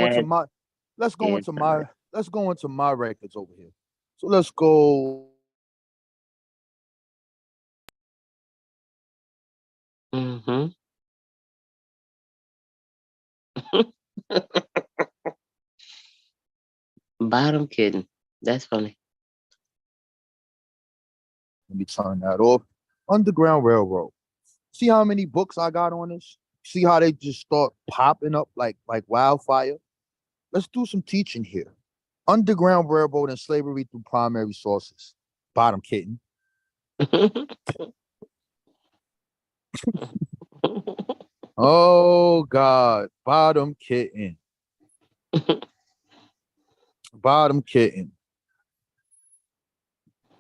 into my records over here. So let's go. Bottom Kitten. That's funny. Let me turn that off. Underground Railroad. See how many books I got on this? See how they just start popping up like wildfire? Let's do some teaching here. Underground Railroad and Slavery Through Primary Sources. Bottom Kitten. Oh God, bottom kitten, bottom kitten,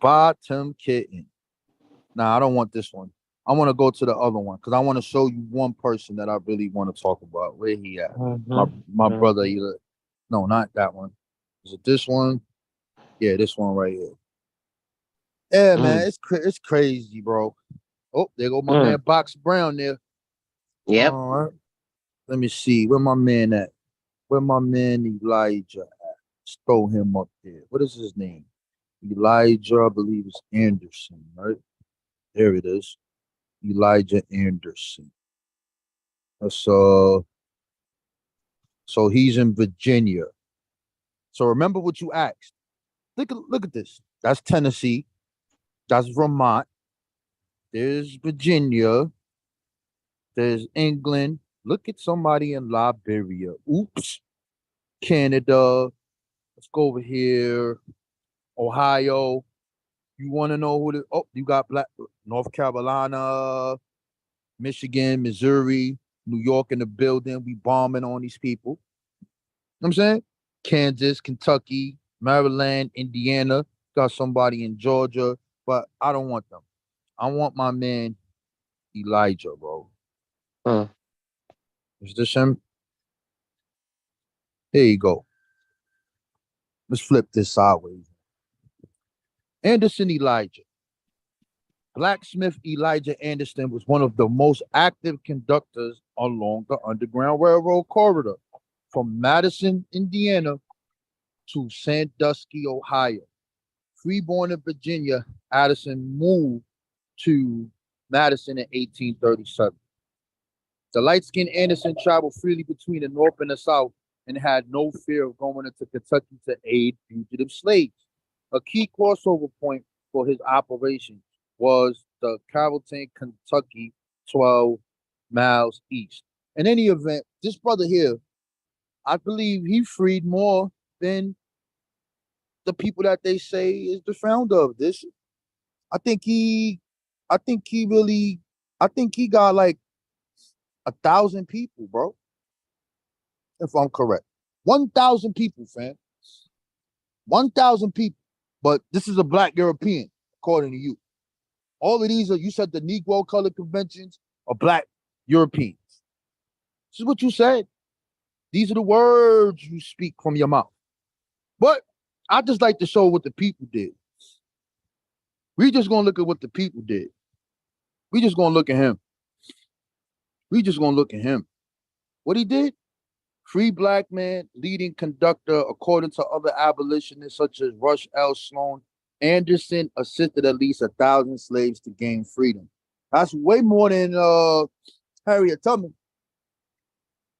bottom kitten. Nah, I don't want this one. I want to go to the other one because I want to show you one person that I really want to talk about. Where he at? My brother. Either no, not that one. Is it this one? Yeah, this one right here. Yeah, man, it's crazy, bro. Oh, there go my man Box Brown there. Yep. All right. Let me see. Where my man at? Where my man Elijah at? Let's throw him up there. What is his name? Elijah, I believe it's Anderson, right? There it is. Elijah Anderson. So he's in Virginia. So remember what you asked. Look at this. That's Tennessee. That's Vermont. There's Virginia. There's England. Look at somebody in Liberia. Oops. Canada. Let's go over here. Ohio. You want to know who the you got Black North Carolina, Michigan, Missouri, New York in the building. We bombing on these people. You know what I'm saying? Kansas, Kentucky, Maryland, Indiana. Got somebody in Georgia, but I don't want them. I want my man Elijah, bro. Is this him? Here you go. Let's flip this sideways. Anderson Elijah. Blacksmith Elijah Anderson was one of the most active conductors along the Underground Railroad corridor from Madison, Indiana to Sandusky, Ohio. Freeborn in Virginia, Addison moved to Madison in 1837. The light-skinned Anderson traveled freely between the North and the South and had no fear of going into Kentucky to aid fugitive slaves. A key crossover point for his operation was the Carrollton, Kentucky, 12 miles east. In any event, this brother here, I believe he freed more than the people that they say is the founder of this. I think he got like 1,000 people, bro. If I'm correct. 1,000 people, fam. 1,000 people. But this is a black European, according to you. All of these are, you said the Negro color conventions are black Europeans. This is what you said. These are the words you speak from your mouth. But I just like to show what the people did. We just gonna look at what the people did. We just gonna look at him. We just gonna look at him. What he did? Free black man, leading conductor, according to other abolitionists such as Rush L. Sloan. Anderson assisted at least 1,000 slaves to gain freedom. That's way more than Harriet Tubman.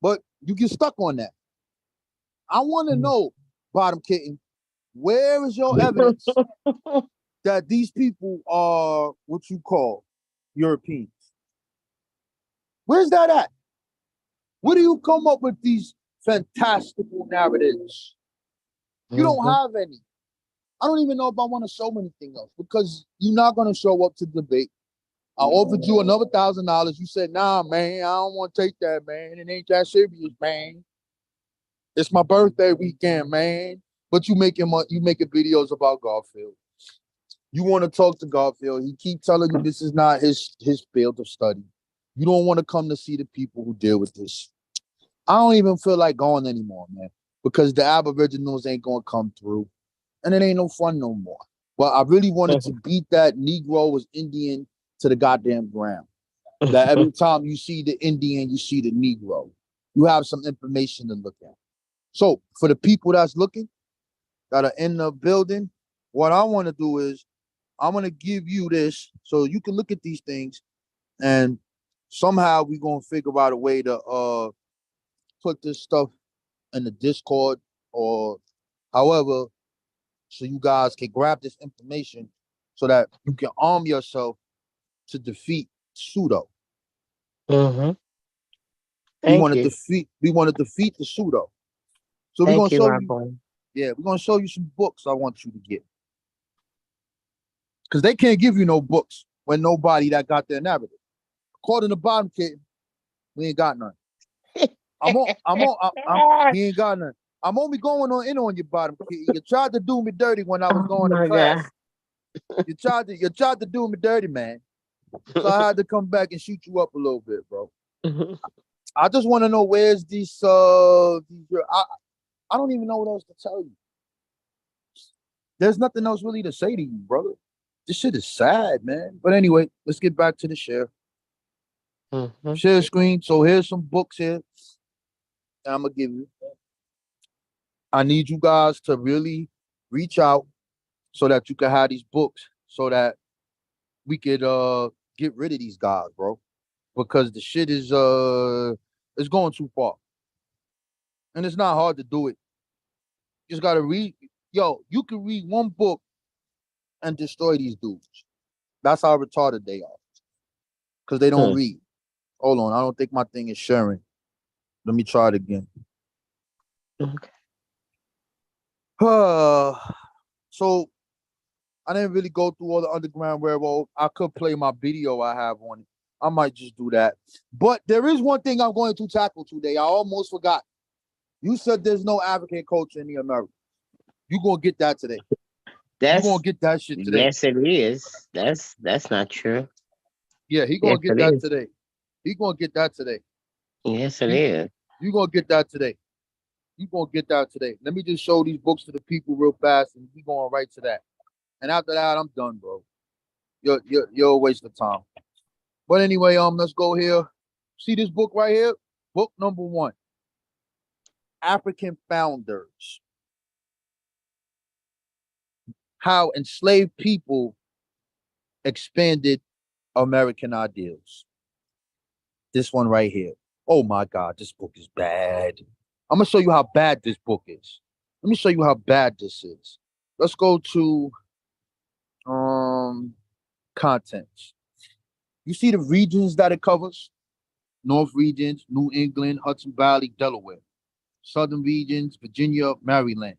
But you get stuck on that. I want to know, bottom kitten, where is your evidence that these people are what you call Europeans? Where's that at? Where do you come up with these fantastical narratives? You don't have any. I don't even know if I want to show anything else because you're not going to show up to debate. I offered you another $1,000. You said, nah, man, I don't want to take that, man. It ain't that serious, man. It's my birthday weekend, man. But you making videos about Garfield. You want to talk to Garfield. He keep telling you this is not his field of study. You don't want to come to see the people who deal with this. I don't even feel like going anymore, man, because the Aboriginals ain't going to come through. And it ain't no fun no more. But I really wanted to beat that Negro was Indian to the goddamn ground. That every time you see the Indian, you see the Negro. You have some information to look at. So for the people that's looking, that are in the building, what I want to do is I'm going to give you this so you can look at these things and somehow we're going to figure out a way to put this stuff in the Discord or however, so you guys can grab this information so that you can arm yourself to defeat pseudo. We want to defeat the pseudo. So we're gonna show you. Yeah, we're gonna show you some books I want you to get. Because they can't give you no books when nobody that got their narrative. According to bottom kid, we ain't got none. He ain't got none. I'm only going on your bottom kid. You tried to do me dirty when I was going to class. You tried to do me dirty, man. So I had to come back and shoot you up a little bit, bro. I just want to know where's these I don't even know what else to tell you. There's nothing else really to say to you, brother. This shit is sad, man. But anyway, let's get back to the share. Share screen. So here's some books here I'm gonna give you. I need you guys to really reach out so that you can have these books so that we could get rid of these guys, bro. Because the shit is it's going too far. And it's not hard to do it. You just gotta read. Yo, you can read one book and destroy these dudes. That's how retarded they are. Because they don't read. Hold on, I don't think my thing is sharing. Let me try it again. Okay. So I didn't really go through all the Underground Railroad. I could play my video I have on it. I might just do that. But there is one thing I'm going to tackle today. I almost forgot. You said there's no African culture in the Americas. You're going to get that today. You're going to get that shit today. Yes, it is. That's not true. Yeah, he going to get that today. He going to get that today. Yes, it is. You're going to get that today. You're going to get that today. Let me just show these books to the people real fast, and we going right to that. And after that, I'm done, bro. You're a waste of time. But anyway, let's go here. See this book right here? Book number 1. African Founders. How enslaved people expanded American ideals. This one right here. Oh my God, this book is bad. I'm gonna show you how bad this book is. Let me show you how bad this is. Let's go to contents. You see the regions that it covers? North regions, New England, Hudson Valley, Delaware. Southern regions, Virginia, Maryland.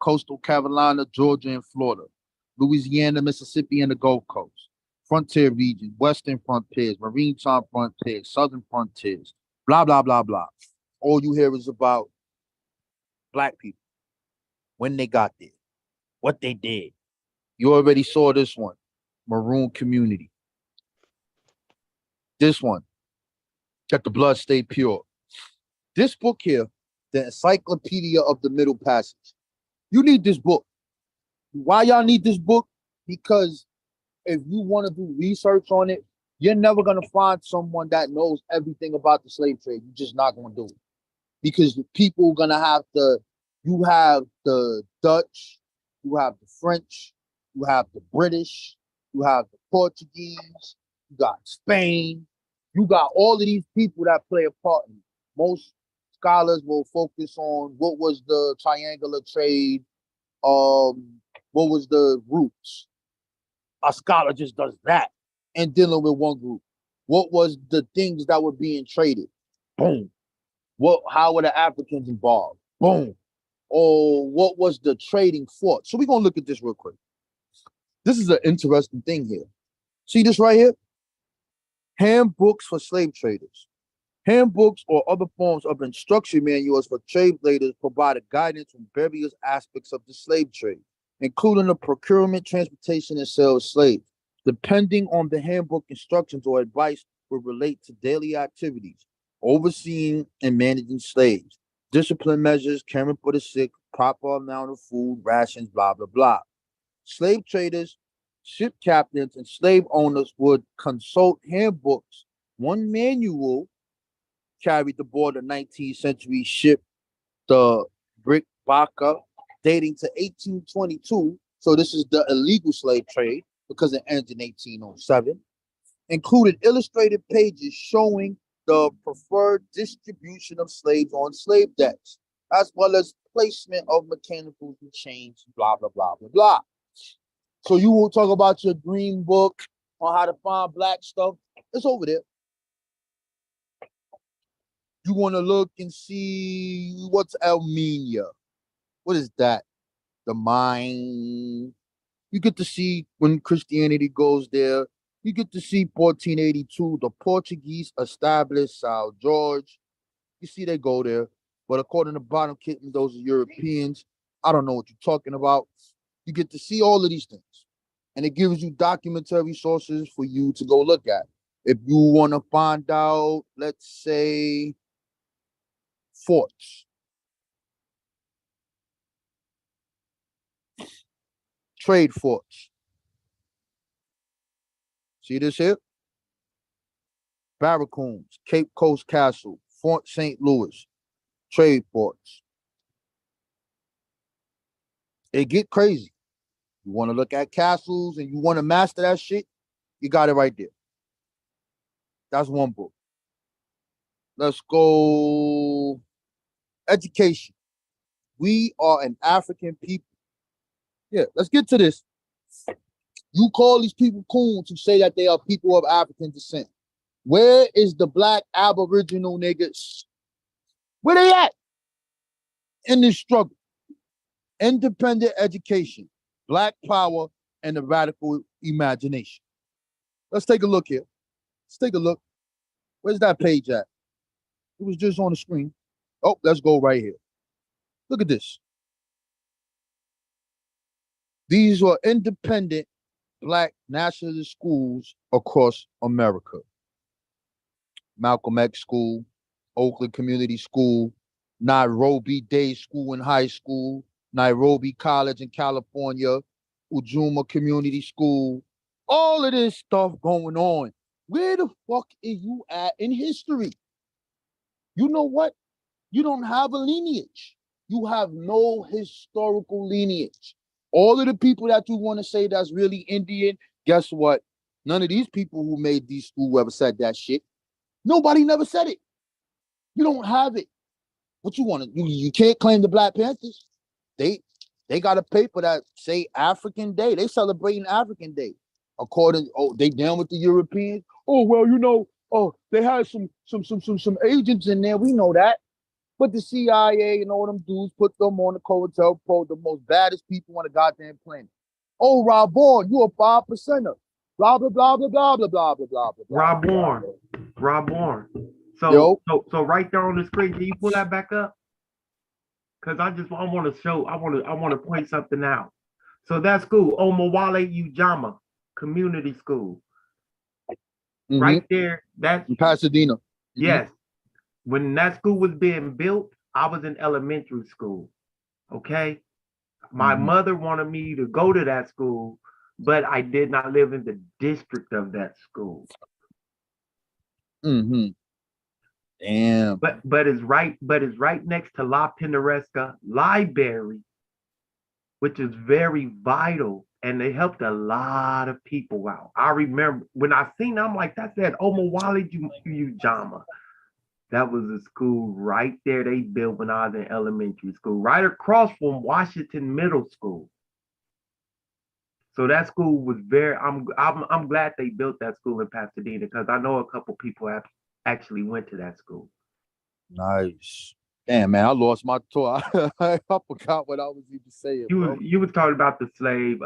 Coastal Carolina, Georgia, and Florida. Louisiana, Mississippi, and the Gulf Coast. Frontier region, Western frontiers, Maritime frontiers, Southern frontiers, blah, blah, blah, blah. All you hear is about black people, when they got there, what they did. You already saw this one, Maroon community. This one, Let the Blood Stay Pure. This book here, the Encyclopedia of the Middle Passage. You need this book. Why y'all need this book? Because if you want to do research on it, you're never going to find someone that knows everything about the slave trade. You're just not going to do it. Because the people are going to have to, you have the Dutch, you have the French, you have the British, you have the Portuguese, you got Spain, you got all of these people that play a part in it. Most scholars will focus on what was the triangular trade, what was the roots. A scholar just does that and dealing with one group. What was the things that were being traded? Boom. How were the Africans involved? Boom. Or what was the trading for? So we're gonna look at this real quick. This is an interesting thing here. See this right here? Handbooks for slave traders. Handbooks or other forms of instruction manuals for traders provided guidance on various aspects of the slave trade, including the procurement, transportation, and sale of slaves. Depending on the handbook, instructions or advice will relate to daily activities, overseeing and managing slaves, discipline measures, caring for the sick, proper amount of food, rations, blah, blah, blah. Slave traders, ship captains, and slave owners would consult handbooks. One manual carried aboard a 19th century ship, the Brick Baca, dating to 1822. So this is the illegal slave trade because it ends in 1807. Included illustrated pages showing the preferred distribution of slaves on slave decks, as well as placement of mechanicals and chains, blah, blah, blah, blah, blah. So you will talk about your green book on how to find black stuff. It's over there. You want to look and see what's Armenia. What is that? The mine. You get to see when Christianity goes there. You get to see 1482, the Portuguese established Sao George. You see they go there. But according to Bottom Kitten, those are Europeans. I don't know what you're talking about. You get to see all of these things. And it gives you documentary sources for you to go look at. If you want to find out, let's say, forts, trade forts. See this here? Barracoons, Cape Coast Castle, Fort St. Louis, trade forts. It get crazy. You want to look at castles and you want to master that shit, you got it right there. That's one book. Let's go. Education. We are an African people. Yeah, let's get to this. You call these people coons who say that they are people of African descent. Where is the black Aboriginal niggas? Where they at? In this struggle. Independent education, black power, and the radical imagination. Let's take a look here. Let's take a look. Where's that page at? It was just on the screen. Oh, let's go right here. Look at this. These are independent black nationalist schools across America. Malcolm X School, Oakland Community School, Nairobi Day School and High School, Nairobi College in California, Ujuma Community School, all of this stuff going on. Where the fuck are you at in history? You know what? You don't have a lineage. You have no historical lineage. All of the people that you want to say that's really Indian, guess what? None of these people who made these schools ever said that shit. Nobody never said it. You don't have it. What you want to? You can't claim the Black Panthers. They got a paper that say African Day. They celebrating African Day. According, they down with the Europeans. Oh well, you know, they had some agents in there. We know that. But the CIA and all them dudes put them on the COINTELPRO, the most baddest people on the goddamn planet. Oh, Rob Bourne, you a 5%er. Blah blah blah blah blah blah blah blah blah blah. Rob Bourne. Yo. So right there on the screen, can you pull that back up? Because I want to point something out. So that school, Omowale Ujama Community School. Mm-hmm. Right there, that's in Pasadena. Mm-hmm. Yes. When that school was being built, I was in elementary school. Okay. My mother wanted me to go to that school, but I did not live in the district of that school. Mm-hmm. Damn. But it's right next to La Pintoresca Library, which is very vital, and they helped a lot of people out. I remember when I seen them, I'm like, that's that Omowale Ujama. That was a school right there they built when I was in elementary school, right across from Washington Middle School. So that school was I'm glad they built that school in Pasadena because I know a couple people actually went to that school. Nice. Damn, man, I lost my thought. I forgot what I was even saying. You was talking about the slave,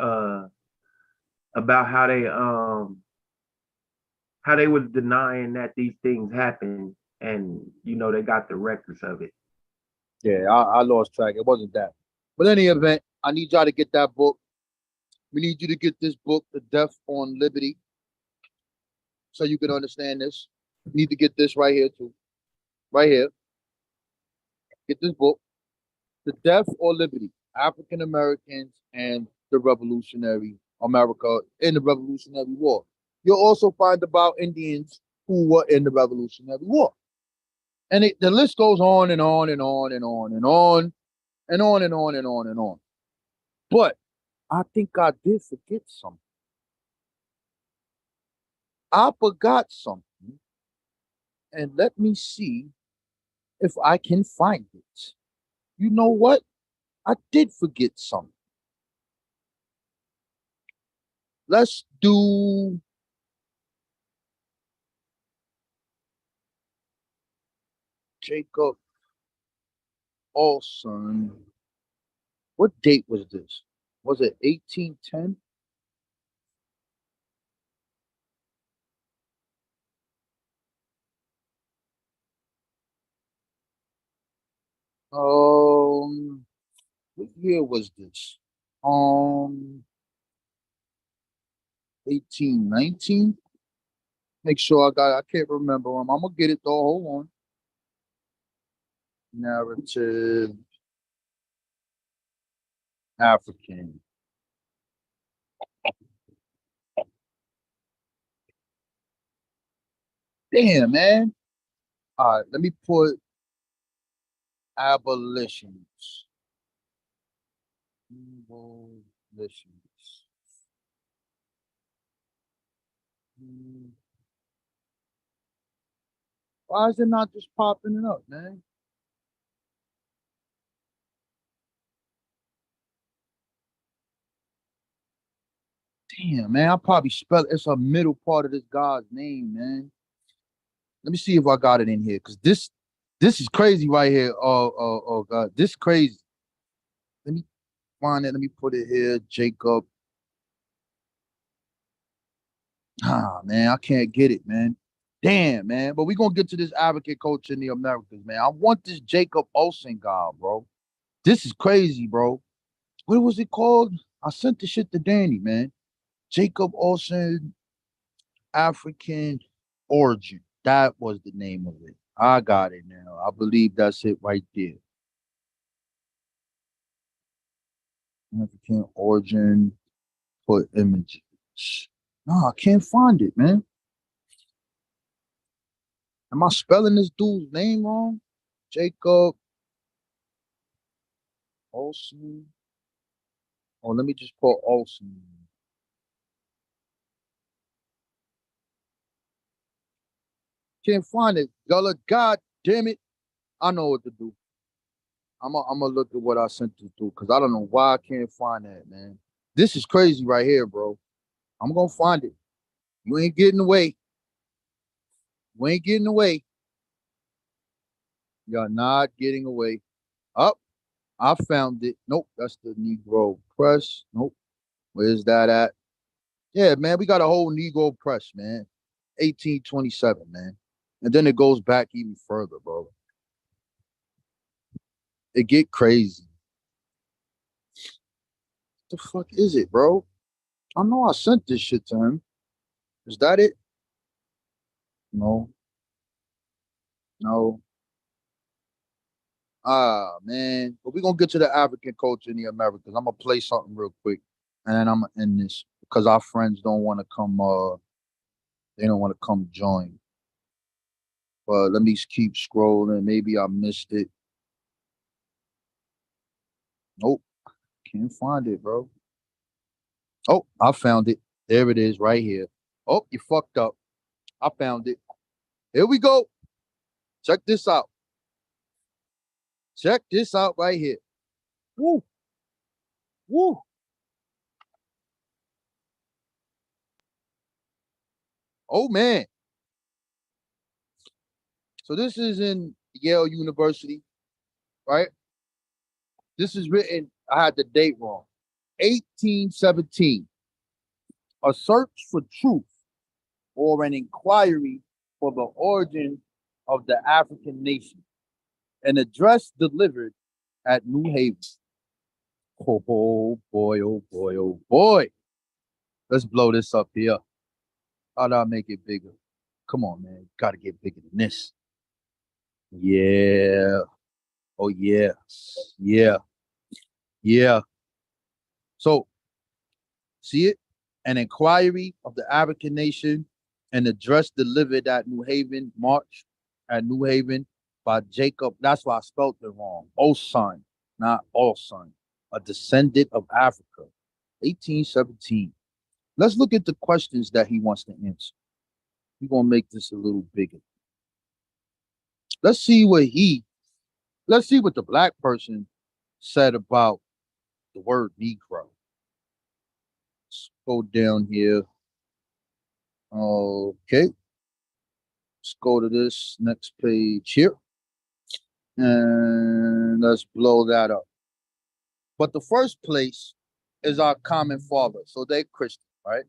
about how they was denying that these things happened, and you know they got the records of it. Yeah, I lost track. It wasn't that. But in any event, I need y'all to get that book. We need you to get this book, The Death on Liberty, so you can understand this. You need to get this right here too. Right here. Get this book, The Death or Liberty, African Americans and the Revolutionary America in the Revolutionary War. You'll also find about Indians who were in the Revolutionary War. And the list goes on and on and on and on and on and on and on and on and on. But I think I did forget something. I forgot something. And let me see if I can find it. You know what? I did forget something. Let's do Jacob Olson. What date was this? Was it 1810? What year was this? 1819. Make sure I can't remember them. I'm gonna get it though. Hold on. Narrative African. Damn, man. All right, let me put abolitions. Abolitions. Why is it not just popping it up, man? Damn, man. I probably spell it's a middle part of this guy's name, man. Let me see if I got it in here, cause this is crazy right here. Oh God, this crazy. Let me find it. Let me put it here. Jacob. Ah, man, I can't get it, man. Damn, man. But we gonna get to this advocate culture in the Americas, man. I want this Jacob Olsen guy, bro. This is crazy, bro. What was it called? I sent the shit to Danny, man. Jacob Olsen, African origin. That was the name of it. I got it now. I believe that's it right there. African origin, put images. No, I can't find it, man. Am I spelling this dude's name wrong? Jacob Olsen. Oh, let me just put Olsen. Can't find it. Gullah, God damn it. I know what to do. I'm gonna look at what I sent you to because I don't know why I can't find that, man. This is crazy right here, bro. I'm gonna find it. You ain't getting away. You ain't getting away. You're not getting away. Up. I found it. Nope, that's the Negro Press. Nope. Where's that at? Yeah, man, we got a whole Negro Press, man. 1827, man. And then it goes back even further, bro. It get crazy. What the fuck is it, bro? I know I sent this shit to him. Is that it? No. No. Ah, man. But we're gonna get to the African culture in the Americas. I'm gonna play something real quick. And then I'm gonna end this because our friends don't want to come they don't want to come join. But let me keep scrolling. Maybe I missed it. Nope. Can't find it, bro. Oh, I found it. There it is right here. Oh, you fucked up. I found it. Here we go. Check this out. Check this out right here. Woo. Woo. Oh, man. So this is in Yale University, right? This is written, I had the date wrong. 1817. A search for truth or an inquiry for the origin of the African nation. An address delivered at New Haven. Oh boy, oh boy, oh boy. Let's blow this up here. How do I make it bigger? Come on, man. Gotta get bigger than this. Yeah. Oh, yeah. Yeah. Yeah. So, see it? An inquiry of the African nation, an address delivered at New Haven, March at New Haven by Jacob. That's why I spelled it wrong. Olson, not Olson, a descendant of Africa. 1817. Let's look at the questions that he wants to answer. We're going to make this a little bigger. Let's see what the black person said about the word Negro. Let's go down here. Okay. Let's go to this next page here. And let's blow that up. But the first place is our common father. So they're Christian, right?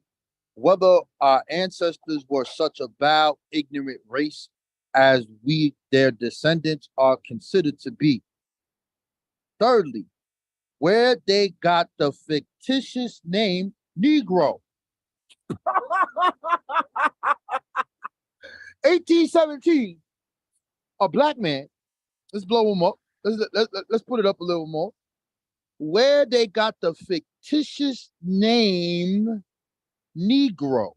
Whether our ancestors were such a vile, ignorant race as we, their descendants, are considered to be. Thirdly, where they got the fictitious name Negro. 1817, a black man. Let's blow him up. Let's put it up a little more. Where they got the fictitious name Negro,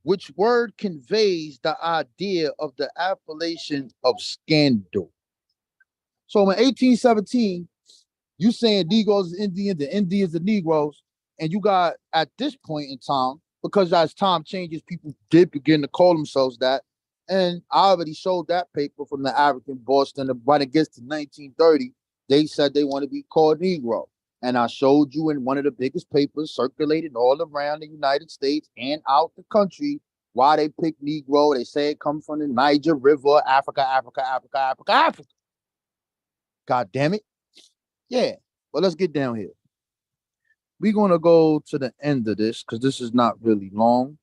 which word conveys the idea of the appellation of scandal. So in 1817, you saying Negroes is Indians, the Indians are Negroes, and you got at this point in time, because as time changes, people did begin to call themselves that. And I already showed that paper from the African Boston, when it gets to 1930, they said they want to be called Negro. And I showed you in one of the biggest papers circulated all around the United States and out the country why they picked Negro. They say it comes from the Niger River, Africa. God damn it. Yeah, but let's get down here. We're going to go to the end of this because this is not really long.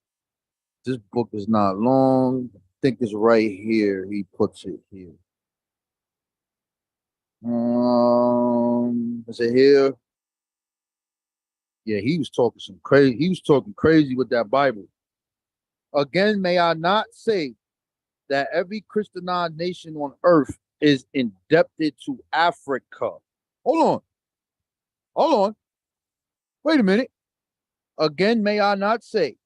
This book is not long. I think it's right here. He puts it here. Is it here? Yeah, he was talking some crazy. He was talking crazy with that Bible. Again, may I not say that every Christianized nation on earth is indebted to Africa. Hold on. Wait a minute. Again, may I not say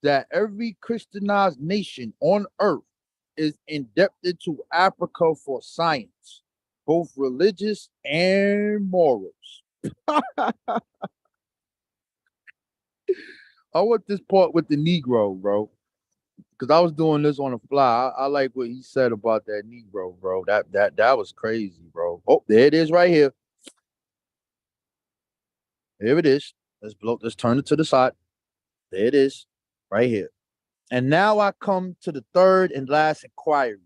that every Christianized nation on earth is indebted to Africa for science, both religious and morals. I want this part with the Negro, bro, because I was doing this on the fly. I like what he said about that Negro, bro. That was crazy, bro. Oh, there it is right here. Here it is. Let's turn it to the side. There it is, right here. And now I come to the third and last inquiry,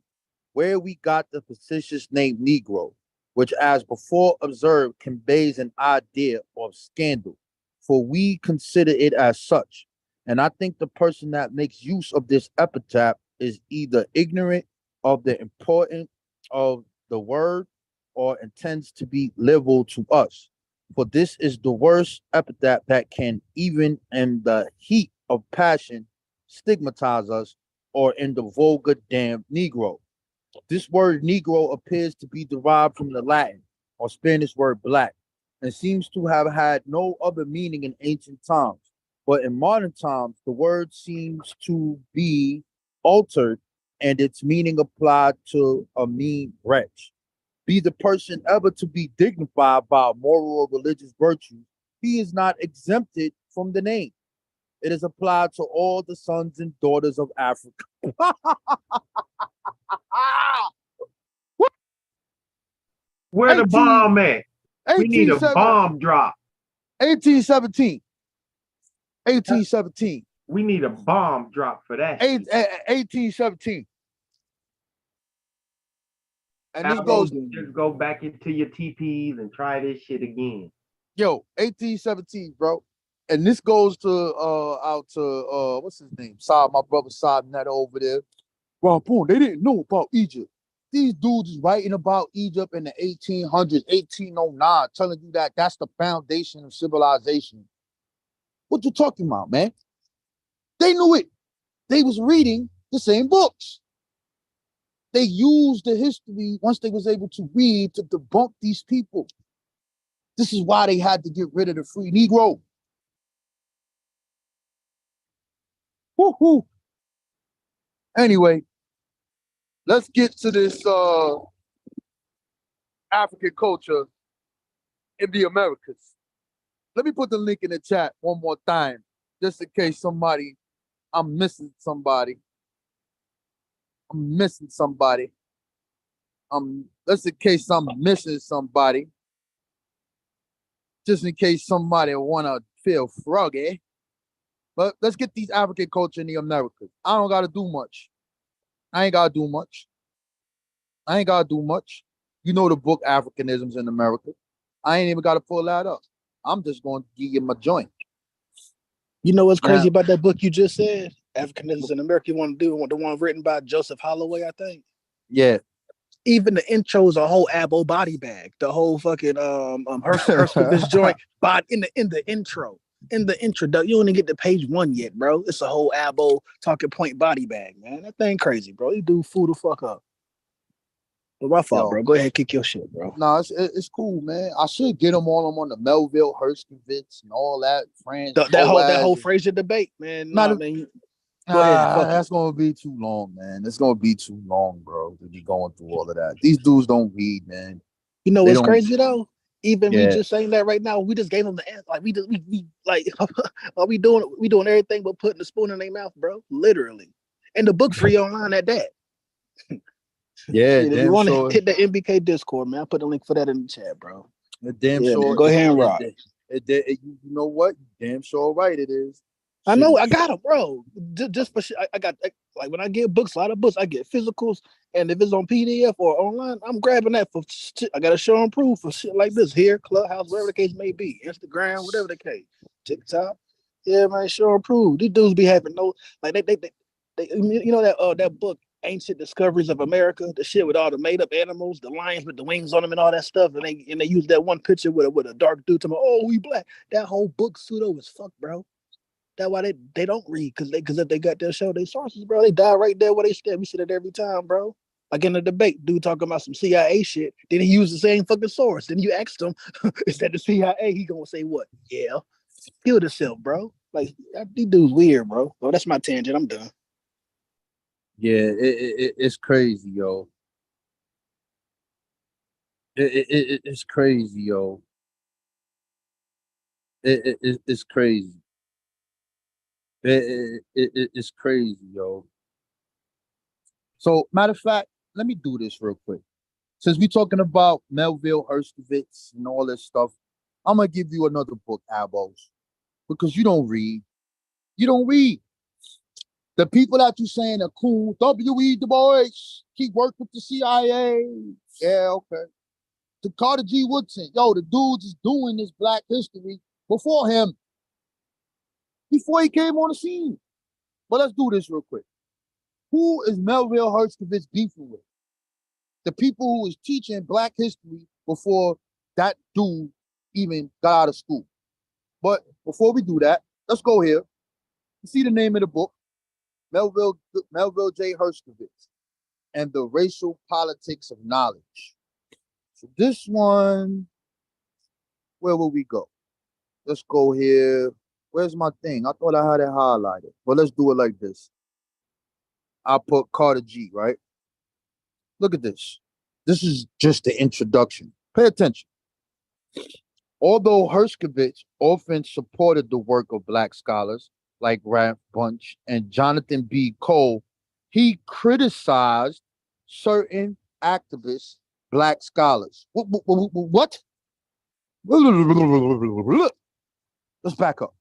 where we got the facetious name Negro, which, as before observed, conveys an idea of scandal, for we consider it as such. And I think the person that makes use of this epithet is either ignorant of the importance of the word or intends to be liberal to us. For this is the worst epithet that can, even in the heat of passion, stigmatize us, or in the vulgar damn Negro. This word Negro appears to be derived from the Latin or Spanish word black, and seems to have had no other meaning in ancient times. But in modern times, the word seems to be altered and its meaning applied to a mean wretch. Be the person ever to be dignified by moral or religious virtue, he is not exempted from the name. It is applied to all the sons and daughters of Africa. Where the bomb at? We need a bomb drop. 1817. 1817. We need a bomb drop for that. 1817. And this goes. Just go back into your TPs and try this shit again. Yo, 1817, bro. And this goes to out to what's his name? Saab, my brother Saab Netta over there. Well, boom, they didn't know about Egypt. These dudes is writing about Egypt in the 1800s, 1809, telling you that that's the foundation of civilization. What you talking about, man? They knew it. They was reading the same books. They used the history once they was able to read to debunk these people. This is why they had to get rid of the free Negro. Woo-hoo. Anyway, let's get to this African culture in the Americas. Let me put the link in the chat one more time, just in case I'm missing somebody. Just in case I'm missing somebody. Just in case somebody wanna feel froggy. But let's get these African culture in the Americas. I don't gotta do much. I ain't gotta do much. You know the book Africanisms in America. I ain't even gotta pull that up. I'm just going to give you my joint. You know what's crazy about that book you just said? Africanisms in America. You want to do the one written by Joseph Holloway, I think. Yeah. Even the intro is a whole abo body bag. The whole fucking Herskovitz joint, but in the intro. In the intro, you don't even get to page 1 yet, bro. It's a whole abo talking point body bag, man. That thing crazy, bro. You do fool the fuck up. But my fault, Yo. bro. Go ahead, kick your shit, bro. No, it's cool, man. I should get them all. I'm on the Melville, Herskovitz, and all that. That whole Frazier debate, man. Nah, man. Go ahead. Fuck That's gonna be too long, man. It's gonna be too long, bro, to be going through all of that. These dudes don't read, man. You know They what's don't. crazy though? Even we Yeah. just saying that right now, we just gave them the answer. Like we like are we doing everything but putting the spoon in their mouth, bro? Literally. And the book free online at that. Yeah, Shit, if you want to hit the MBK Discord, man, I'll put the link for that in the chat, bro. Damn yeah, sure. Man, go ahead and rock. You know what? Damn sure right it is. I know, I got them, bro. Just for shit, I got like when I get books, a lot of books, I get physicals, and if it's on PDF or online, I'm grabbing that for shit. I gotta show and prove for shit like this here, Clubhouse, whatever the case may be, Instagram, whatever the case, TikTok. Yeah, man, show and prove. These dudes be having no like they you know that book, Ancient Discoveries of America, the shit with all the made up animals, the lions with the wings on them and all that stuff, and they use that one picture with a dark dude to me, oh, we black. That whole book pseudo as fuck, bro. That's why they don't read, because if they got their show, their sources, bro, they die right there where they stand. We see that every time, bro. Like in the debate, dude talking about some CIA shit, then he used the same fucking source. Then you asked him, is that the CIA? He gonna say what? Yeah. Killed himself, bro. Like, these dudes weird, bro. Oh, that's my tangent. I'm done. Yeah, it's crazy, yo. It's crazy, yo. It's crazy. It's crazy, yo. So, matter of fact, let me do this real quick. Since we're talking about Melville, Herskovitz, and all this stuff, I'm gonna give you another book, Abos, because you don't read. You don't read. The people that you saying are cool, W.E. Du Bois, he worked with the CIA. Yeah, okay. To Carter G. Woodson, yo, the dudes is doing this Black history before him, before he came on the scene. But let's do this real quick. Who is Melville Herskovitz beefing with? The people who was teaching Black history before that dude even got out of school. But before we do that, let's go here. You see the name of the book, Melville J. Herskovitz and the Racial Politics of Knowledge. So this one, where will we go? Let's go here. Where's my thing? I thought I had it highlighted. But let's do it like this. I'll put Carter G, right? Look at this. This is just the introduction. Pay attention. Although Herskovitz often supported the work of Black scholars like Ralph Bunche and Jonathan B. Cole, he criticized certain activists, Black scholars. What? Let's back up.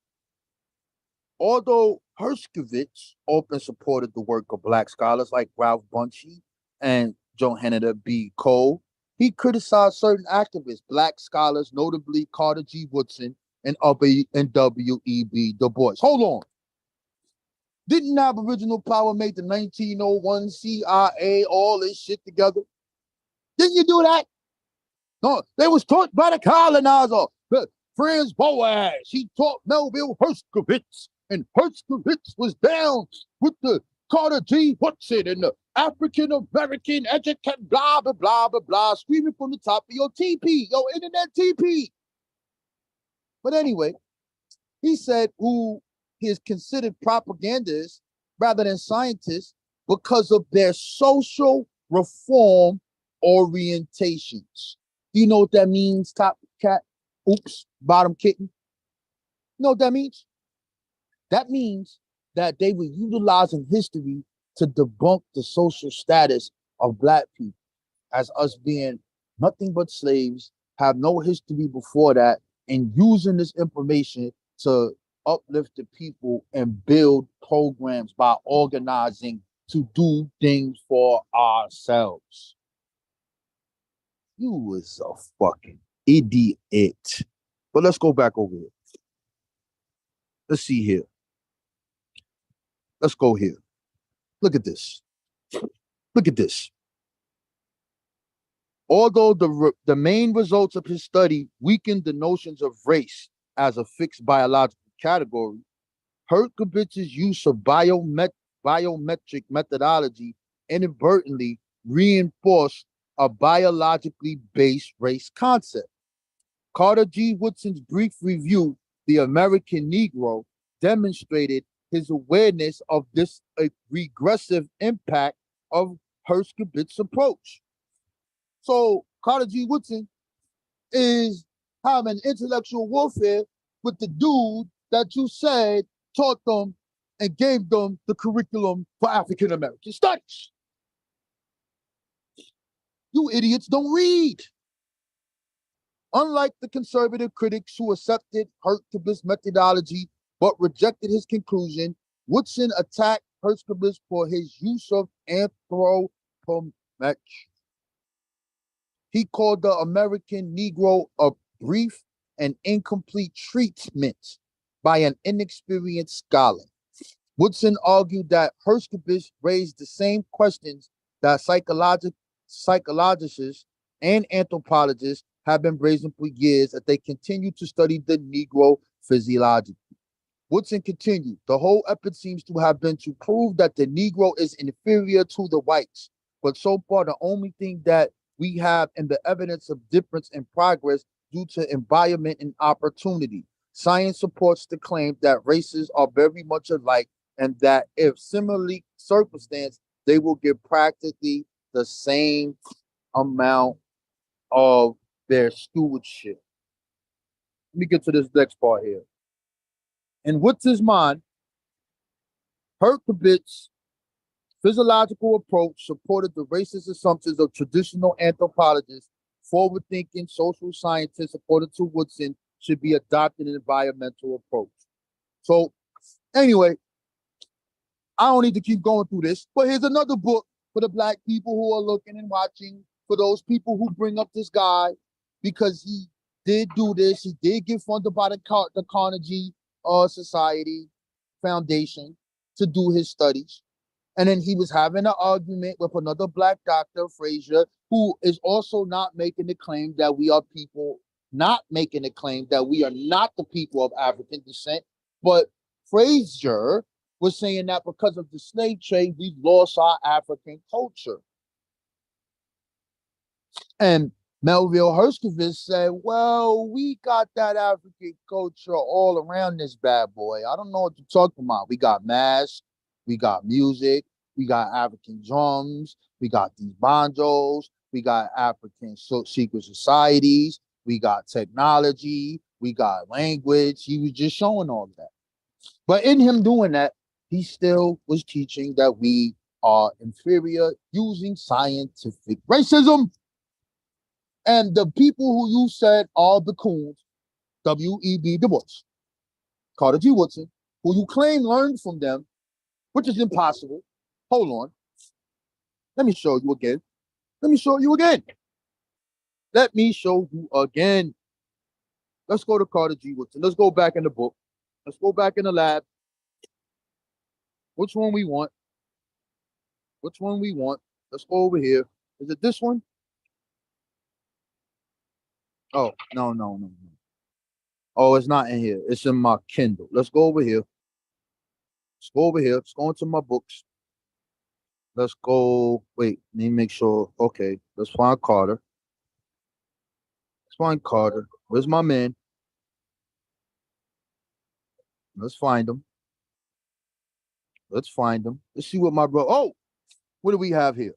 Although Herskovitz often supported the work of Black scholars like Ralph Bunche and Johanna B. Cole, he criticized certain activists, Black scholars, notably Carter G. Woodson and W.E.B. Du Bois. Hold on. Didn't Aboriginal Power make the 1901 CIA all this shit together? Didn't you do that? No, they was taught by the colonizer, Franz Boas. He taught Melville Herskovitz, and Herskovitz was down with the Carter G. Woodson and the African American educate, blah, blah, blah, blah, blah, screaming from the top of your TP, your internet TP. But anyway, he said who is considered propagandists rather than scientists because of their social reform orientations. Do you know what that means, top cat? Oops, bottom kitten. You know what that means? That means that they were utilizing history to debunk the social status of Black people as us being nothing but slaves, have no history before that, and using this information to uplift the people and build programs by organizing to do things for ourselves. You is a fucking idiot. But let's go back over here. Let's see here. Let's go here. Look at this. Look at this. Although the main results of his study weakened the notions of race as a fixed biological category, Herkovitz's use of biometric methodology inadvertently reinforced a biologically based race concept. Carter G. Woodson's brief review, The American Negro, demonstrated his awareness of this regressive impact of Herkovitz's approach. So Carter G. Woodson is having intellectual warfare with the dude that you said taught them and gave them the curriculum for African American studies. You idiots don't read. Unlike the conservative critics who accepted Herkovitz's methodology but rejected his conclusion, Woodson attacked Herkovitz for his use of anthropometry. He called the American Negro a brief and incomplete treatment by an inexperienced scholar. Woodson argued that Herkovitz raised the same questions that psychologists and anthropologists have been raising for years as they continue to study the Negro physiologically. Woodson continued, the whole effort seems to have been to prove that the Negro is inferior to the whites, but so far the only thing that we have in the evidence of difference in progress due to environment and opportunity. Science supports the claim that races are very much alike and that if similarly circumstanced, they will get practically the same amount of their stewardship. Let me get to this next part here. In Woodson's mind, Herkovitz's physiological approach supported the racist assumptions of traditional anthropologists. Forward-thinking social scientists, according to Woodson, should be adopting an environmental approach. So, anyway, I don't need to keep going through this, but here's another book for the Black people who are looking and watching, for those people who bring up this guy, because he did do this. He did get funded by the Carnegie Society Foundation to do his studies. And then he was having an argument with another Black doctor, Frazier, who is also not making the claim that we are people, not making the claim that we are not the people of African descent. But Frazier was saying that because of the slave trade, we've lost our African culture. And Melville Herkovitz said, well, we got that African culture all around this bad boy. I don't know what you're talking about. We got masks, we got music, we got African drums, we got these banjos, we got African secret societies, we got technology, we got language. He was just showing all of that. But in him doing that, he still was teaching that we are inferior using scientific racism. And the people who you said are the coons, W.E.B. Du Bois, Carter G. Woodson, who you claim learned from them, which is impossible. Hold on. Let me show you again. Let me show you again. Let me show you again. Let's go to Carter G. Woodson. Let's go back in the book. Let's go back in the lab. Which one we want? Which one we want? Let's go over here. Is it this one? Oh, no. Oh, it's not in here. It's in my Kindle. Let's go over here. Let's go over here. Let's go into my books. Let's go. Wait, let me make sure. Okay, let's find Carter. Let's find Carter. Where's my man? Let's find him. Let's find him. Let's see what my bro. Oh, what do we have here?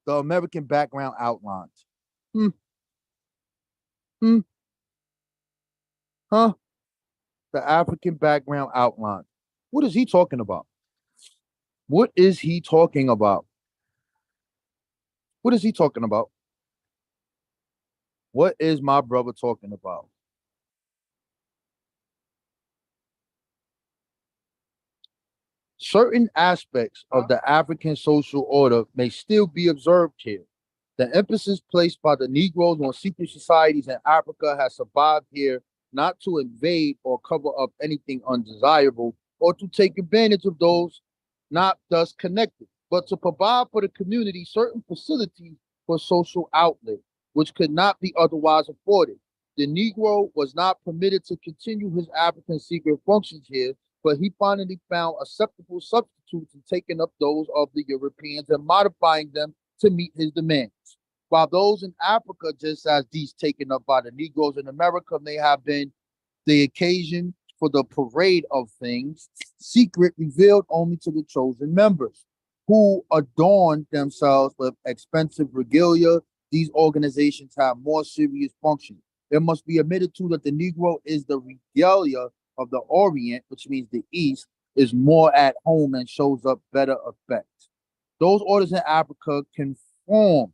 The American background outlines. Huh? The African background outline. What is he talking about? What is he talking about? What is he talking about? What is my brother talking about? Certain aspects of the African social order may still be observed here. The emphasis placed by the Negroes on secret societies in Africa has survived here not to invade or cover up anything undesirable or to take advantage of those not thus connected, but to provide for the community certain facilities for social outlet, which could not be otherwise afforded. The Negro was not permitted to continue his African secret functions here, but he finally found acceptable substitutes in taking up those of the Europeans and modifying them to meet his demands. While those in Africa, just as these taken up by the Negroes in America, may have been the occasion for the parade of things, secret revealed only to the chosen members, who adorned themselves with expensive regalia. These organizations have more serious functions. It must be admitted too that the Negro is the regalia of the Orient, which means the East, is more at home and shows up better effect. Those orders in Africa conform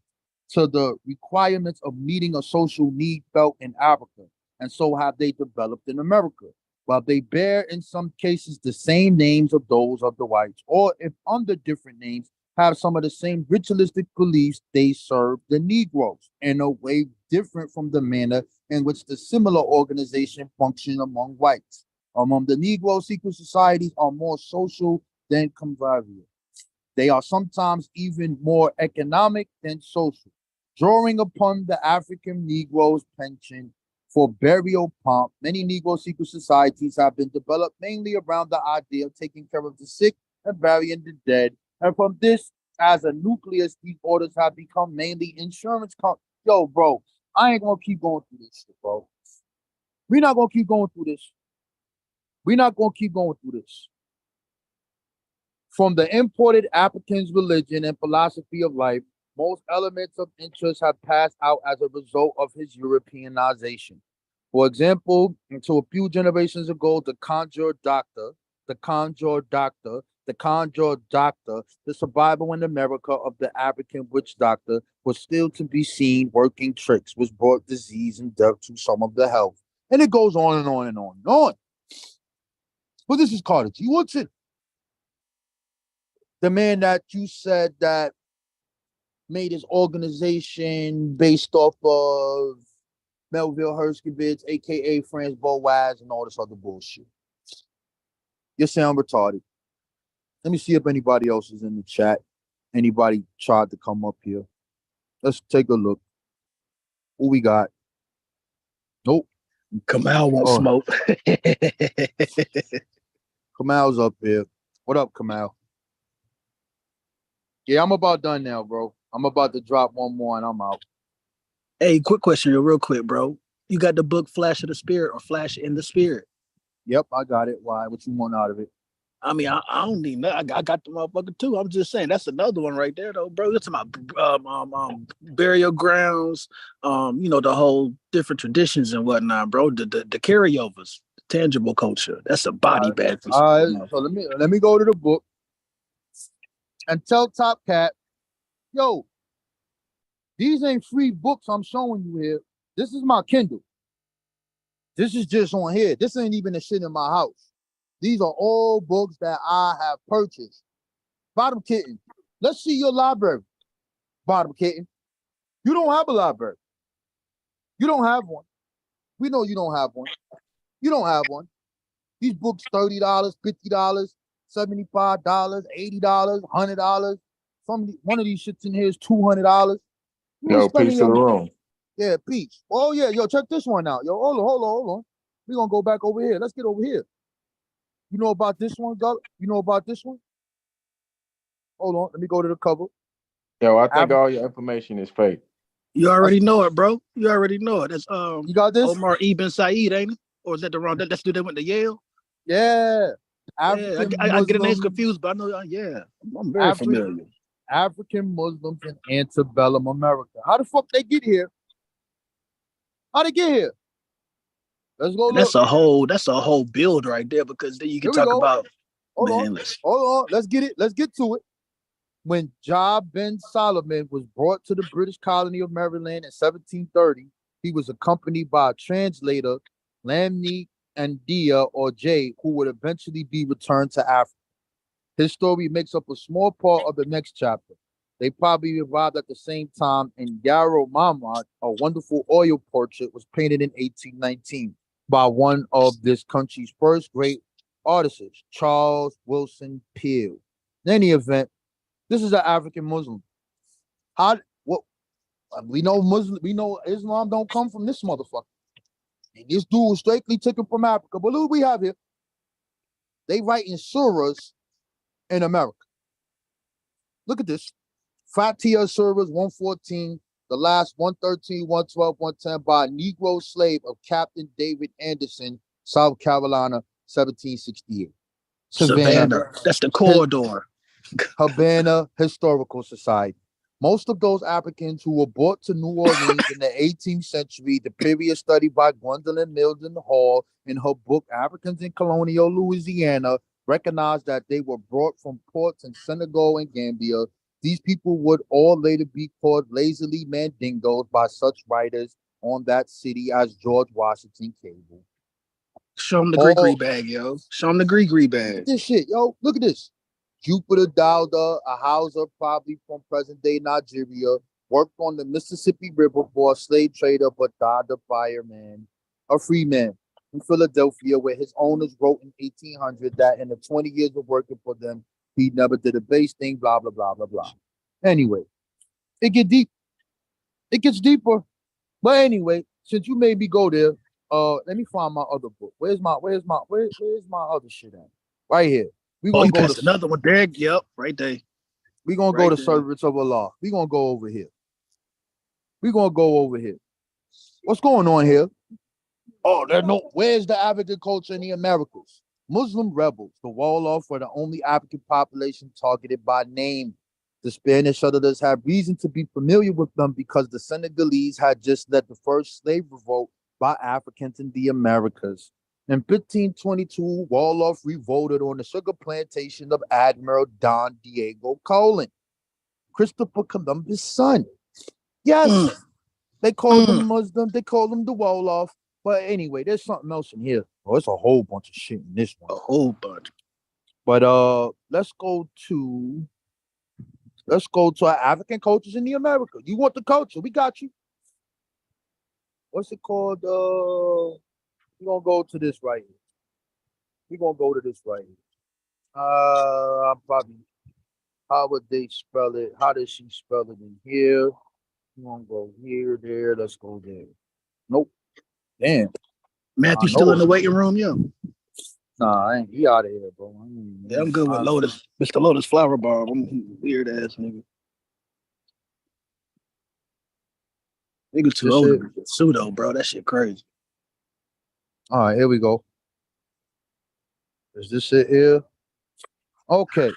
to the requirements of meeting a social need felt in Africa, and so have they developed in America. While they bear in some cases the same names of those of the whites, or if under different names, have some of the same ritualistic beliefs, they serve the Negroes in a way different from the manner in which the similar organization function among whites. Among the Negro secret societies are more social than convivial. They are sometimes even more economic than social, drawing upon the African Negro's penchant for burial pomp. Many Negro secret societies have been developed mainly around the idea of taking care of the sick and burying the dead. And from this, as a nucleus, these orders have become mainly insurance companies. Yo, bro, I ain't gonna keep going through this shit, bro. We're not gonna keep going through this. We're not gonna keep going through this. From the imported African's religion and philosophy of life, most elements of interest have passed out as a result of his Europeanization. For example, until a few generations ago, the survival in America of the African witch doctor was still to be seen working tricks, which brought disease and death to some of the health. And it goes on and on and on and on. But this is Carter G. Woodson, the man that you said that made his organization based off of Melville Herskovitz, aka Franz Boas, and all this other bullshit. You sound retarded. Let me see if anybody else is in the chat. Anybody tried to come up here? Let's take a look. Who we got? Nope. Kamal won't smoke. Kamal's up here. What up, Kamal? Yeah, I'm about done now, bro. I'm about to drop one more and I'm out. Hey, quick question, real quick, bro. You got the book Flash of the Spirit or Flash in the Spirit? Yep, I got it. Why? What you want out of it? I mean, I don't need nothing. I got the motherfucker too. I'm just saying that's another one right there, though, bro. You're talking about burial grounds, the whole different traditions and whatnot, bro. The carryovers, the tangible culture. That's a body bag. All right, so let me go to the book and tell Top Cat, yo, these ain't free books I'm showing you here. This is my Kindle. This is just on here. This ain't even the shit in my house. These are all books that I have purchased. Bottom Kitten, let's see your library. Bottom Kitten, you don't have a library. You don't have one. We know you don't have one. You don't have one. These books, $30, $50, $75, $80, $100. One of these shits in here is $200. Yo, peace to the room. Yeah, peace. Oh yeah, yo, check this one out. Yo, hold on. We're gonna go back over here. Let's get over here. You know about this one, Gully? You know about this one? Hold on, let me go to the cover. Yo, I think all your information is fake. You already know it, bro. You already know it. That's you got this? Omar Ibn Said, ain't it? Or is that the wrong? That's the dude that went to Yale. Yeah. I get the names confused, but I know. Yeah, I'm very familiar. African Muslims in antebellum America. How the fuck they get here? How they get here? Let's go. That's a whole build right there, because then you can talk about. Hold on. Let's get it. Let's get to it. When Jah Ben Solomon was brought to the British colony of Maryland in 1730, he was accompanied by a translator, Lamni and Dia or J, who would eventually be returned to Africa. His story makes up a small part of the next chapter. They probably arrived at the same time, and Yarrow Mahmud, a wonderful oil portrait, was painted in 1819 by one of this country's first great artists, Charles Wilson Peale. In any event, this is an African Muslim. We know Muslim, we know Islam don't come from this motherfucker. And this dude was straightly taken from Africa. But look what we have here. They write in surahs in America. Look at this. Fatia surahs 114, the last 113, 112, 110 by a Negro slave of Captain David Anderson, South Carolina, 1768. Savannah. That's the corridor. Havana Historical Society. Most of those Africans who were brought to New Orleans in the 18th century, the period studied by Gwendolyn Milden Hall in her book Africans in Colonial Louisiana, recognized that they were brought from ports in Senegal and Gambia. These people would all later be called lazily mandingos by such writers on that city as George Washington Cable. Show them the Gregory bag, yo. Show them the Gregory bag. This shit, yo. Look at this. Jupiter Dowda, a Hausa probably from present-day Nigeria, worked on the Mississippi River for a slave trader but died a fireman, a free man in Philadelphia, where his owners wrote in 1800 that in the 20 years of working for them, he never did a base thing, blah, blah, blah, blah, blah. Anyway, it gets deep. It gets deeper. But anyway, since you made me go there, let me find my other book. Where's my other shit at? Right here. We gonna go to another one there. Yep, right there. We gonna go to Servants of Allah. We gonna go over here. What's going on here? Oh, where's the African culture in the Americas? Muslim rebels, the Wolof were the only African population targeted by name. The Spanish settlers had reason to be familiar with them because the Senegalese had just led the first slave revolt by Africans in the Americas. In 1522, Wolof revolted on the sugar plantation of Admiral Don Diego Colon, Christopher Columbus' son. Yes, they called them Muslim, they called them the Wolof. But anyway, there's something else in here. Oh, it's a whole bunch of shit in this one. A whole bunch. But let's go to our African cultures in the America. You want the culture? We got you. What's it called? We're gonna go to this right here. Probably how would they spell it? How does she spell it in here? We're gonna go here, there, let's go there. Nope. Damn. Matthew still in the waiting room, yo. Nah, I ain't. He out of here, bro. Yeah, I'm good with Lotus. Mr. Lotus Flower Bar. I'm weird ass nigga. Nigga too old to be pseudo, bro. That shit crazy. All right, here we go. Is this it here? Okay.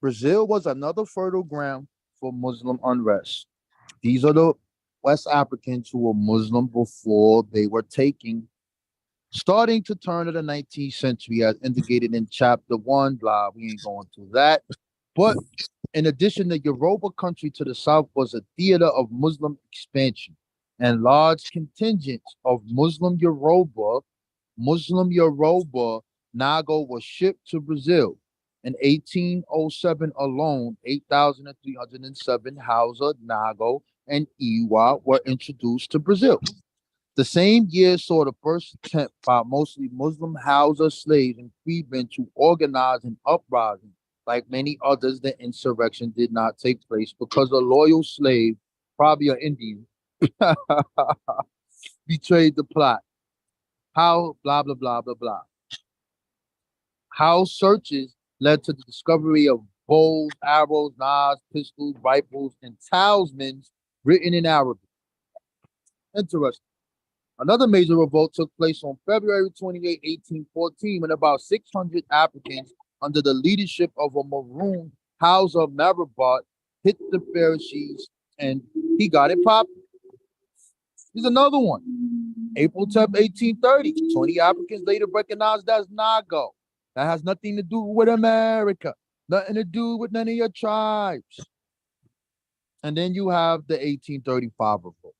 Brazil was another fertile ground for Muslim unrest. These are the West Africans who were Muslim before they were starting to turn of the 19th century, as indicated in chapter 1, blah, we ain't going through that. But in addition, the Yoruba country to the south was a theater of Muslim expansion, and large contingents of Muslim Yoruba, Nago was shipped to Brazil. In 1807 alone, 8,307 Hausa, Nago, and Iwa were introduced to Brazil. The same year saw the first attempt by mostly Muslim Hausa slaves and freedmen to organize an uprising. Like many others, the insurrection did not take place because a loyal slave, probably an Indian, betrayed the plot. How blah, blah, blah, blah, blah. How searches led to the discovery of bows, arrows, knives, pistols, rifles, and talismans written in Arabic. Interesting. Another major revolt took place on February 28, 1814, when about 600 Africans, under the leadership of a Maroon Hausa Marabout, hit the Pharisees, and he got it popping. Here's another one. April 10, 1830, 20 Africans later recognized as Nago. That has nothing to do with America, nothing to do with none of your tribes. And then you have the 1835 revolt,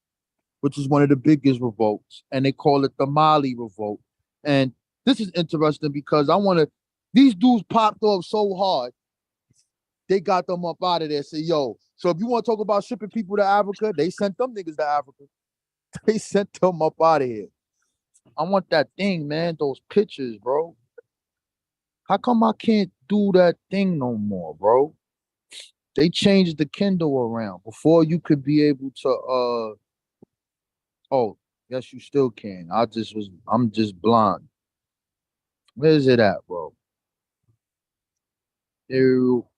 which is one of the biggest revolts, and they call it the Mali Revolt. And this is interesting because these dudes popped off so hard, they got them up out of there. Say, yo, so if you want to talk about shipping people to Africa, they sent them niggas to Africa. They sent them up out of here. I want that thing, man, those pictures, bro. How come I can't do that thing no more, bro? They changed the Kindle around. Before you could be able to oh, yes you still can. I'm just blind. Where's it at, bro?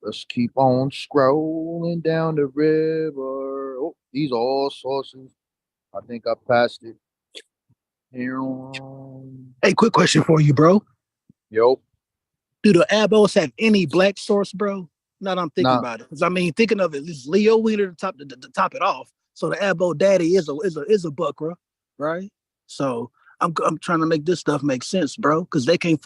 Let's keep on scrolling down the river. Oh, these are all sources. I think I passed it. Here. Hey, quick question for you, bro. Yo. Do the Abos have any black source, bro? Now that I'm thinking Nah. about it, because I mean, thinking of it, this is Leo Wiener to top it off. So the Abo daddy is a buckra, right? So I'm trying to make this stuff make sense, bro, because they can't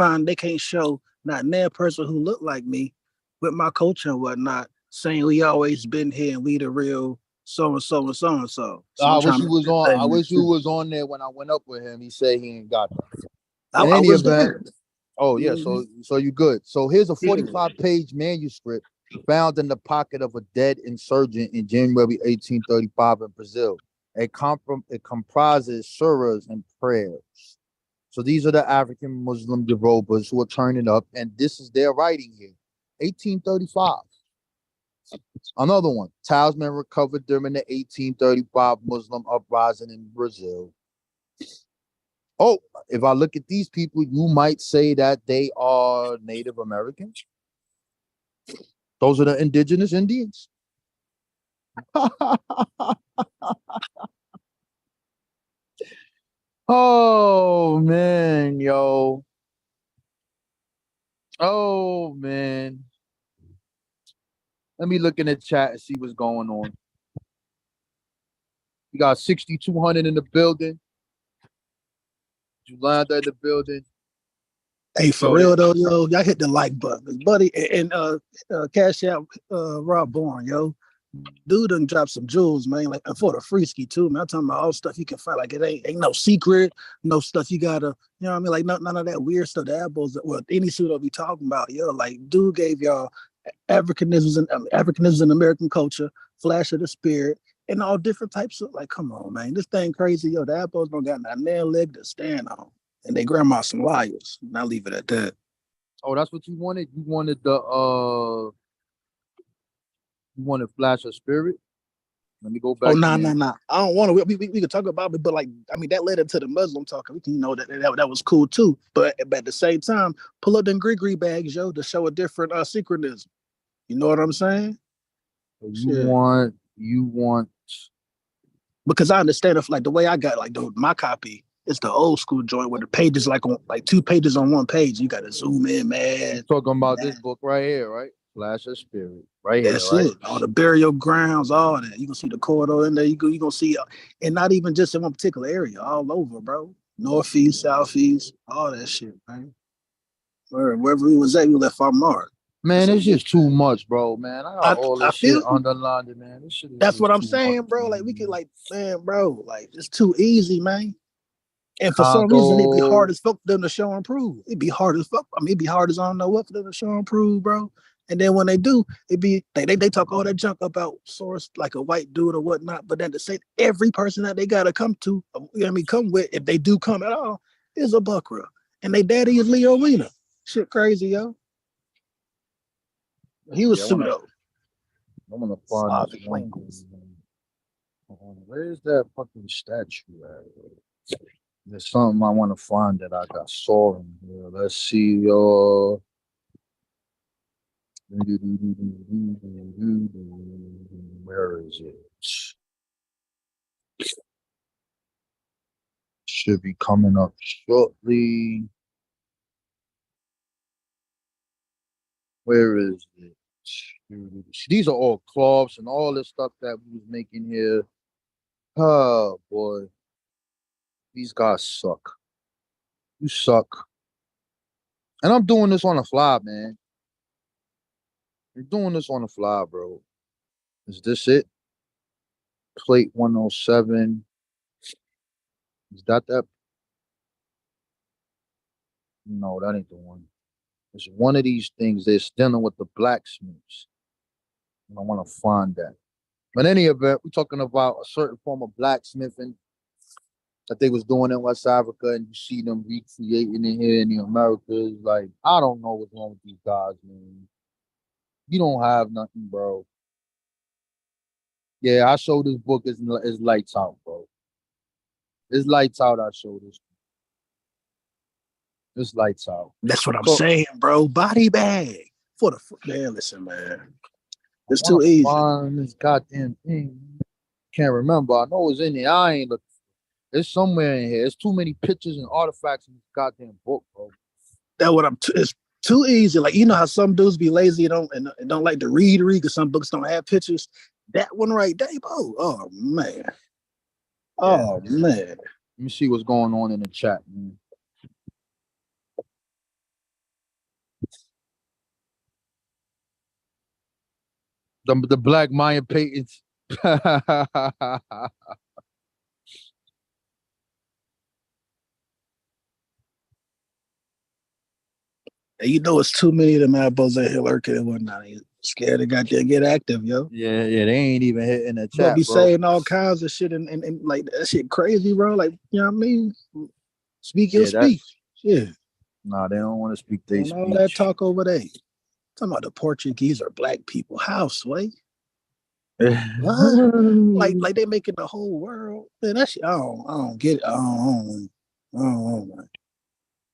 show not that person who look like me with my culture and whatnot, saying we always been here and we the real so and so and so and so. So I I'm wish trying you to was make this on. thing I make wish you sense. was on there when I went up with him. He said he ain't got that. I In any was event, there. oh yeah, so you good. So here's a Yeah. 45-page manuscript found in the pocket of a dead insurgent in January 1835 in Brazil. It comprises surahs and prayers. So these are the African Muslim Yorubas who are turning up, and this is their writing here. 1835. Another one. Talisman recovered during the 1835 Muslim uprising in Brazil. Oh, if I look at these people, you might say that they are Native Americans. Those are the indigenous Indians. Oh man, yo. Oh man. Let me look in the chat and see what's going on. We got 6,200 in the building. Yolanda in the building. Hey, for So real though, yo, y'all hit the like button, buddy, and cash out Rob Bourne, yo. Dude done drop some jewels, man. Like for the free ski too, man. I'm talking about all stuff you can find. Like it ain't no secret, no stuff you gotta, you know what I mean? Like none of that weird stuff. The apples, well, any suit I'll be talking about, yo. Like dude gave y'all Africanisms in American culture, flash of the spirit, and all different types of. Like, come on, man, this thing crazy, yo. The apples don't got a nail leg to stand on, and they grandma some liars. And I'll leave it at that. oh, that's what you wanted? You wanted Flash of Spirit? Let me go back Oh, to nah, me. nah, nah. I don't want to. We could talk about it, but like, I mean, that led into the Muslim talking. We can, that was cool too. But at the same time, pull up them gree bags, yo, to show a different synchronism. You know what I'm saying? You want. Because I understand if like the way I got like my copy, it's the old school joint where the pages like on like 2 pages on 1 page. You got to zoom in, man. You're talking about this book right here, right? Flash of Spirit, right here, That's right? it. All the burial grounds, all that. You can see the corridor in there. You gonna see, and not even just in one particular area, all over, bro. Northeast, southeast, all that shit, man. Wherever we was at, we left our mark. Man, it's just too much, bro. Man, I got all I this shit feel underlined, man. This shit is that's just what I'm too much. saying, bro. Like we could, like, man, bro, like it's too easy, man. And for some reason, it'd be Congo. hard as fuck for them to show and prove. It'd be hard as fuck. I mean, it'd be hard as I don't know what for them to show and prove, bro. And then when they do, it'd be they talk all that junk about source like a white dude or whatnot. But then to say every person that they gotta come to, you know what I mean, come with, if they do come at all, is a buckra. And they daddy is Leo Wiener. Shit crazy, yo. He was Yeah, pseudo. I'm gonna find this one. Where's that fucking statue at? There's something I want to find that I got saw in here. Let's see, where is it? Should be coming up shortly. Where is it? These are all cloths and all this stuff that we was making here. Oh boy, these guys suck. You suck. And I'm doing this on the fly, man. You're doing this on the fly, bro. Is this it? Plate 107. Is that? No, that ain't the one. It's one of these things that's dealing with the blacksmiths. And I want to find that. But in any event, we're talking about a certain form of blacksmithing that they was doing in West Africa, and you see them recreating it here in the Americas. Like, I don't know what's wrong with these guys, man. You don't have nothing, bro. Yeah, I show this book is lights out, bro. It's lights out. I show this. It's lights out. That's what I'm So saying, bro. Body bag for the man. Listen, man, I it's want too to easy. find this goddamn thing. Can't remember. I know it's in there. I ain't looking. It's somewhere in here. There's too many pictures and artifacts in this goddamn book, bro. That's what it's too easy. Like you know how some dudes be lazy and don't like to read because some books don't have pictures. That one right there, bro. Oh man. Oh Yeah. man. Let me see what's going on in the chat, man. The Black Mayan patents. And you know it's too many of them apples out here lurking and whatnot. You scared to goddamn get active, yo. Yeah, they ain't even hitting the But chat, be bro. saying all kinds of shit and like that shit crazy, bro. Like, you know what I mean? Speak your speech. Yeah. Nah, they don't want to speak their And speech. all that talk over there. Talking about the Portuguese are black people. How, Sway? like they making the whole world. Man, that shit, I don't get it. I don't know.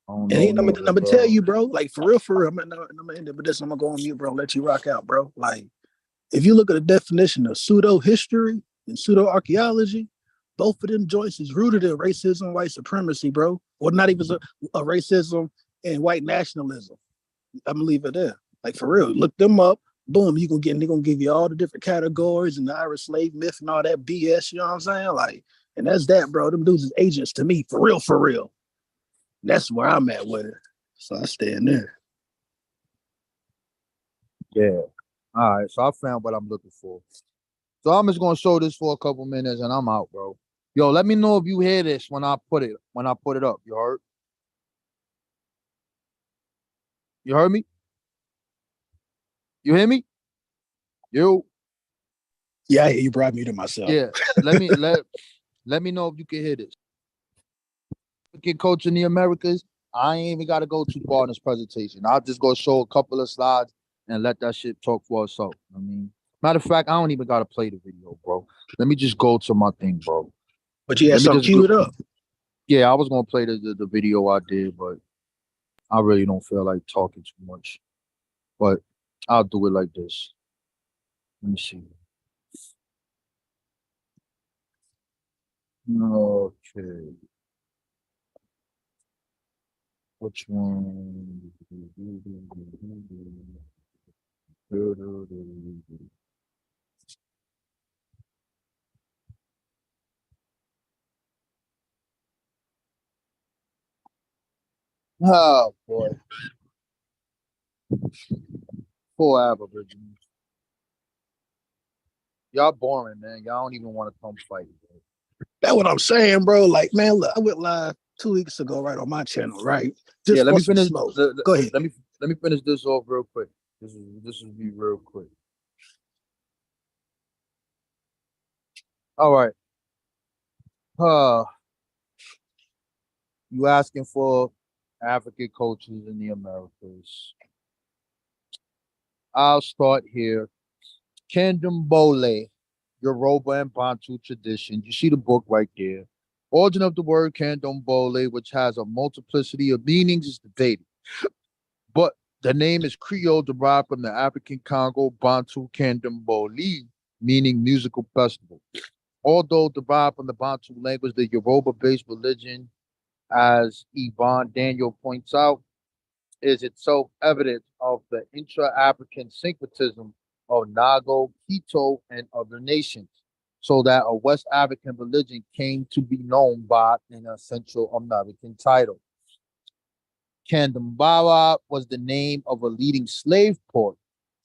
And I'm gonna tell you, bro, like for real, I'm gonna end it with this. I'm gonna go on mute, bro. Let you rock out, bro. Like, if you look at the definition of pseudo history and pseudo archaeology, both of them joints is rooted in racism, white supremacy, bro. Or not even a racism and white nationalism. I'm gonna leave it there. Like for real, look them up. Boom, they're gonna give you all the different categories and the Irish slave myth and all that BS. You know what I'm saying? Like, and that's that, bro. Them dudes is agents to me, for real, for real. That's where I'm at with it. So I stand there. Yeah. All right. So I found what I'm looking for. So I'm just gonna show this for a couple minutes and I'm out, bro. Yo, let me know if you hear this when I put it up. You heard? You heard me? You hear me? You? Yeah, you brought me to myself. Yeah. let me know if you can hear this. African culture in the Americas. I ain't even gotta go too far in this presentation. I'll just go show a couple of slides and let that shit talk for itself. I mean, matter of fact, I don't even gotta play the video, bro. Let me just go to my thing, bro. But you had something queued up. Yeah, I was gonna play the video I did, but I really don't feel like talking too much. But I'll do it like this. Let me see. Okay. Which one? Oh boy. Poor Aboriginals. Y'all boring, man. Y'all don't even want to come fight. Bro. That's what I'm saying, bro. Like, man, look, I went live 2 weeks ago, right on my channel, right? Just let me finish. Smoke. Go ahead. Let me finish this off real quick. This will be real quick. All right. You asking for African cultures in the Americas. I'll start here. Candomblé, Yoruba and Bantu tradition. You see the book right there. Origin of the word candomblé, which has a multiplicity of meanings, is debated. But the name is Creole, derived from the African Congo Bantu candomblé, meaning musical festival. Although derived from the Bantu language, the Yoruba-based religion, as Yvonne Daniel points out, is itself evidence of the intra-African syncretism of Nago, Quito, and other nations, so that a West African religion came to be known by an Central American title. Candomblé was the name of a leading slave port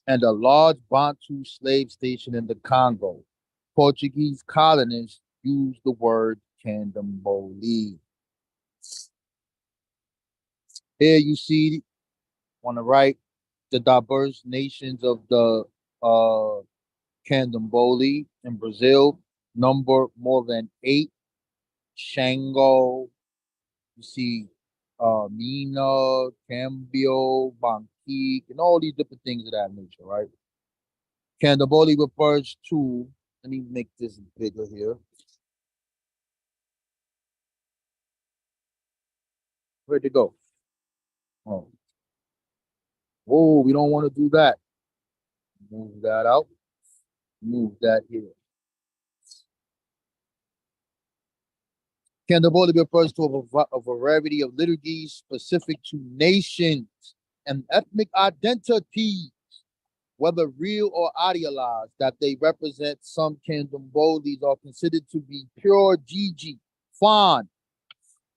and a large Bantu slave station in the Congo. Portuguese colonists used the word candomblé. Here you see on the right the diverse nations of the candomblé in Brazil number more than 8. Shango, you see Mina, Cambio, Banquique, and all these different things of that nature, right? Candomblé refers to Let me make this bigger here. Where'd it go? Oh, we don't want to do that. Move that out. Move that here. Candaboli refers to a variety of liturgies specific to nations and ethnic identities, whether real or idealized, that they represent. Some Candambolis are considered to be pure Gigi, Fan.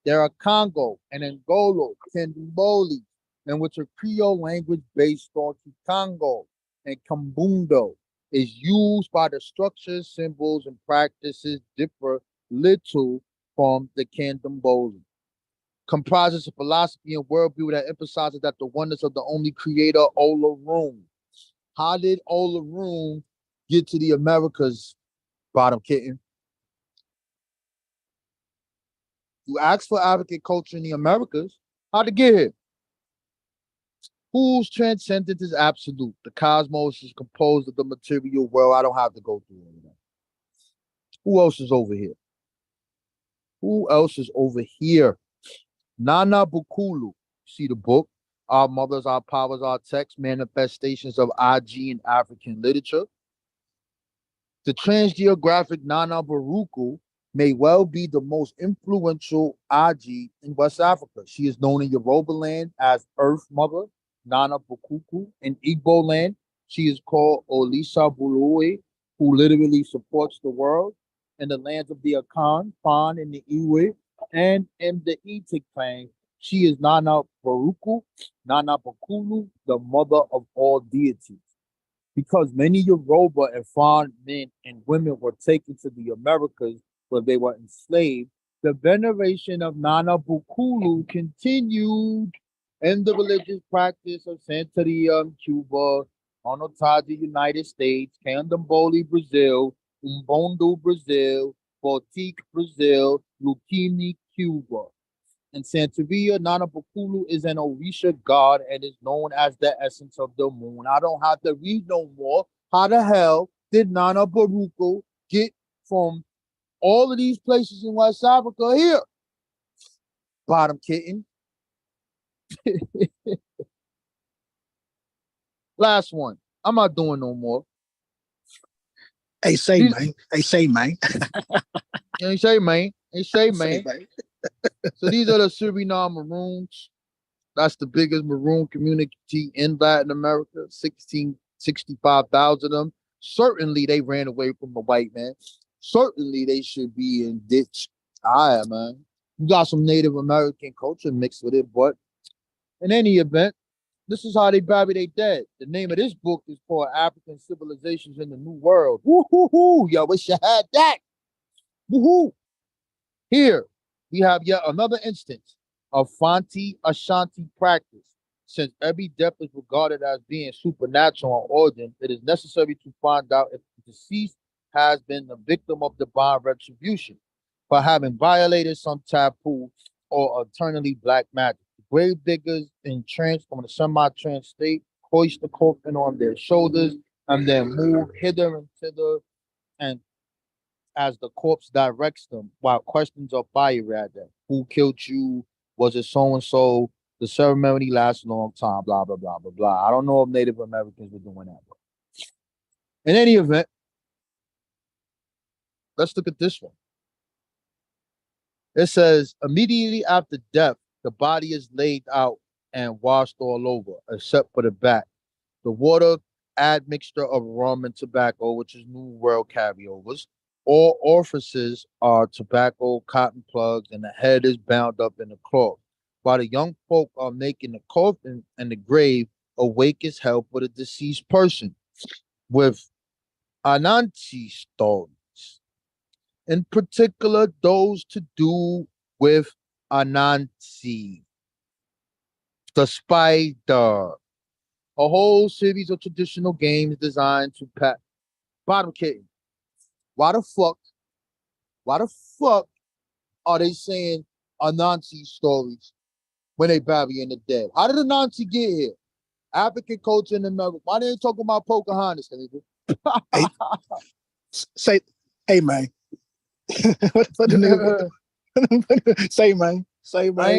There are Congo and Angolo, Candamboli, in which a Creole language based on Kikongo and Kambundo is used, by the structures, symbols, and practices differ little from the Candamboli. Comprises a philosophy and worldview that emphasizes that the oneness of the only creator, Olaroon. How did Olaroon get to the Americas, bottom kitten? You asked for African culture in the Americas. How'd it get here? Whose transcendence is absolute? The cosmos is composed of the material world. I don't have to go through all of that. Who else is over here? Who else is over here? Nana Bukulu. See the book? Our Mothers, Our Powers, Our Texts, Manifestations of IG in African Literature. The transgeographic Nana Baruku may well be the most influential IG in West Africa. She is known in Yoruba land as Earth Mother, Nana Bukuku. In Igbo land, she is called Olisa Buluwe, who literally supports the world. In the lands of the Akan, Fan, and the Iwe, and in the Etik clan, she is Nana Baruku, Nana Bakulu, the mother of all deities. Because many Yoruba and Fan men and women were taken to the Americas where they were enslaved, the veneration of Nana Bukulu continued in the religious practice of Santeria in Cuba, Onotaji, United States, Candamboli, Brazil, Umbondo, Brazil, Baltic, Brazil, Lukini, Cuba. In Santeria, Nana Bukulu is an Orisha god and is known as the essence of the moon. I don't have to read no more. How the hell did Nana Baruko get from all of these places in West Africa here? Bottom kitten. Last one. I'm not doing no more. Hey, say, man. Hey, say, man. Hey, say, man. Hey, say, man. So these are the Suriname Maroons. That's the biggest Maroon community in Latin America. 65,000 of them. Certainly they ran away from the white man. Certainly they should be in ditch. All right, man. You got some Native American culture mixed with it, but in any event, this is how they bury their dead. The name of this book is called African Civilizations in the New World. Woo-hoo-hoo. Yo, wish you had that. Woo-hoo. Here, we have yet another instance of Fanti Ashanti practice. Since every death is regarded as being supernatural in origin, it is necessary to find out if the deceased has been the victim of divine retribution for having violated some taboo or eternally black magic. The grave diggers entranced from the semi-trance state hoist the coffin on their shoulders and then move hither and thither, and as the corpse directs them, while questions are fired at them. Who killed you? Was it so-and-so? The ceremony lasts a long time, blah, blah, blah, blah, blah. I don't know if Native Americans were doing that. But in any event, let's look at this one. It says, immediately after death, the body is laid out and washed all over, except for the back. The water admixture of rum and tobacco, which is New World carryovers. All orifices are tobacco, cotton plugs, and the head is bound up in a cloth. While the young folk are making the coffin and the grave awake as hell for the deceased person with Anansi stories. In particular, those to do with Anansi, the spider. A whole series of traditional games designed to pat. Bottom kitten. Why the fuck are they saying Anansi stories when they burying the dead? How did Anansi get here? African culture in America. Why they talking about Pocahontas, nigga? Hey, Say, hey man. What the nigga? Say man. Say man. I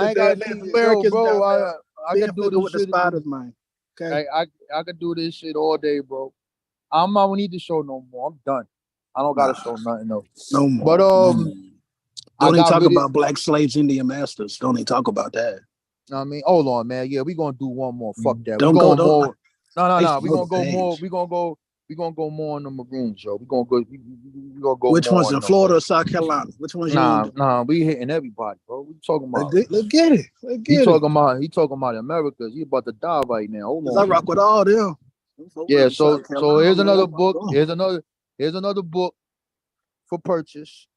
ain't got Native yo, Americans bro. down there I being can do fucking this with the shit. spiders, man. Okay. I can do this shit all day, bro. I'm not need to show no more. I'm done. I don't gotta show nothing else. No more. But Don't even talk really, about black slaves, Indian masters. Don't even talk about that. I mean, hold on, man. Yeah, we gonna do one more. Fuck that. Don't we go. going more. No. We Go gonna the go more. page. We gonna go more on the Maroons, yo. We gonna go. We gonna go Which more ones on in them. Florida or South Carolina? Which ones you want to do? Nah. We hitting everybody, bro. We talking about. Let's get it. Let's He get it. talking about Americas. He about to die right now. Hold Cause on. I rock with all them. Yeah. So here's another book. Oh. Here's another book for purchase.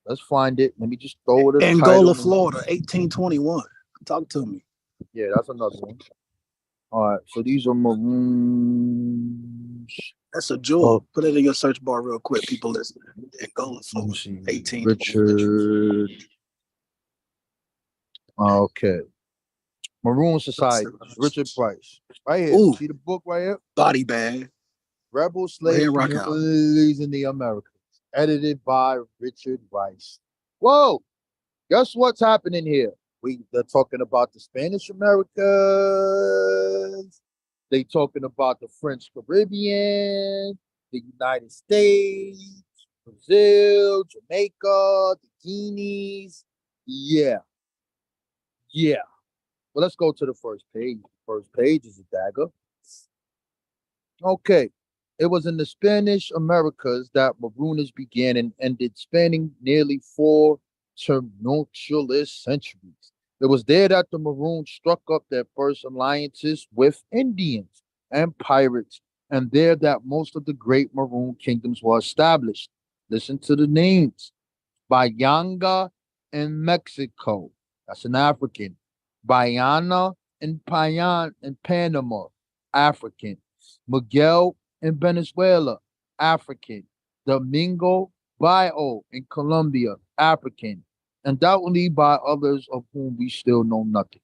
Let's find it. Let me just throw it a Angola, title. Florida, 1821. Talk to me. Yeah, that's another one. All right. So these are Maroons. That's a jewel. Put it in your search bar real quick. People listening. Angola, Florida, 1821. Richard. Okay. Maroon Society. Richard Price. Right here. Ooh. See the book right here? Body bag. Rebel Slave rock out. Communities in the Americas. Edited by Richard Rice. Whoa! Guess what's happening here? They're talking about the Spanish Americas. They talking about the French Caribbean, the United States, Brazil, Jamaica, the Guineas. Yeah. Well, let's go to the first page. The first page is a dagger. Okay. It was in the Spanish Americas that Marooners began and ended, spanning nearly 4 tumultuous centuries. It was there that the Maroons struck up their first alliances with Indians and pirates, and there that most of the great Maroon kingdoms were established. Listen to the names. Bayanga in Mexico. That's an African. Bayana in Payan in Panama. African. Miguel in Venezuela, African. Domingo Bio in Colombia, African. Undoubtedly by others of whom we still know nothing.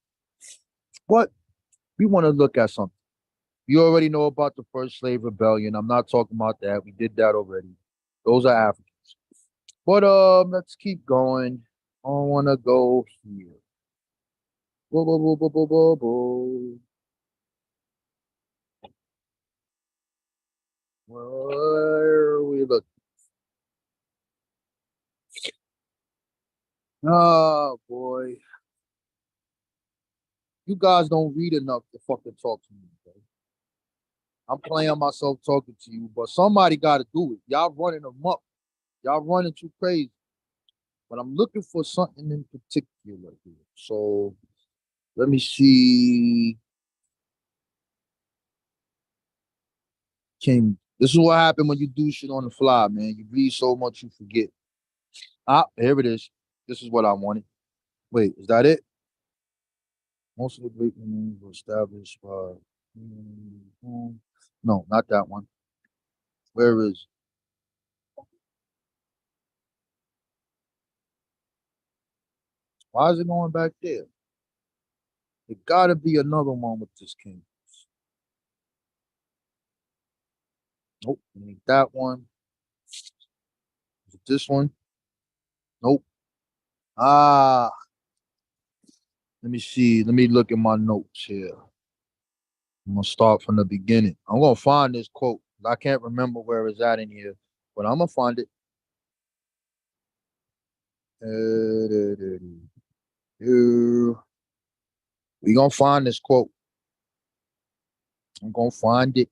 But we want to look at something. You already know about the first slave rebellion. I'm not talking about that. We did that already. Those are Africans. But let's keep going. I want to go here. Where are we looking? Oh boy. You guys don't read enough to fucking talk to me, bro. I'm playing myself talking to you, but somebody gotta do it. Y'all running amok. Y'all running too crazy. But I'm looking for something in particular here. So let me see. This is what happened when you do shit on the fly, man. You read so much you forget. Here it is. This is what I wanted. Wait, is that it? Most of the great names were established by. No, not that one. Where is it? Why is it going back there? It gotta be another one with this king. Nope, ain't that one. Is it this one? Nope. Let me see. Let me look at my notes here. I'm gonna start from the beginning. I'm gonna find this quote. I can't remember where it's at in here, but I'm gonna find it. We gonna find this quote. I'm gonna find it.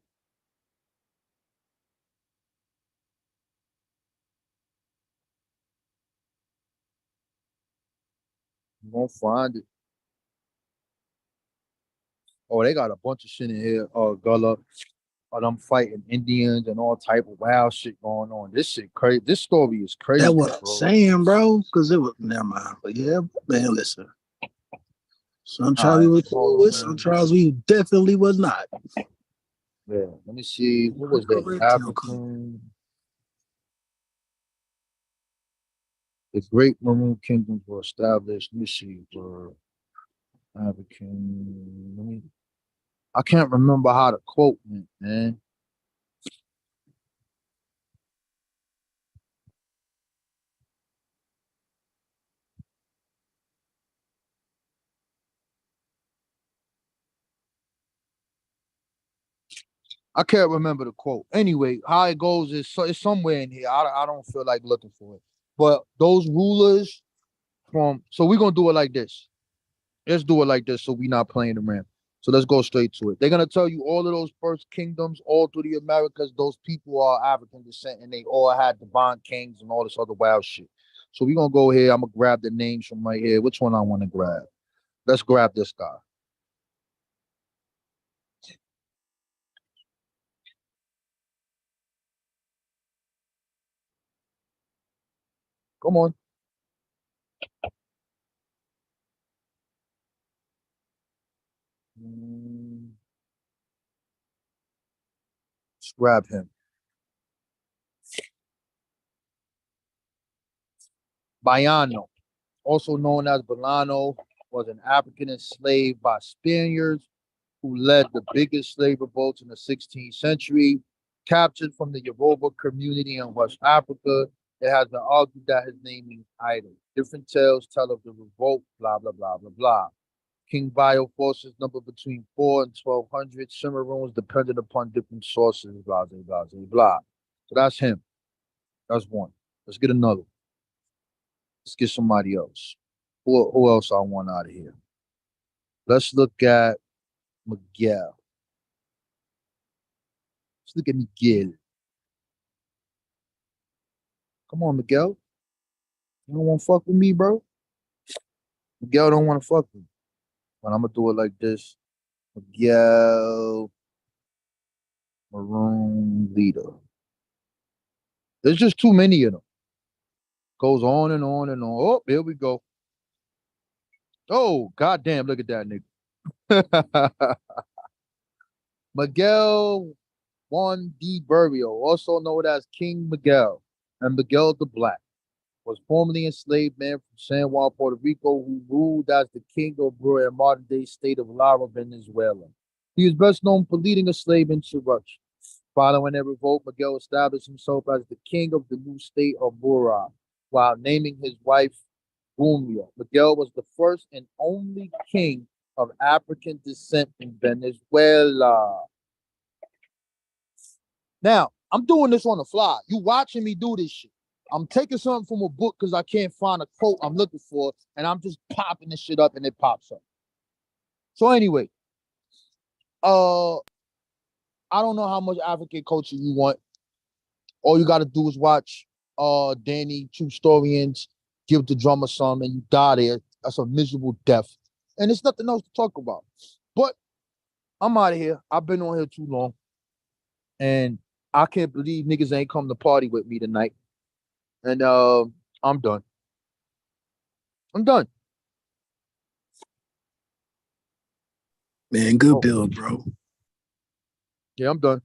I'm gonna find it. Oh, they got a bunch of shit in here. Gullah. Them fighting Indians and all type of wild shit going on. This shit crazy. This story is crazy. That's what I'm saying, bro. Because it was never mind. But yeah, man, listen. Some trials we were cool with, some trials we definitely was not. Yeah, let me see. What was that? African. The great Maroon kingdoms were established. Let me see. African. I can't remember how to quote it, man. I can't remember the quote. Anyway, how it goes is it's somewhere in here. I don't feel like looking for it. But those rulers so we're gonna do it like this. Let's do it like this so we're not playing around. So let's go straight to it. They're gonna tell you all of those first kingdoms, all through the Americas, those people are African descent and they all had divine kings and all this other wild shit. So we're gonna go here. I'm gonna grab the names from right here. Which one I want to grab? Let's grab this guy. Come on. Let's grab him. Bayano, also known as Bolano, was an African enslaved by Spaniards who led the biggest slave revolts in the 16th century. Captured from the Yoruba community in West Africa, it has been argued that his name means idol. Different tales tell of the revolt, blah, blah, blah, blah, blah. King Bio forces number between 4 and 1,200. Cimarroons depended upon different sources, blah, blah, blah, blah, blah. So that's him. That's one. Let's get another one. Let's get somebody else. Who else I want out of here? Let's look at Miguel. Let's look at Miguel. Come on, Miguel. You don't want to fuck with me, bro? Miguel don't want to fuck with me. But I'm going to do it like this. Miguel Maroon leader. There's just too many of them. Goes on and on and on. Oh, here we go. Oh, goddamn, look at that nigga. Miguel Juan D. Burrio, also known as King Miguel, and Miguel the Black, was formerly enslaved man from San Juan, Puerto Rico, who ruled as the king of Bru in modern-day state of Lara, Venezuela. He is best known for leading a slave insurrection. Following a revolt, Miguel established himself as the king of the new state of Bura, while naming his wife Rumia. Miguel was the first and only king of African descent in Venezuela. Now, I'm doing this on the fly. You watching me do this shit. I'm taking something from a book because I can't find a quote I'm looking for, and I'm just popping this shit up and it pops up. So anyway, I don't know how much African culture you want. All you gotta do is watch Danny, True Historians, Give the Drummer Some, and you die there. That's a miserable death. And there's nothing else to talk about. But I'm out of here. I've been on here too long. And I can't believe niggas ain't come to party with me tonight. And I'm done. I'm done. Man, good build, bro. Yeah, I'm done.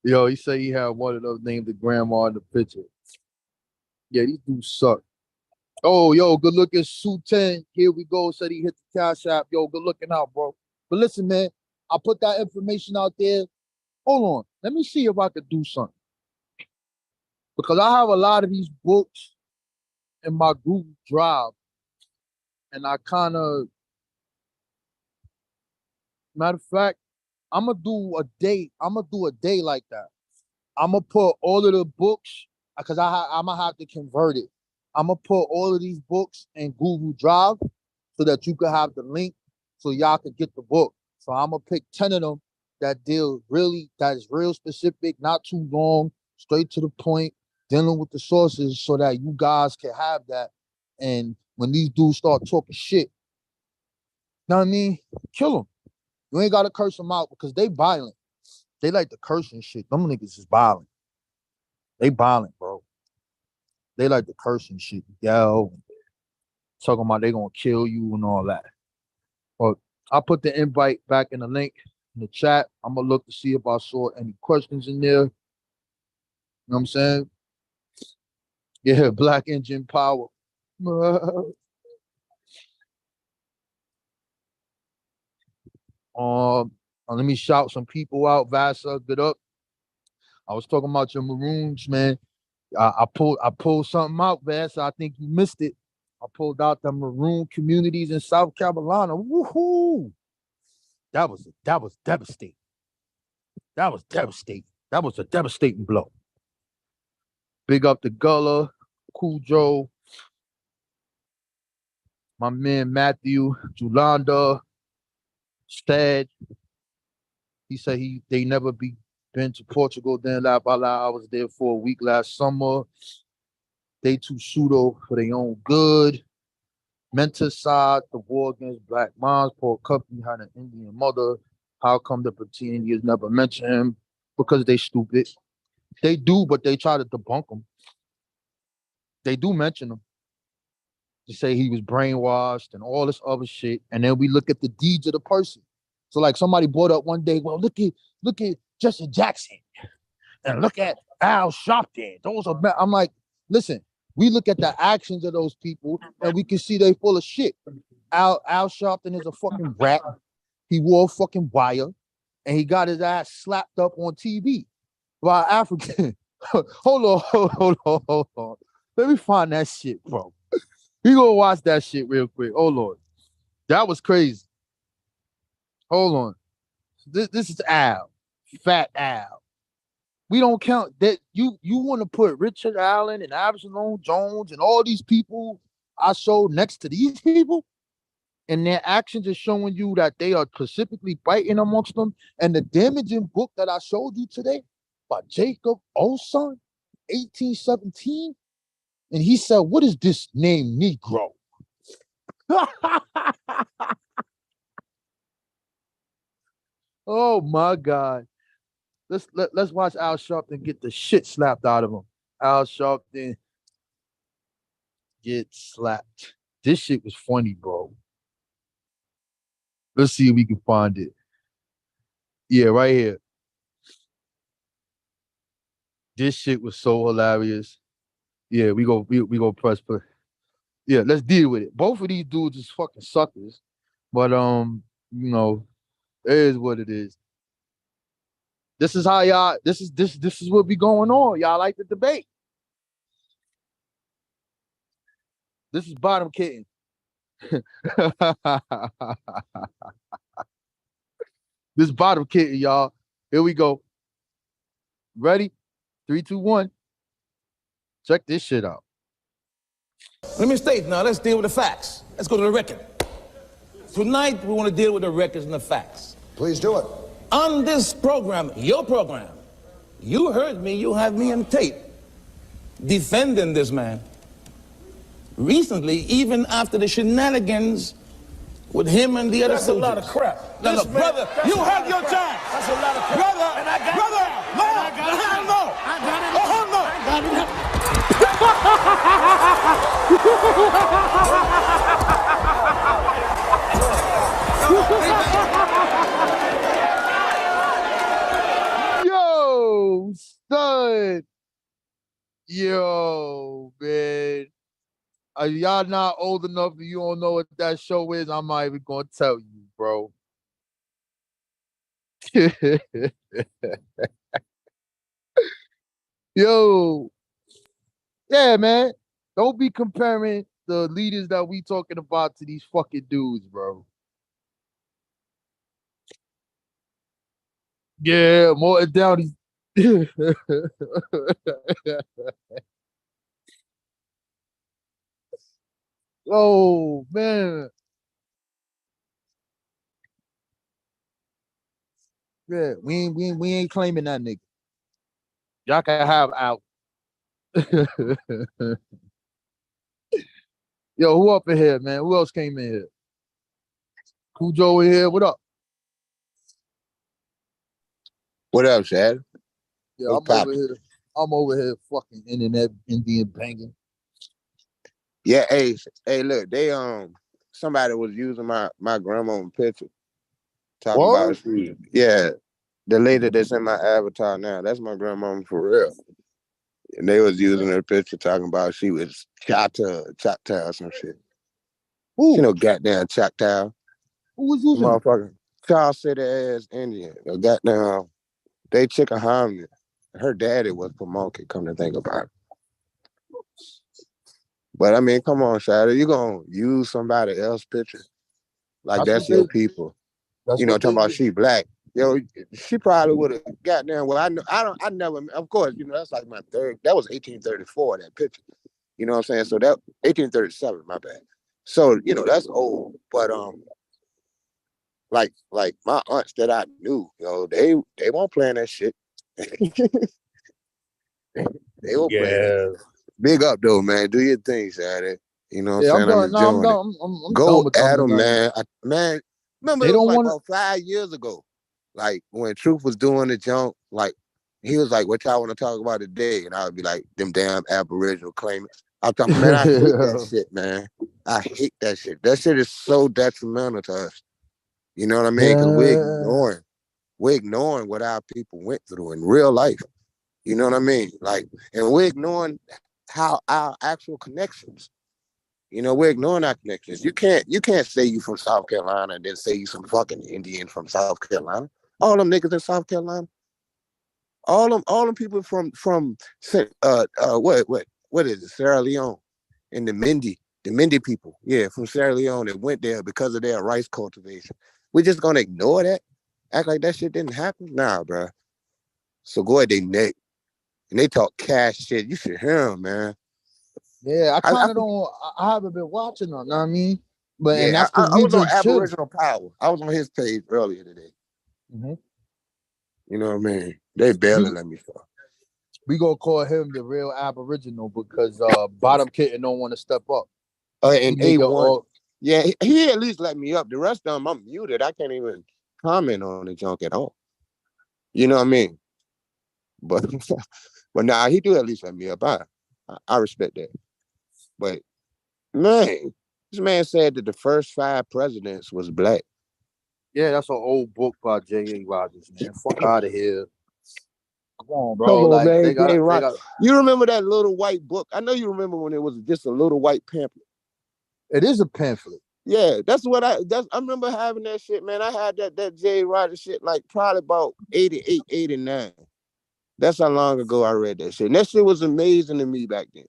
Yo, he said he had one of those named the grandma in the picture. Yeah, these dudes suck. Oh, yo, good looking Sue 10. Here we go. Said he hit the cash app. Yo, good looking out, bro. But listen, man, I put that information out there. Hold on. Let me see if I could do something. Because I have a lot of these books in my Google Drive. And I kind of, matter of fact, I'm going to do a day. I'm going to do a day like that. I'm going to put all of the books, because I'm going to have to convert it. I'm going to put all of these books in Google Drive so that you can have the link so y'all can get the book. So I'm going to pick 10 of them that is real specific, not too long, straight to the point, dealing with the sources so that you guys can have that. And when these dudes start talking shit, you know what I mean? Kill them. You ain't got to curse them out because they violent. They like to curse and shit. Them niggas is violent. They violent, bro. They like to curse and shit. Yo, talking about they gonna kill you and all that. But I'll put the invite back in the link in the chat. I'm gonna look to see if I saw any questions in there. You know what I'm saying? Yeah, Black Engine Power. Let me shout some people out. Vasa, good up. I was talking about your Maroons, man. I pulled something out, man. So I think you missed it. I pulled out the Maroon communities in South Carolina. Woohoo! That was devastating. That was devastating. That was a devastating blow. Big up the Gullah, Cool Joe, my man Matthew, Julanda, Stad. He said they never been to Portugal. Then I was there for a week last summer. They too pseudo for their own good. Menticide, the war against black moms. Poor company had an Indian mother. How come the Petite Indians never mention him? Because they stupid. They do, but they try to debunk him. They do mention him. To say he was brainwashed and all this other shit. And then we look at the deeds of the person. So like somebody brought up one day, well, look at Jesse Jackson and look at Al Sharpton. Those are, I'm like, listen, we look at the actions of those people and we can see they full of shit. Al Sharpton is a fucking rat. He wore a fucking wire and he got his ass slapped up on TV by African. Hold on. Let me find that shit, bro. We gonna watch that shit real quick. Oh Lord, that was crazy. Hold on, this is Al, Fat Al. We don't count that. You want to put Richard Allen and Absalom Jones and all these people I showed next to these people, and their actions are showing you that they are specifically fighting amongst them. And the damaging book that I showed you today by Jacob Olson, 1817. And he said, what is this name Negro? Oh my God. Let's watch Al Sharpton get the shit slapped out of him. Al Sharpton get slapped. This shit was funny, bro. Let's see if we can find it. Yeah, right here. This shit was so hilarious. Yeah, we go press play. Yeah, let's deal with it. Both of these dudes is fucking suckers, but you know, it is what it is. This is how y'all. This is what be going on. Y'all like the debate. This is bottom kitten. This bottom kitten, y'all. Here we go. Ready? 3, 2, 1. Check this shit out. Let me state now, let's deal with the facts. Let's go to the record. Tonight, we want to deal with the records and the facts. Please do it. On this program, your program, you heard me, you have me on tape defending this man. Recently, even after the shenanigans with him and the other soldiers. That's a lot of crap. Now, look, brother, you had your chance. That's a lot of crap. Brother, and I got brother, it. no, I got hell it. no. I got it. Oh, hell no. I got it. Yo, son. Yo, man. Y'all not old enough and you don't know what that show is, I'm not even gonna tell you, bro. Yo. Yeah, man. Don't be comparing the leaders that we talking about to these fucking dudes, bro. Yeah, Morton Downey. Oh man. Yeah, we ain't claiming that nigga. Y'all can have out. Yo, who up in here, man? Who else came in here? Cujo in here. What up? What up, Shad? Yeah, What's I'm over poppin'? here. I'm over here fucking internet Indian banging. Yeah, hey, look, they somebody was using my grandma's picture, talking What? about she, yeah, the lady that's in my avatar now, that's my grandmama for real. And they was using her picture, talking about she was Choctaw or some shit. Who? She no goddamn Choctaw. Who was using it? Motherfucker, Charles City ass Indian. A goddamn, they chicken harmony. Her daddy was Pamonkey, come to think about it. But I mean, come on, Shadow, you gonna use somebody else's picture like That's what that's your they. people. That's You know, what talking they about do. she black. Yo, she probably would have goddamn. Well, I never. Of course, you know that's like my third. That was 1834. That picture. You know what I'm saying? So that 1837. My bad. So you know that's old. But like my aunts that I knew, they won't plan that shit. They won't plan that. Yeah. Big up though, man. Do your thing, Saturday. You know what I'm Yeah, I'm saying? I'm done. No, I'm enjoying it. done. I'm Go done with at Thumbs 'em, Gun. man. Remember They it was don't like want about 5 years ago. Like when Truth was doing the junk, like he was like, "What y'all want to talk about today?" And I would be like, "Them damn Aboriginal claimants." I'm talking, man. I hate that shit, man. I hate that shit. That shit is so detrimental to us. You know what I mean? Because Yeah. we're ignoring what our people went through in real life. You know what I mean? Like, and we're ignoring how our actual connections. You know, we're ignoring our connections. You can't say you from South Carolina and then say you some fucking Indian from South Carolina. All them niggas in South Carolina. All them people from what is it? Sierra Leone and the Mindy people. Yeah, from Sierra Leone that went there because of their rice cultivation. We're just gonna ignore that? Act like that shit didn't happen? Nah, bro. So go ahead, they neck. And they talk cash shit. You should hear them, man. Yeah, I I kind of don't. I haven't been watching them. Know what I mean? But and Yeah, that's because I we was on just chill. Aboriginal Power. I was on his page earlier today. Mm-hmm. You know what I mean? They barely let me talk. We gonna call him the real Aboriginal because Bottom Kitten don't want to step up. And He nigga A1, all yeah, he at least let me up. The rest of them, I'm muted. I can't even comment on the junk at all. You know what I mean? But but nah, he do at least let me up. I respect that. But man, this man said that the first 5 presidents was black. yeah, that's an old book by J.A. Rogers, man. Fuck out of here. Come on, Come bro. on, Like man. they got Jay they Rock. got. You remember that little white book? I know you remember when it was just a little white pamphlet. It is a pamphlet. Yeah, I remember having that shit, man. I had that Jay Rogers shit like probably about 88, 89. That's how long ago I read that shit. And that shit was amazing to me back then.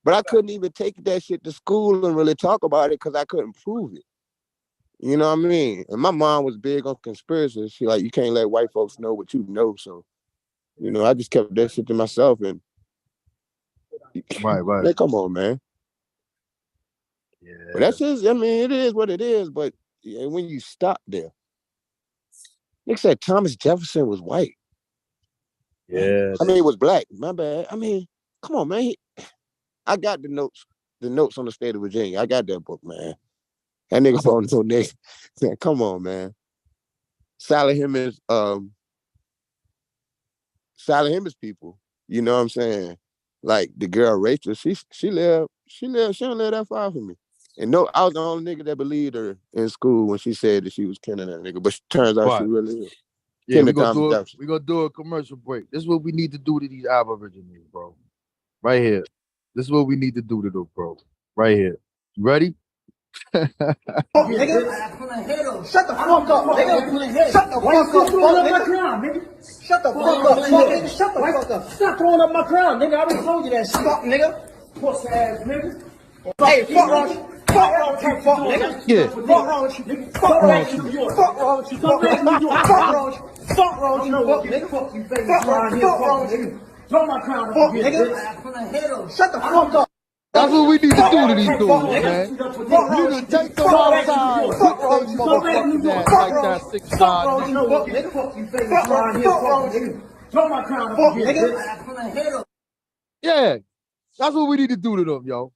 But I couldn't even take that shit to school and really talk about it because I couldn't prove it. You know what I mean? And my mom was big on conspiracies. She like, you can't let white folks know what you know. So, I just kept that shit to myself. And Right. man, come on, man. Yeah. But that's just, I mean, it is what it is. But when you stop there, Nick said Thomas Jefferson was white. Yeah. I mean, it was black. My bad. I mean, come on, man. I got the notes on the state of Virginia. I got that book, man. That nigga phone no nigga. Come on, man. Sally Hemings people. You know what I'm saying? Like the girl Rachel, she don't live that far from me. And no, I was the only nigga that believed her in school when she said that she was killing that nigga. But turns out she really is. Yeah, Killing Thomas Jefferson. we're gonna do a commercial break. This is what we need to do to these Aboriginals, bro. Right here. This is what we need to do to them, bro. Right here. You ready? Nigga. Shut the fuck up, nigga. Shut the fuck up, nigga. Shut the fuck up, nigga. Shut the fuck up. Stop throwing up my crown, nigga. I already told you that shit. Fuck, nigga. Pussy ass nigga. Hey, fuck wrong with you. Fuck wrong with you, fuck nigga. Yeah. Fuck wrong with you, nigga. Fuck wrong with you. Fuck wrong with you, fuck nigga. Fuck wrong with you. Fuck wrong with you, fuck nigga. Fuck you, fuck wrong with you. Throw my crown up, nigga. Shut the fuck up. That's what we need to do to these dudes, man. You need to take them outside, whip they motherfucking ass like that 6'9". Throw my crown up, nigga. Yeah, that's what we need to do to them, yo.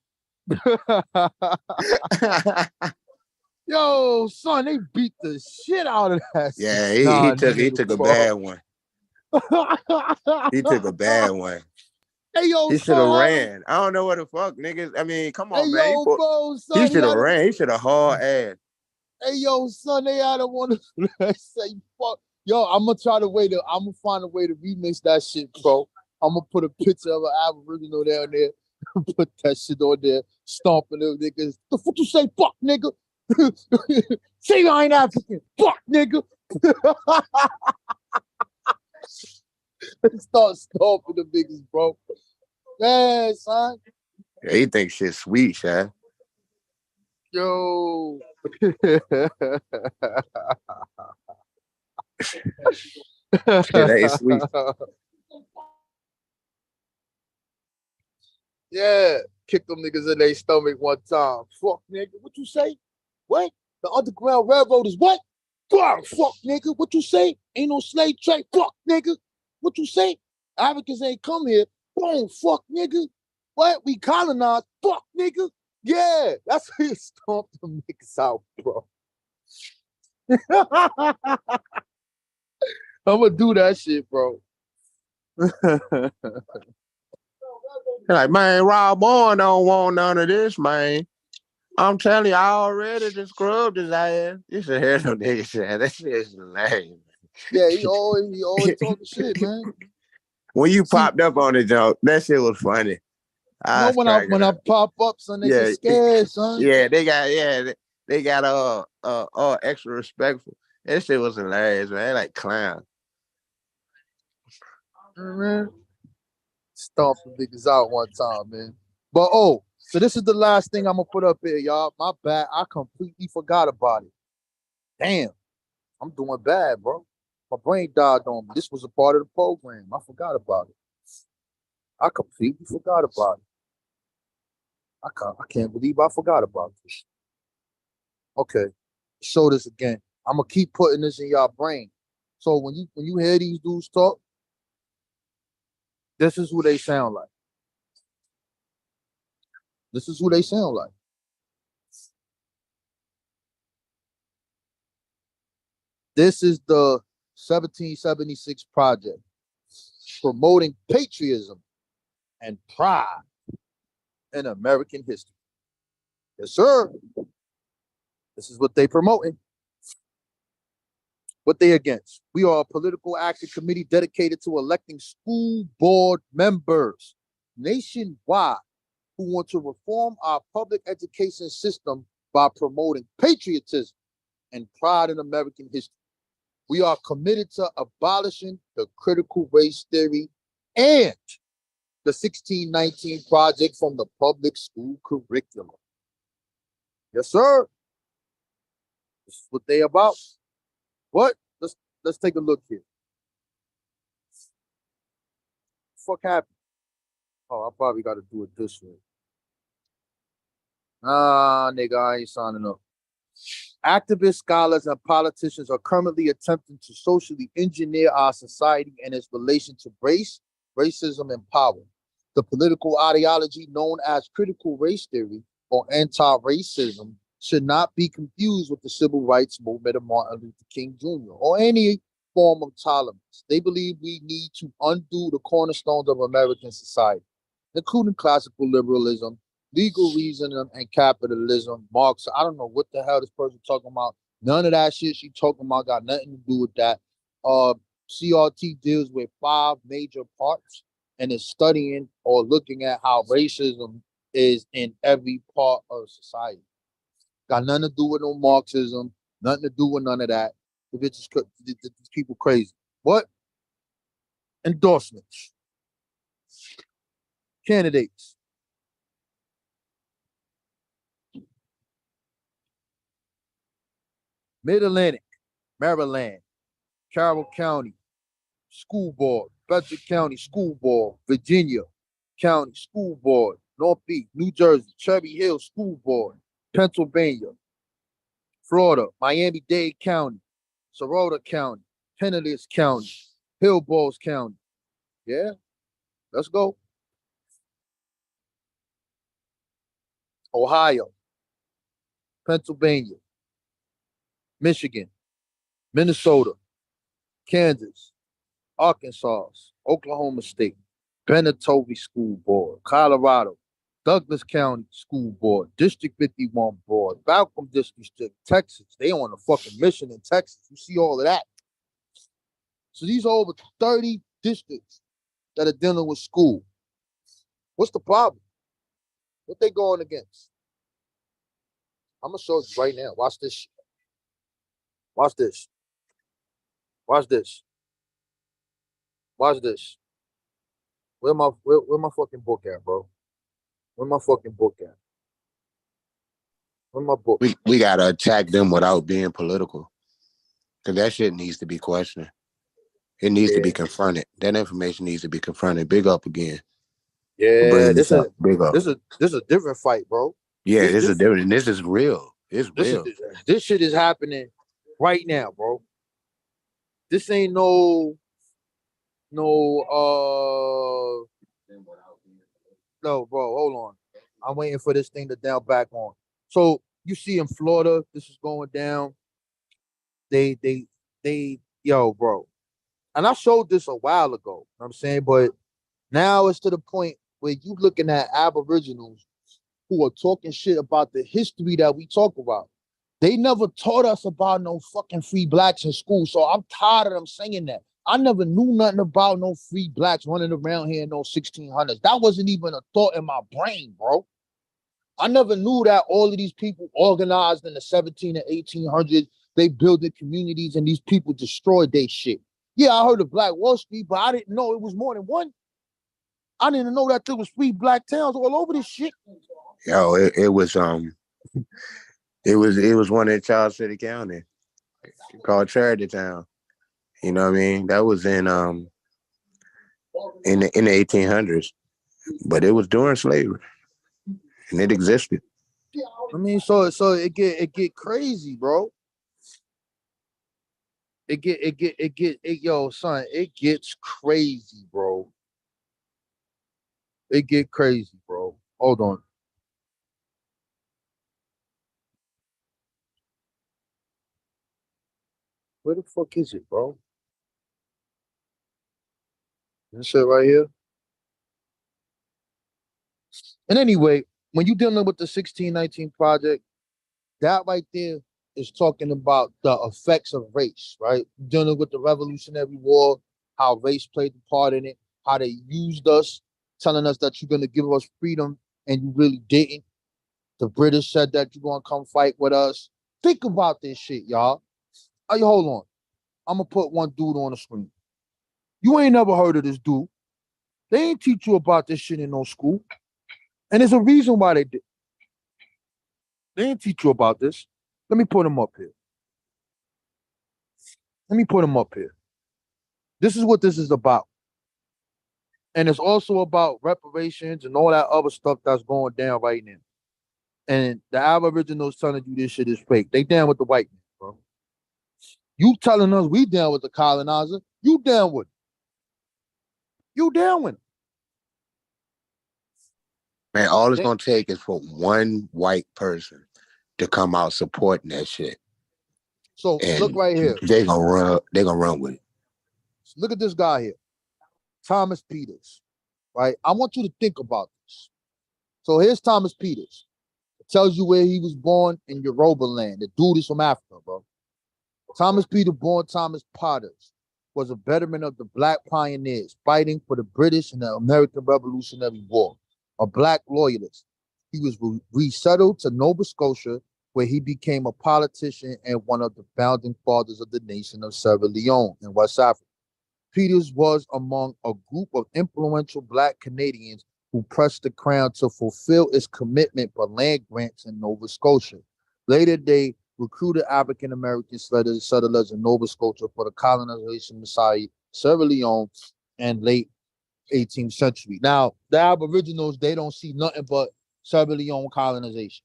Yo, son, they beat the shit out of that. Yeah, he took a bad one. He took a bad one. Hey, yo, he should have son. ran. I don't know what the fuck, niggas. I mean, come on, Hey, man. yo, bro, son, He should have ran. He should have hauled ass. Hey, yo, son, they had to want to say fuck. Yo, I'm gonna find a way to remix that shit, bro. I'm gonna put a picture of an Aboriginal down there, put that shit on there, stomping them niggas. The fuck you say, fuck, nigga? Say I ain't African, fuck, nigga. Start stomping the niggas, bro. Man, son. Yeah, he thinks shit sweet, Shy. Yo. Shit ain't sweet. Yeah, kick them niggas in their stomach one time. Fuck, nigga. What you say? What? The Underground Railroad is what? Fuck, nigga. What you say? Ain't no slave trade. Fuck, nigga. What you say? Africans ain't come here. Boom, fuck, nigga. What? We colonized. Fuck, nigga. Yeah, that's how you stomp them niggas out, bro. I'm gonna do that shit, bro. Like, man, Rob Bowen don't want none of this, man. I'm telling you, I already just scrubbed his ass. You should hear them niggas say that shit is lame. Yeah, he always talking shit, man. When you popped up on the joke, that shit was funny. You know, when I pop up, son, they get scared, son. Yeah, they got extra respectful. That shit was hilarious, man. Like clown. Man, stomp the niggas out one time, man. But so this is the last thing I'm gonna put up here, y'all. My bad. I completely forgot about it. Damn, I'm doing bad, bro. My brain died on me. This was a part of the program. I forgot about it. I completely forgot about it. I can't believe I forgot about this. Okay, show this again. I'm gonna keep putting this in y'all brain. So when you hear these dudes talk, this is who they sound like. This is who they sound like. This is the 1776 project promoting patriotism and pride in American history. Yes, sir. This is what they promoting. What they against? We are a political action committee dedicated to electing school board members nationwide who want to reform our public education system by promoting patriotism and pride in American history. We are committed to abolishing the critical race theory and the 1619 project from the public school curriculum. Yes, sir. This is what they about. What? Let's take a look here. Fuck happened? Oh, I probably got to do it this way. Nigga, I ain't signing up. Activists, scholars, and politicians are currently attempting to socially engineer our society and its relation to race, racism, and power. The political ideology known as critical race theory or anti-racism should not be confused with the civil rights movement of Martin Luther King Jr. or any form of tolerance. They believe we need to undo the cornerstones of American society, including classical liberalism, legal reasoning, and capitalism. Marx, I don't know what the hell this person talking about. None of that shit she talking about got nothing to do with that. CRT deals with 5 major parts and is studying or looking at how racism is in every part of society. Got nothing to do with no Marxism, nothing to do with none of that. The bitches, these people crazy. What? Endorsements. Candidates. Mid-Atlantic, Maryland, Carroll County, School Board, Bedford County School Board, Virginia County School Board, Northeast, New Jersey, Cherry Hill School Board, Pennsylvania, Florida, Miami-Dade County, Sarasota County, Pinellas County, Hillsborough County. Yeah, let's go. Ohio, Pennsylvania, Michigan, Minnesota, Kansas, Arkansas, Oklahoma State, Benetovi School Board, Colorado, Douglas County School Board, District 51 Board, Balcom District, Texas. They on a fucking mission in Texas. You see all of that. So these are over 30 districts that are dealing with school. What's the problem? What they going against? I'm gonna show you right now. Watch this shit. Watch this. Watch this. Watch this. Where my fucking book at, bro? Where my fucking book at? Where my book? We gotta attack them without being political. Cause that shit needs to be questioned. It needs to be confronted. That information needs to be confronted. Big up again. Yeah, Bring this up. Big up. this is a different fight, bro. Yeah, this is different. This is real. It's real. This shit is happening right now, bro. This ain't no, bro. Hold on. I'm waiting for this thing to down back on. So you see in Florida, this is going down. Yo, bro. And I showed this a while ago, you know what I'm saying? But now it's to the point where you looking at Aboriginals who are talking shit about the history that we talk about. They never taught us about no fucking free blacks in school. So I'm tired of them saying that. I never knew nothing about no free blacks running around here in no 1600s. That wasn't even a thought in my brain, bro. I never knew that all of these people organized in the 17 and 1800s. They built the communities and these people destroyed their shit. Yeah, I heard of Black Wall Street, but I didn't know it was more than one. I didn't know that there was free black towns all over this shit. Yo, it was one in Charles City County called Charity Town. You know what I mean? That was in the 1800s, but it was during slavery, and it existed. I mean, so it get crazy, bro. Yo, son, it gets crazy, bro. It get crazy, bro. Hold on. Where the fuck is it, bro? This shit right here. And anyway, when you're dealing with the 1619 project, that right there is talking about the effects of race, right? Dealing with the Revolutionary War, how race played a part in it, how they used us, telling us that you're going to give us freedom, and you really didn't. The British said that you're going to come fight with us. Think about this shit, y'all. Hey, hold on. I'm going to put one dude on the screen. You ain't never heard of this dude. They ain't teach you about this shit in no school. And there's a reason why they did. They ain't teach you about this. Let me put him up here. This is what this is about. And it's also about reparations and all that other stuff that's going down right now. And the Aboriginals telling you this shit is fake. They down with the white man, bro. You telling us we down with the colonizer. You down with it. You down with it. Man, all it's gonna take is for one white person to come out supporting that shit. So and look right here. They're gonna run with it. Look at this guy here. Thomas Peters. Right? I want you to think about this. So here's Thomas Peters. It tells you where he was born in Yoruba land. The dude is from Africa, bro. Thomas Peter, born Thomas Potters, was a veteran of the Black pioneers fighting for the British in the American Revolutionary War. A Black loyalist. He was resettled to Nova Scotia, where he became a politician and one of the founding fathers of the nation of Sierra Leone in West Africa. Peters was among a group of influential Black Canadians who pressed the Crown to fulfill its commitment for land grants in Nova Scotia. Later, they recruited African American settlers in Nova Scotia for the colonization of Sierra Leone and late 18th century. Now, the Aboriginals, they don't see nothing but Sierra Leone colonization.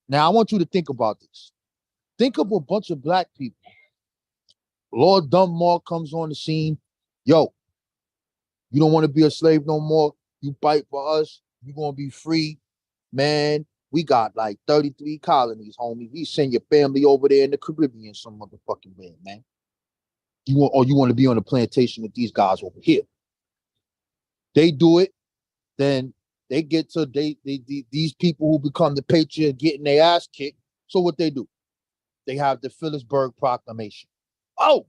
Now, I want you to think about this. Think of a bunch of Black people. Lord Dunmore comes on the scene. Yo, you don't want to be a slave no more. You fight for us. You're going to be free. Man, we got like 33 colonies, homie. We send your family over there in the Caribbean some motherfucking way, man. You want to be on a plantation with these guys over here. They do it, then they get to these people who become the patriot getting their ass kicked. So what they do? They have the Phillipsburg Proclamation. Oh,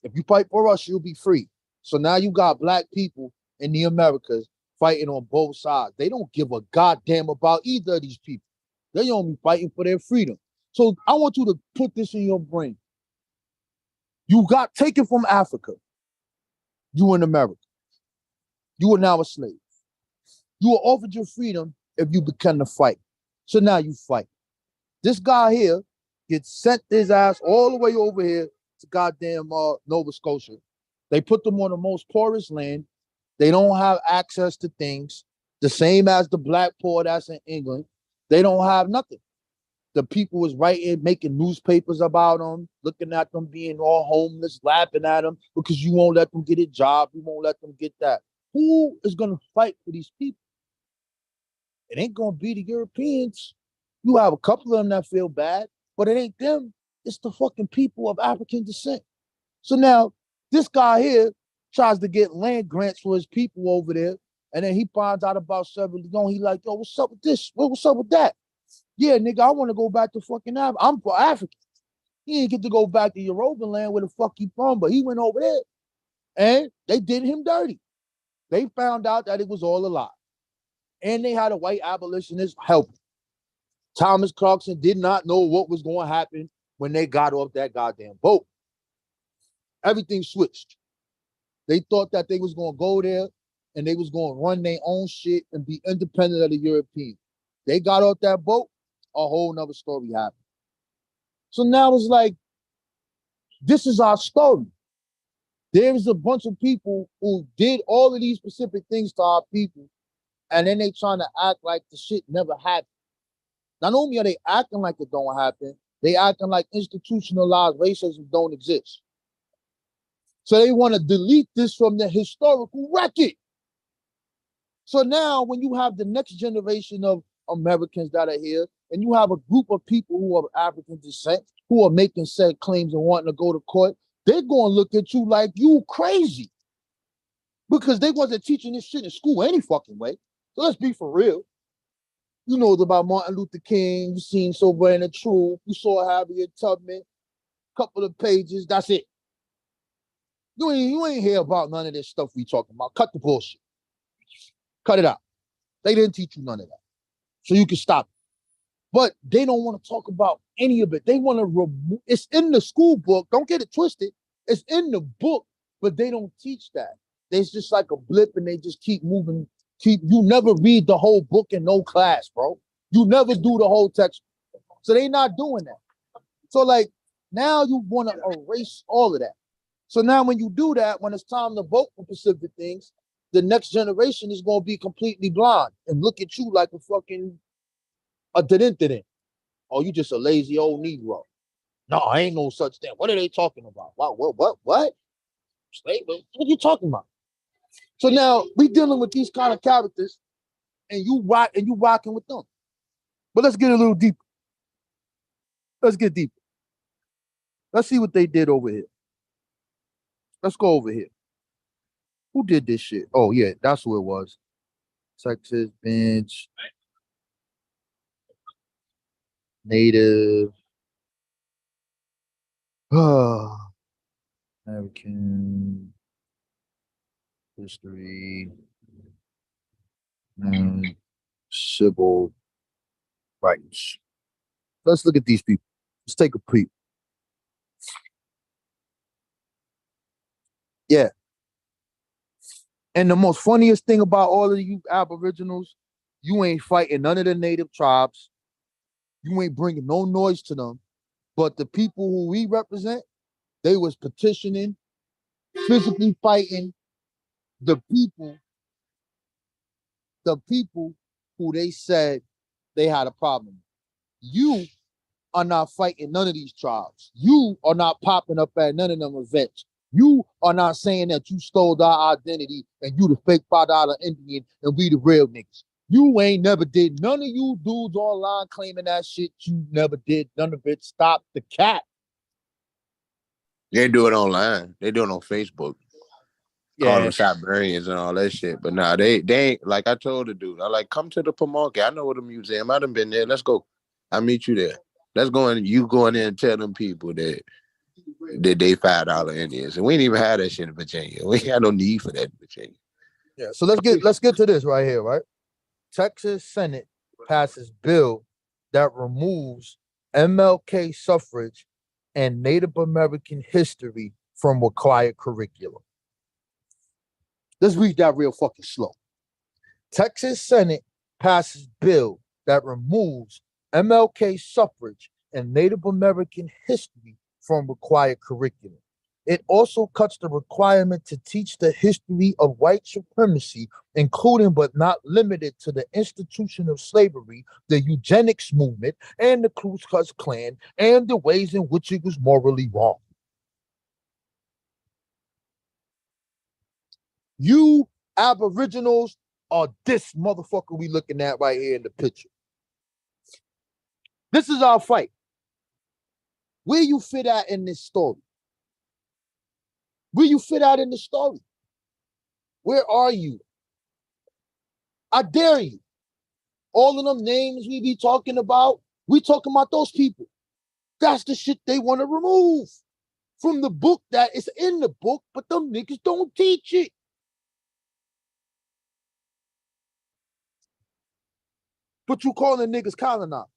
if you fight for us, you'll be free. So now you got Black people in the Americas fighting on both sides. They don't give a goddamn about either of these people. They only fighting for their freedom. So I want you to put this in your brain. You got taken from Africa. You in America. You are now a slave. You were offered your freedom if you become to fight. So now you fight. This guy here gets sent his ass all the way over here to goddamn Nova Scotia. They put them on the most poorest land. They don't have access to things, the same as the black poor that's in England. They don't have nothing. The people was writing, making newspapers about them, looking at them being all homeless, laughing at them because you won't let them get a job. You won't let them get that. Who is going to fight for these people? It ain't going to be the Europeans. You have a couple of them that feel bad, but it ain't them. It's the fucking people of African descent. So now this guy here tries to get land grants for his people over there. And then he finds out about several ago. He like, yo, what's up with this? What's up with that? Yeah, nigga, I want to go back to fucking Africa. I'm for African. He didn't get to go back to Yoruba land where the fuck he from, but he went over there. And they did him dirty. They found out that it was all a lie. And they had a white abolitionist help. Thomas Clarkson did not know what was going to happen when they got off that goddamn boat. Everything switched. They thought that they was going to go there and they was going to run their own shit and be independent of the Europeans. They got off that boat, a whole nother story happened. So now it's like, this is our story. There's a bunch of people who did all of these specific things to our people, and then they trying to act like the shit never happened. Not only are they acting like it don't happen, they acting like institutionalized racism don't exist. So they want to delete this from the historical record. So now when you have the next generation of Americans that are here, and you have a group of people who are African descent, who are making said claims and wanting to go to court, they're going to look at you like you crazy. Because they wasn't teaching this shit in school any fucking way. So let's be for real. You know about Martin Luther King, you seen Sober and the Truth, you saw Harriet Tubman, couple of pages, that's it. You ain't hear about none of this stuff we talking about. Cut the bullshit. Cut it out. They didn't teach you none of that. So you can stop it. But they don't want to talk about any of it. They want to remove, it's in the school book. Don't get it twisted. It's in the book, but they don't teach that. It's just like a blip and they just keep moving. You never read the whole book in no class, bro. You never do the whole text. So they not doing that. So like now you want to erase all of that. So now when you do that, when it's time to vote for specific things, the next generation is going to be completely blind and look at you like a fucking didn't. Oh, you just a lazy old Negro. No, I ain't no such thing. What are they talking about? What? Slavery? What are you talking about? So now we dealing with these kind of characters, and you rocking with them. But let's get a little deeper. Let's get deeper. Let's see what they did over here. Let's go over here. Who did this shit? Oh yeah, that's who it was. Texas bench. Native. American history and civil rights. Let's look at these people. Let's take a peek. Yeah. And the most funniest thing about all of you Aboriginals, you ain't fighting none of the native tribes. You ain't bringing no noise to them. But the people who we represent, they was petitioning, physically fighting the people who they said they had a problem. You are not fighting none of these tribes. You are not popping up at none of them events. You are not saying that you stole our identity and you the fake $5 Indian and we the real niggas. You ain't never did. None of you dudes online claiming that shit. You never did. None of it. Stop the cat. They do it online. They do it on Facebook. Yeah. Call them Siberians and all that shit. But nah, they ain't, like I told the dude, I like, come to the Pamunkey. I know what the museum. I done been there. Let's go. I'll meet you there. Let's go in. You go in there and tell them people that they $5 Indians. And we ain't even had that shit in Virginia. We ain't had no need for that in Virginia. Yeah. So let's get to this right here, right? Texas Senate passes bill that removes MLK suffrage and Native American history from required curriculum. Let's read that real fucking slow. Texas Senate passes bill that removes MLK suffrage and Native American history from required curriculum. It also cuts the requirement to teach the history of white supremacy, including but not limited to the institution of slavery, the eugenics movement, and the Ku Klux Klan, and the ways in which it was morally wrong. You Aboriginals are this motherfucker we looking at right here in the picture. This is our fight. Where you fit at in this story? Where you fit out in the story? Where are you? I dare you. All of them names we be talking about, we talking about those people. That's the shit they want to remove from the book that is in the book, but them niggas don't teach it. But you calling niggas colonizers.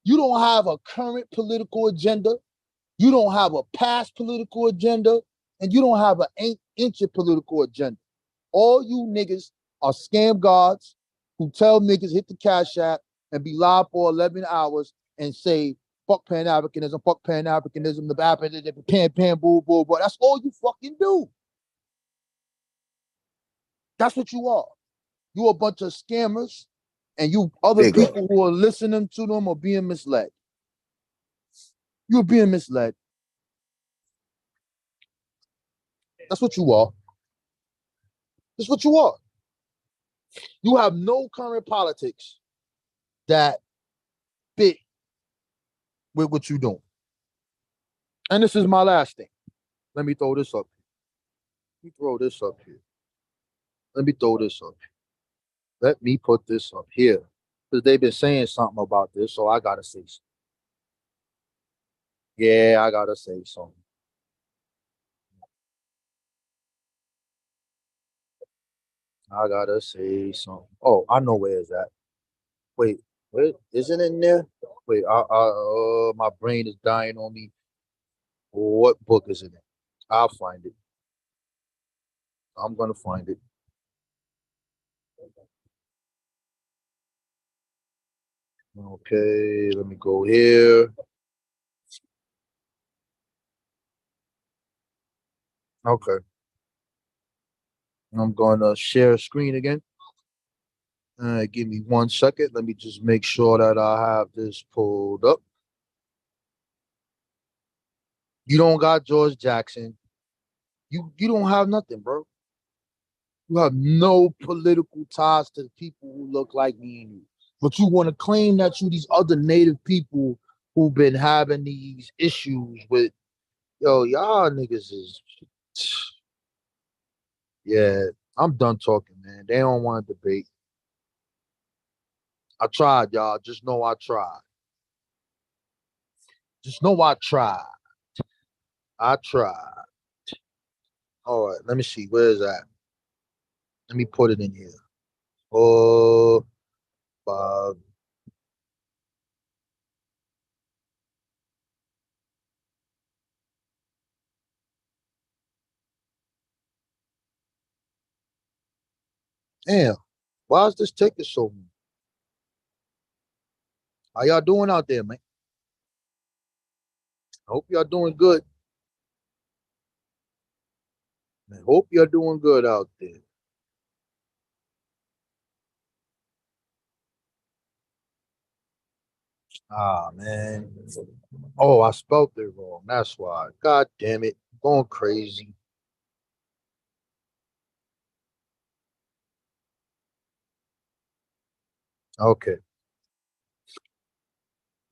You don't have a current political agenda. You don't have a past political agenda. And you don't have an ancient political agenda. All you niggas are scam gods who tell niggas hit the cash app and be live for 11 hours and say, fuck Pan-Africanism, the pan, boo, boo, boo. That's all you fucking do. That's what you are. You a bunch of scammers, and you other people who are listening to them are being misled. You're being misled. That's what you are. That's what you are. You have no current politics that fit with what you're doing. And this is my last thing. Let me throw this up here. Let me throw this up here. Let me throw this up here. Let me put this up here. Because they've been saying something about this, so I gotta say something. Yeah, I gotta say something. I gotta say something. Oh, I know where it's at. Wait, isn't it in there? Wait, my brain is dying on me. What book is it in? I'll find it. I'm gonna find it. Okay, let me go here. Okay. I'm gonna share screen again. Give me 1 second. Let me just make sure that I have this pulled up. You don't got George Jackson. You don't have nothing, bro. You have no political ties to the people who look like me and you. But you want to claim that you these other native people who've been having these issues with, y'all niggas is, yeah, I'm done talking, man. They don't want to debate. I tried, y'all. Just know I tried. Just know I tried. I tried. All right, let me see. Where is that? Let me put it in here. Oh, Bob. Damn, why is this taking so long? How y'all doing out there, man? I hope y'all doing good. I hope you're doing good out there. Ah, man. Oh, I spelled it wrong. That's why. God damn it. I'm going crazy. Okay.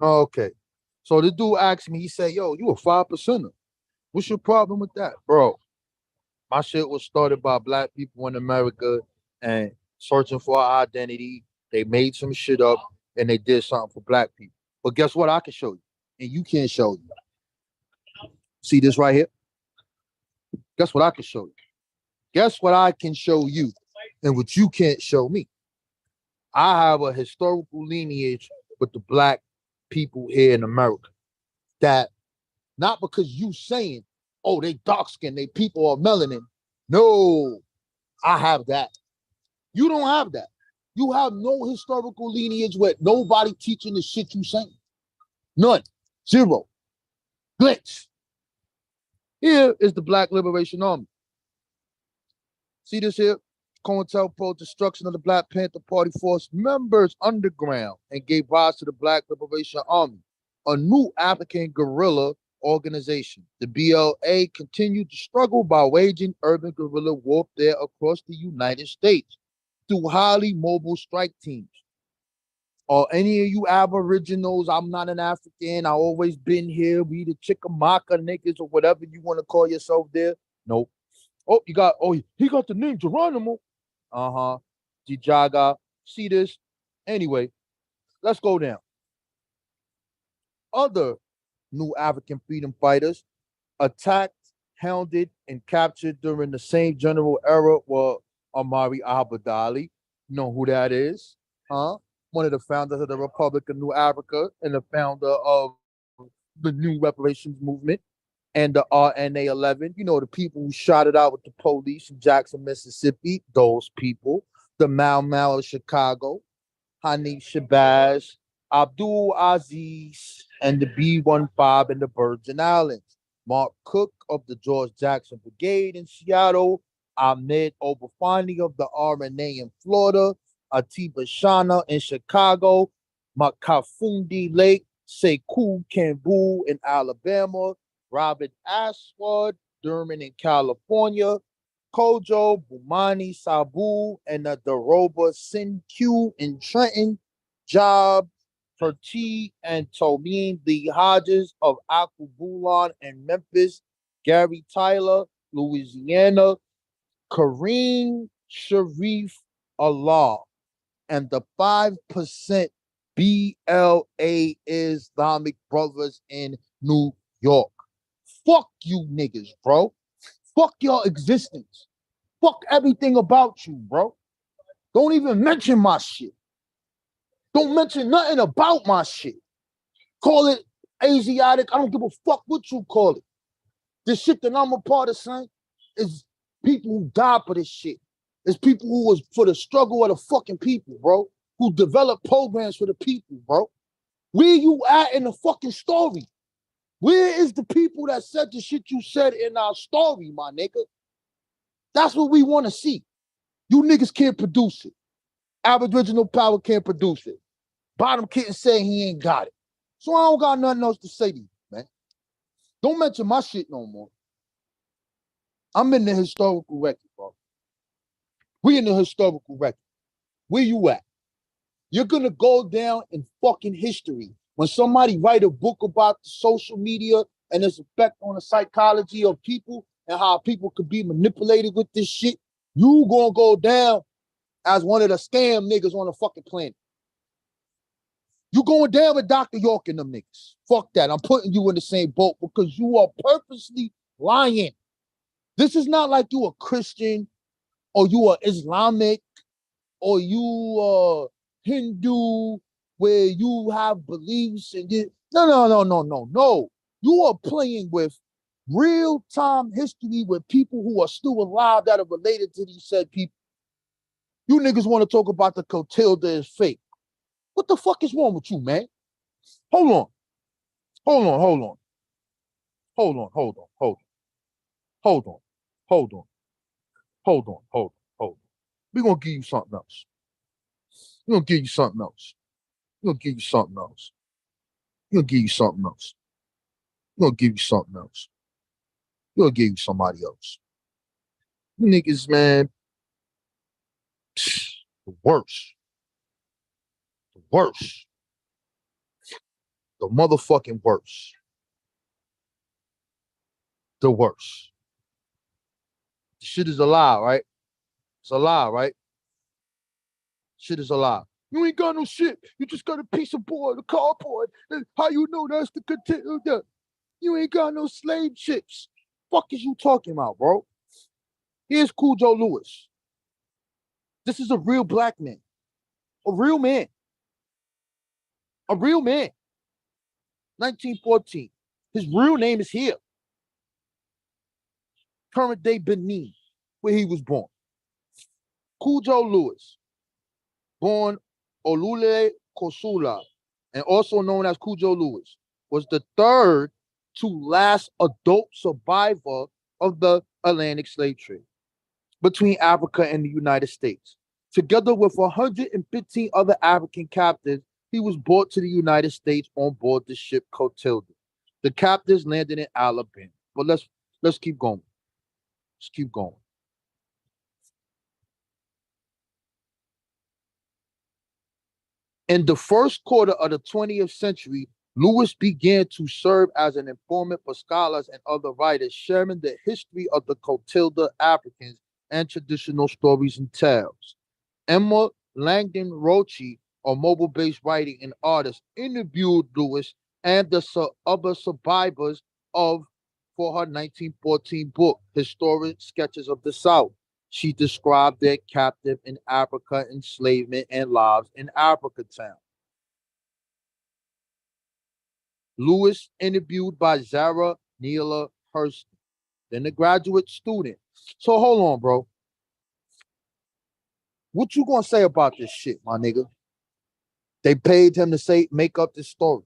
Okay. So the dude asked me, he said, yo, you a 5%er. What's your problem with that? Bro, my shit was started by black people in America and searching for our identity. They made some shit up and they did something for black people. But guess what? I can show you. And you can't show you. See this right here? Guess what I can show you? Guess what I can show you and what you can't show me? I have a historical lineage with the black people here in America. That not because you saying, oh, they dark skinned, they people are melanin. No, I have that. You don't have that. You have no historical lineage with nobody teaching the shit you saying. None. Zero. Glitch. Here is the Black Liberation Army. See this here? COINTELPRO, destruction of the Black Panther Party force members underground and gave rise to the Black Liberation Army, a new African guerrilla organization. The BLA continued to struggle by waging urban guerrilla warfare across the United States through highly mobile strike teams. Or any of you Aboriginals, I'm not an African, I always been here, we the Chickamauga niggas or whatever you want to call yourself there. Nope. Oh, he got the name Geronimo. Jijaga. See this? Anyway, let's go down. Other new African freedom fighters attacked, hounded, and captured during the same general era were Amari Abadali. You know who that is? Huh? One of the founders of the Republic of New Africa and the founder of the New Reparations Movement and the RNA 11. You know, the people who shot it out with the police in Jackson, Mississippi. Those people. The Mau Mau of Chicago. Hanif Shabazz, Abdul Aziz, and the B-15 in the Virgin Islands. Mark Cook of the George Jackson Brigade in Seattle. Ahmed Obafani of the RNA in Florida. Atiba Shana in Chicago. Makafundi Lake, Sekou Kambu in Alabama. Robert Ashford, Durham in California. Kojo Bumani Sabu and the Doroba Sinq in Trenton. Job Perti and Tomine Lee Hodges of Akubulon and Memphis. Gary Tyler, Louisiana. Kareem Sharif Allah and the 5% BLA Islamic Brothers in New York. Fuck you niggas, bro. Fuck your existence. Fuck everything about you, bro. Don't even mention my shit. Don't mention nothing about my shit. Call it Asiatic. I don't give a fuck what you call it. The shit that I'm a part of, son, is people who died for this shit. It's people who was for the struggle of the fucking people, bro. Who developed programs for the people, bro. Where you at in the fucking story? Where is the people that said the shit you said in our story, my nigga? That's what we want to see. You niggas can't produce it. Aboriginal power can't produce it. Bottom kitten saying he ain't got it. So I don't got nothing else to say to you, man. Don't mention my shit no more. I'm in the historical record, bro. We in the historical record. Where you at? You're gonna go down in fucking history. When somebody write a book about the social media and its effect on the psychology of people and how people could be manipulated with this shit, you gonna go down as one of the scam niggas on the fucking planet. You going down with Dr. York and them niggas. Fuck that. I'm putting you in the same boat because you are purposely lying. This is not like you a Christian or you are Islamic or you are Hindu where you have beliefs and you, no. You are playing with real-time history with people who are still alive that are related to these said people. You niggas want to talk about the Clotilda is fake. What the fuck is wrong with you, man? Hold on. We're gonna give you something else. We're gonna give you something else. We're gonna give you something else. We're gonna give you something else. We're gonna give you something else. We're gonna give you somebody else. You niggas, man, the worst. The worst. The motherfucking worst. The worst. The shit is a lie, right? It's a lie, right? Shit is a lie. You ain't got no shit. You just got a piece of board, a cardboard. How you know that's the content? You ain't got no slave ships. Fuck is you talking about, bro? Here's Cool Joe Lewis. This is a real black man. A real man. A real man. 1914. His real name is here. Current day Benin, where he was born. Cujo Lewis, born Olule Kosula, and also known as Cujo Lewis, was the third to last adult survivor of the Atlantic slave trade between Africa and the United States. Together with 115 other African captives, he was brought to the United States on board the ship Clotilda. The captives landed in Alabama. But let's keep going. Let's keep going. In the first quarter of the 20th century, Lewis began to serve as an informant for scholars and other writers, sharing the history of the Clotilda Africans and traditional stories and tales. Emma Langdon Roche, a mobile-based writing and artist, interviewed Lewis and the other survivors for her 1914 book, Historic Sketches of the South. She described their captive in Africa, enslavement, and lives in Africa Town. Lewis interviewed by Zara Neela Hurston, then a graduate student. So hold on, bro. What you gonna say about this shit, my nigga? They paid him to make up this story.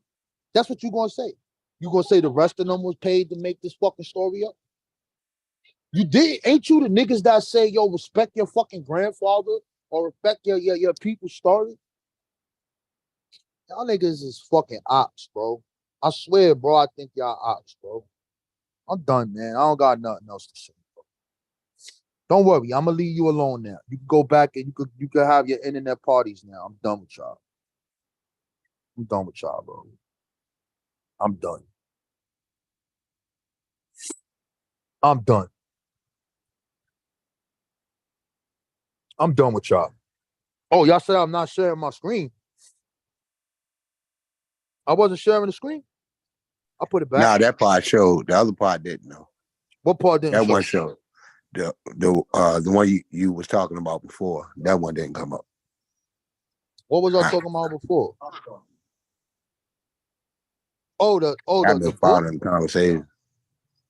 That's what you gonna say. You gonna say the rest of them was paid to make this fucking story up? You did, ain't you the niggas that say, yo, respect your fucking grandfather or respect your people's story? Y'all niggas is fucking ops, bro. I swear, bro, I think y'all ops, bro. I'm done, man. I don't got nothing else to say, bro. Don't worry, I'm gonna leave you alone now. You can go back and you could have your internet parties now. I'm done with y'all. I'm done with y'all, bro. I'm done. I'm done. I'm done with y'all. Oh, y'all said I'm not sharing my screen. I wasn't sharing the screen. I put it back. Nah, that part showed. The other part didn't know. What part didn't show? That one showed. The one you was talking about before. That one didn't come up. What was I talking about before? The book? Conversation.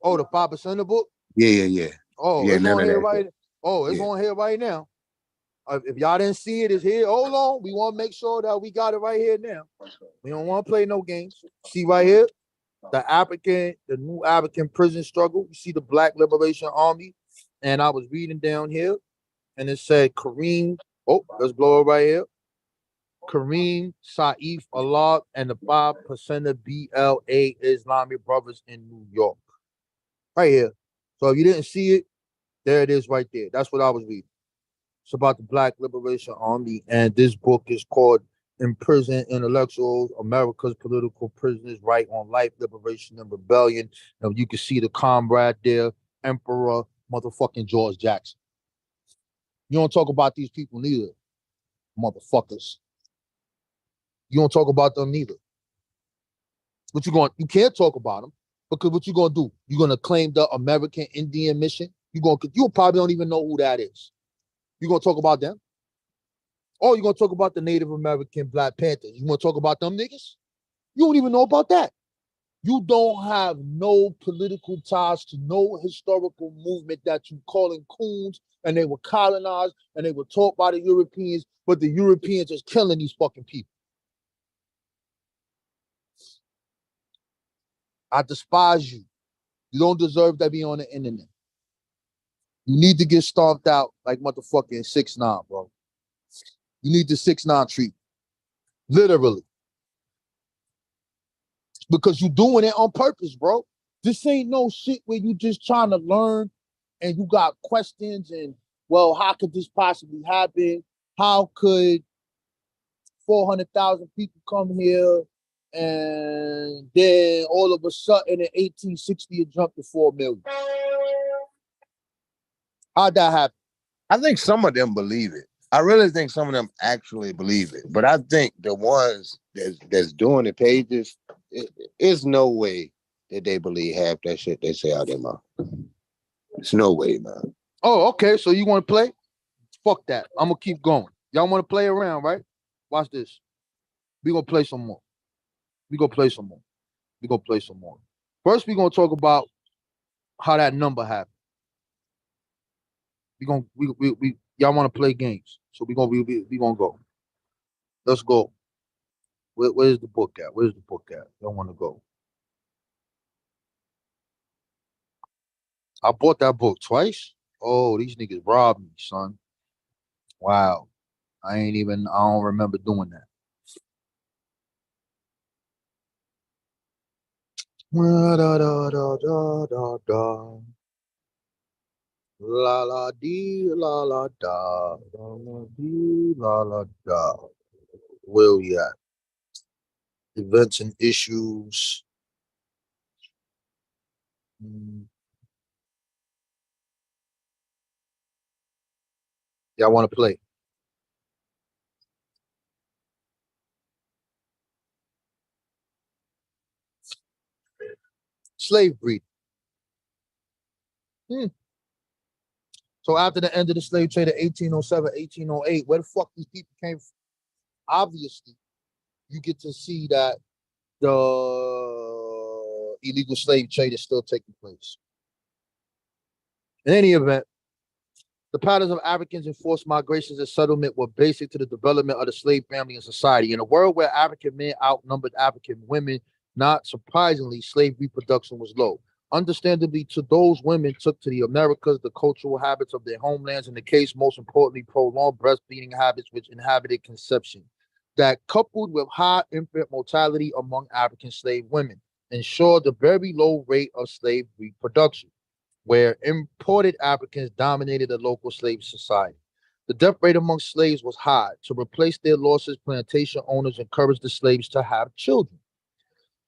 Oh, the 5% of book? Yeah. Oh, yeah, it's on here right. Oh, it's on here right now. If y'all didn't see it, it's here. Hold on. We want to make sure that we got it right here now. We don't want to play no games. See right here? The new African prison struggle. You see the Black Liberation Army. And I was reading down here, and it said Kareem. Oh, let's blow it right here. Kareem Saif Allah and the 5% of BLA Islamic Brothers in New York. Right here. So if you didn't see it, there it is right there. That's what I was reading. It's about the Black Liberation Army, and this book is called Imprisoned Intellectuals, America's Political Prisoners' Right on Life, Liberation, and Rebellion. And you can see the comrade there, Emperor motherfucking George Jackson. You don't talk about these people neither, motherfuckers. You don't talk about them neither. You can't talk about them, because what you gonna do? You're gonna claim the American Indian Mission? You probably don't even know who that is. You gonna talk about them? Or you gonna talk about the Native American Black Panthers? You gonna talk about them niggas? You don't even know about that. You don't have no political ties to no historical movement that you calling coons, and they were colonized and they were taught by the Europeans, but the Europeans is killing these fucking people. I despise you. You don't deserve to be on the internet. You need to get stomped out like motherfucking 6ix9ine, bro. You need the 6ix9ine treatment. Literally. Because you doing it on purpose, bro. This ain't no shit where you just trying to learn and you got questions and, well, how could this possibly happen? How could 400,000 people come here and then all of a sudden in 1860 it jumped to 4 million? How'd that happen? I think some of them believe it. I really think some of them actually believe it. But I think the ones that's doing the pages, it's no way that they believe half that shit they say out their mouth. It's no way, man. Oh, okay. So you want to play? Fuck that. I'm going to keep going. Y'all want to play around, right? Watch this. We're going to play some more. First, we're going to talk about how that number happened. Y'all want to play games, so we gonna go. Let's go. Where's the book at? Where's the book at? Y'all want to go? I bought that book twice. Oh, these niggas robbed me, son. Wow. I don't remember doing that. Da, da, da, da, da, da. La la dee la la da. La la dee la la da. Where we at? Events and issues. Y'all want to play? Slave breeding. So after the end of the slave trade of 1807, 1808, where the fuck these people came from? Obviously, you get to see that the illegal slave trade is still taking place. In any event, the patterns of Africans' enforced migrations and settlement were basic to the development of the slave family and society. In a world where African men outnumbered African women, not surprisingly, slave reproduction was low. Understandably, to those women took to the Americas, the cultural habits of their homelands, in the case, most importantly, prolonged breastfeeding habits which inhabited conception, that coupled with high infant mortality among African slave women, ensured the very low rate of slave reproduction, where imported Africans dominated the local slave society. The death rate among slaves was high. To replace their losses, plantation owners encouraged the slaves to have children.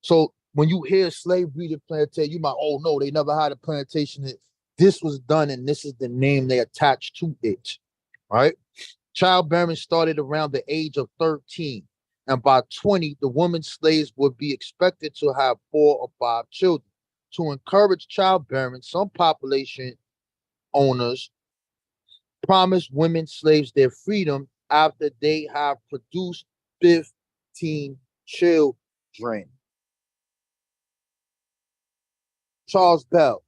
So when you hear slave breeding plantation, you might, oh no, they never had a plantation. This was done, and this is the name they attached to it, right? Childbearing started around the age of 13, and by 20, the women slaves would be expected to have 4 or 5 children. To encourage childbearing, some population owners promised women slaves their freedom after they have produced 15 children. Charles Bell,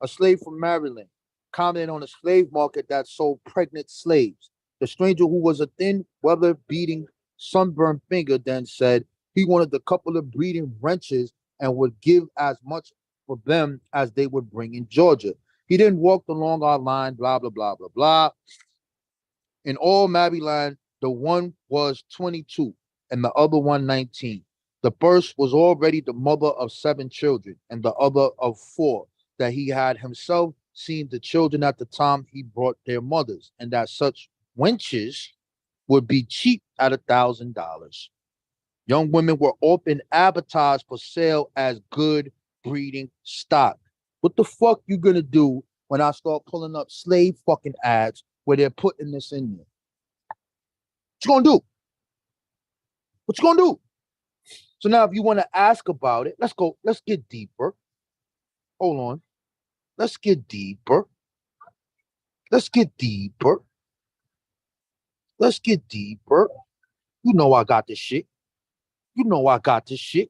a slave from Maryland, commented on a slave market that sold pregnant slaves. The stranger, who was a thin, weather-beating, sunburned finger, then said he wanted a couple of breeding wrenches and would give as much for them as they would bring in Georgia. He then walked along our line, blah, blah, blah, blah, blah. In all, Maryland, the one was 22 and the other one 19. The first was already the mother of 7 children and the other of 4, that he had himself seen the children at the time he brought their mothers, and that such wenches would be cheap at $1,000. Young women were often advertised for sale as good breeding stock. What the fuck you gonna do when I start pulling up slave fucking ads where they're putting this in there? What you gonna do? What you gonna do? So now if you want to ask about it, let's get deeper. Hold on. Let's get deeper. Let's get deeper. Let's get deeper. You know I got this shit. You know I got this shit.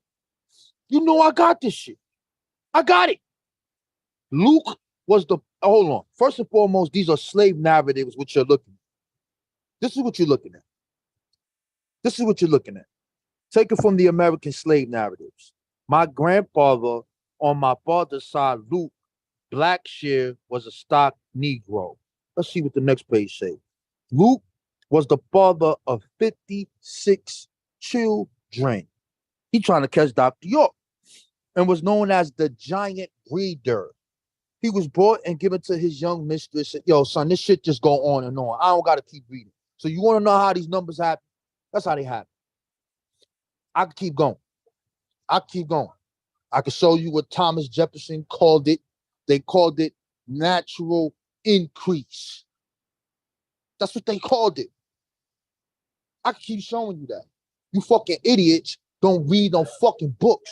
You know I got this shit. I got it. Luke was the, hold on. First and foremost, these are slave narratives which you're looking at. This is what you're looking at. This is what you're looking at. Take it from the American slave narratives. My grandfather on my father's side, Luke Blackshear, was a stock Negro. Let's see what the next page says. Luke was the father of 56 children. He trying to catch Dr. York and was known as the giant breeder. He was brought and given to his young mistress. Yo, son, this shit just go on and on. I don't got to keep reading. So you want to know how these numbers happen? That's how they happen. I can keep going. I can keep going. I can show you what Thomas Jefferson called it. They called it natural increase. That's what they called it. I can keep showing you that. You fucking idiots don't read no fucking books.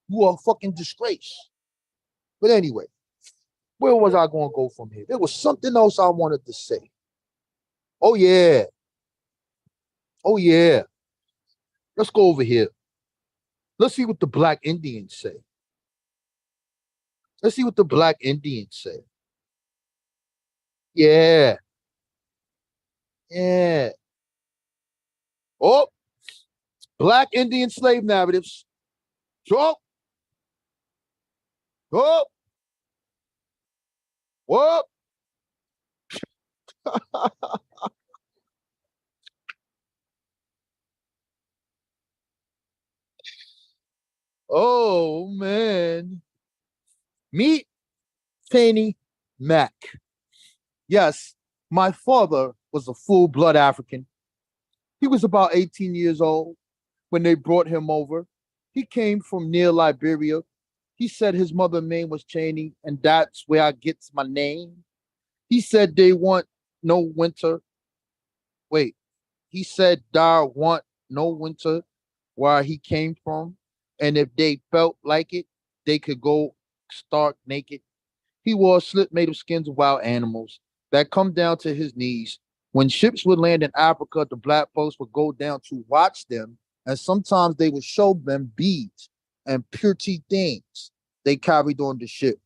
You are a fucking disgrace. But anyway, where was I going to go from here? There was something else I wanted to say. Oh, yeah. Oh, yeah. Let's go over here. Let's see what the Black Indians say. Let's see what the Black Indians say. Yeah. Yeah. Oh, Black Indian slave narratives. Whoa. Whoa. Whoa. Oh, man. Meet Fanny Mac. Yes, my father was a full-blood African. He was about 18 years old when they brought him over. He came from near Liberia. He said his mother's name was Cheney, and that's where I gets my name. He said they want no winter. Wait, he said Dar want no winter where he came from, and if they felt like it, they could go stark naked. He wore a slip made of skins of wild animals that come down to his knees. When ships would land in Africa, the black folks would go down to watch them, and sometimes they would show them beads and pretty things they carried on the ship.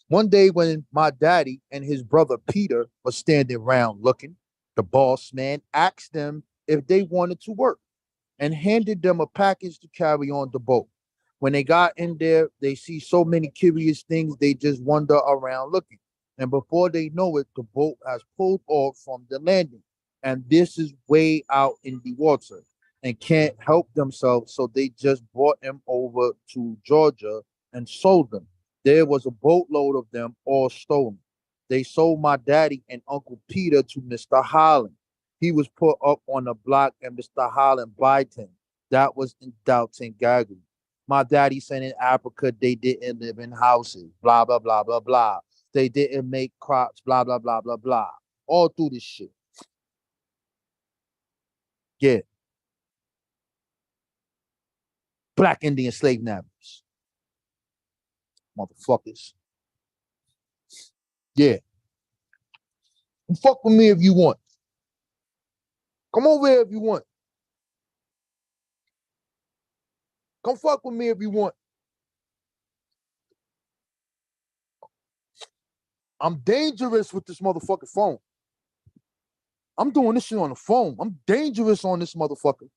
One day when my daddy and his brother Peter were standing around looking, the boss man asked them if they wanted to work and handed them a package to carry on the boat. When they got in there, they see so many curious things, they just wander around looking. And before they know it, the boat has pulled off from the landing. And this is way out in the water and can't help themselves. So they just brought them over to Georgia and sold them. There was a boatload of them all stolen. They sold my daddy and Uncle Peter to Mr. Holland. He was put up on a block and Mr. Holland bought him. That was in Doubting Gaggle. My daddy said in Africa they didn't live in houses, blah, blah, blah, blah, blah. They didn't make crops, blah, blah, blah, blah, blah. All through this shit. Yeah. Black Indian slave narratives. Motherfuckers. Yeah. And fuck with me if you want. Come over here if you want. Come fuck with me if you want. I'm dangerous with this motherfucking phone. I'm doing this shit on the phone. I'm dangerous on this motherfucker.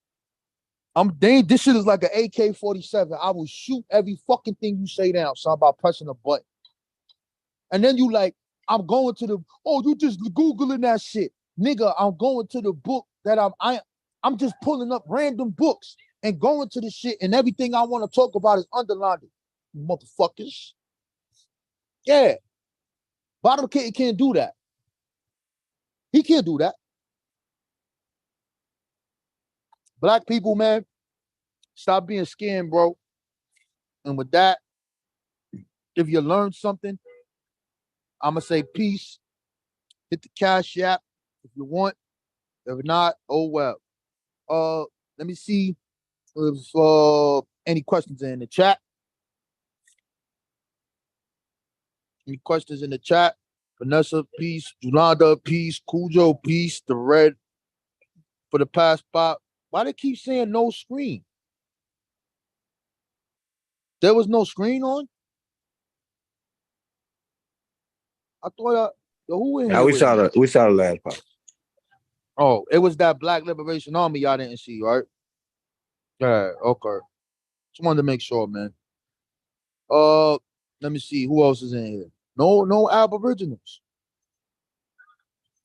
This shit is like an AK-47. I will shoot every fucking thing you say down. So about pressing a button. And then you like, I'm going to the, oh, you just Googling that shit. Nigga, I'm going to the book that I'm just pulling up random books and going to the shit and everything I want to talk about is underlined. You motherfuckers. Yeah. Bottom Kid can't do that. He can't do that. Black people, man, stop being scammed, bro. And with that, if you learn something, I'm going to say peace. Hit the Cash App if you want. If not, oh well. Let me see if any questions are in the chat. Any questions in the chat? Vanessa, peace. Julanda, peace. Cujo, peace. The red for the past spot. Why they keep saying no screen? There was no screen on? I thought who in Now here we with saw me? the last part. Oh, it was that Black Liberation Army y'all didn't see, right? Yeah, okay. Just wanted to make sure, man. Let me see who else is in here. No Aboriginals.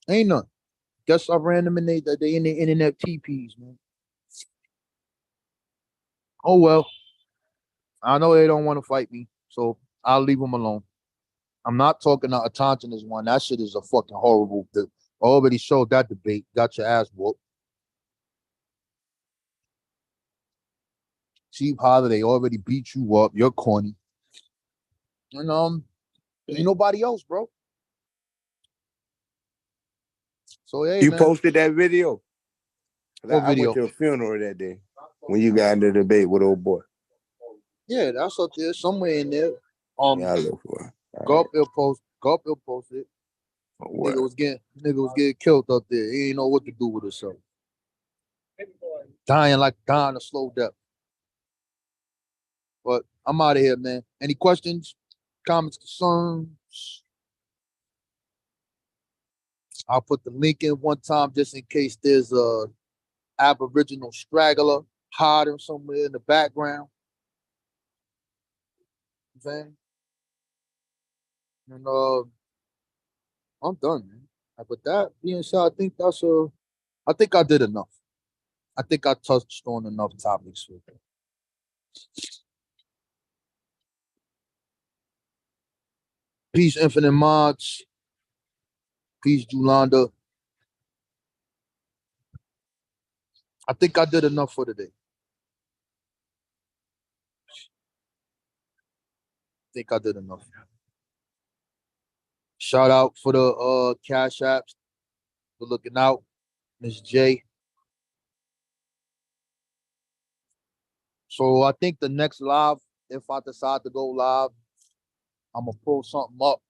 Ain't none. Guess I ran them in they in the internet TPs, man. Oh well. I know they don't want to fight me, so I'll leave them alone. I'm not talking to Atantinus one. That shit is a fucking horrible. I already showed that debate. Got your ass whooped. Cheap Holiday already beat you up. You're corny. And ain't nobody else, bro. So hey, You man. posted that video? What I went video? to a funeral that day when you got into the debate with old boy. Yeah, that's up there somewhere in there. Yeah, I look for it. Garfield posted. Nigga was getting killed up there. He ain't know what to do with himself. Dying a slow death. But I'm out of here, man. Any questions, comments, concerns? I'll put the link in one time just in case there's a Aboriginal straggler hiding somewhere in the background. You know what I'm saying? And I'm done, man. But that being said, I think I think I did enough. I think I touched on enough topics for that. Peace, Infinite Mods. Peace, Julanda. I think I did enough for today. I think I did enough. Shout out for the Cash Apps for looking out. Miss J. So I think the next live, if I decide to go live, I'm gonna pull something up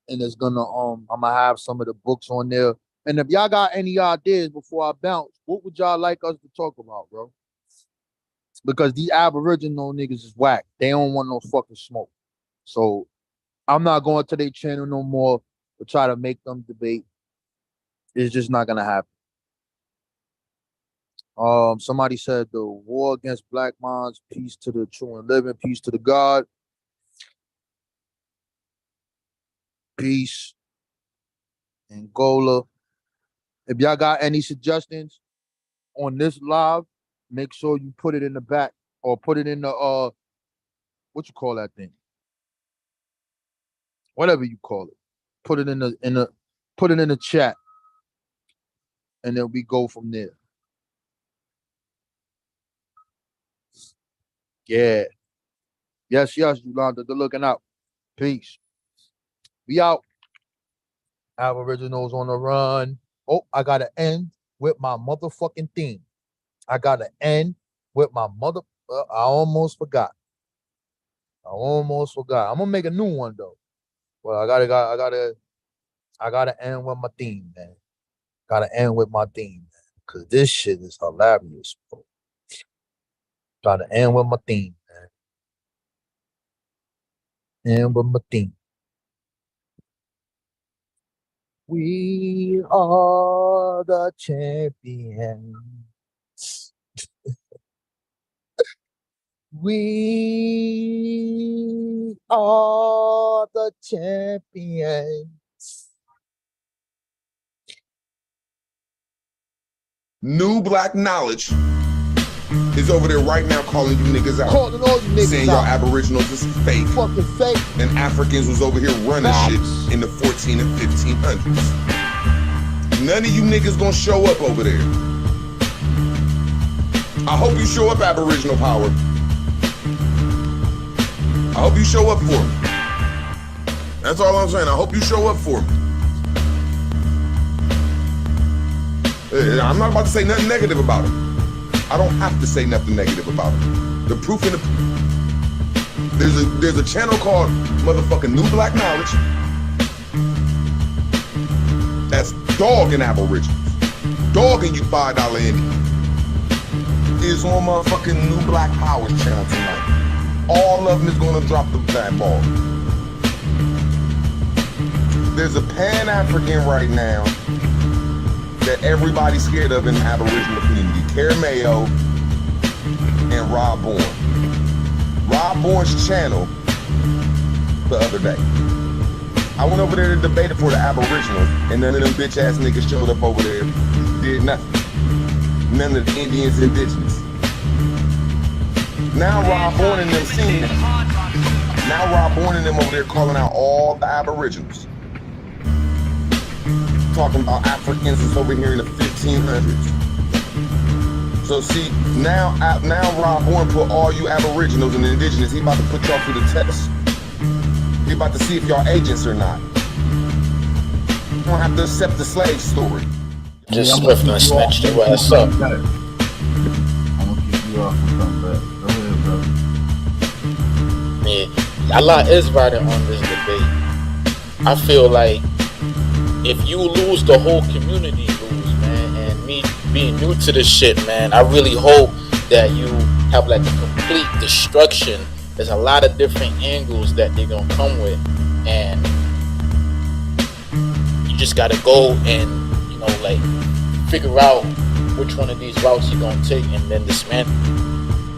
and it's gonna I'm gonna have some of the books on there. And if y'all got any ideas before I bounce, what would y'all like us to talk about, bro? Because these Aboriginal niggas is whack. They don't want no fucking smoke. So I'm not going to their channel no more to try to make them debate. It's just not gonna happen. Somebody said the war against black minds, peace to the true and living, peace to the God. Peace. Angola. If y'all got any suggestions on this live, make sure you put it in the back or put it in the what you call that thing? Whatever you call it. Put it in the chat. And then we go from there. Yeah. Yes, Yolanda. Good looking out. Peace. We out. Aboriginals on the run. Oh, I gotta end with my motherfucking theme. I gotta end with my mother. I almost forgot. I'm gonna make a new one though. Well, I gotta end with my theme, man. Gotta end with my theme, man. Cause this shit is hilarious, bro. Gotta end with my theme, man. End with my theme. We are the champions. We are the champions. New Black Knowledge is over there right now calling you niggas out. Calling all you niggas saying y'all Aboriginals is fake. Fucking fake. And Africans was over here running shit in the 14 and 1500s. None of you niggas gonna show up over there. I hope you show up, Aboriginal power. I hope you show up for me. That's all I'm saying. I hope you show up for me. I'm not about to say nothing negative about it. I don't have to say nothing negative about it. The proof in the... There's a channel called motherfucking New Black Knowledge that's dogging Aboriginals. Dogging you $5 Indians. Is on motherfucking New Black Power's channel tonight. All of them is gonna drop that ball. There's a Pan-African right now that everybody's scared of in the Aboriginal community. Care Mayo and Rob Bourne. Rob Bourne's channel the other day. I went over there to debate it for the Aboriginals, and none of them bitch ass niggas showed up over there, did nothing. None of the Indians, indigenous. Now Rob Bourne and them seeing it. Now Rob Bourne and them over there calling out all the Aboriginals. Talking about Africans is over here in the 1500s. So see, now Rob Bourne put all you Aboriginals and indigenous, he about to put y'all through the test. He about to see if y'all agents or not. You don't have to accept the slave story. Just swift and snatched your ass up. I'm gonna keep you off from coming back. Go ahead, bro. Yeah, Allah is right on this debate. I feel like if you lose, the whole community lose, man. And me being new to this shit, man, I really hope that you have like a complete destruction. There's a lot of different angles that they're gonna come with, and just gotta go and, you know, like figure out which one of these routes you're gonna take and then dismantle.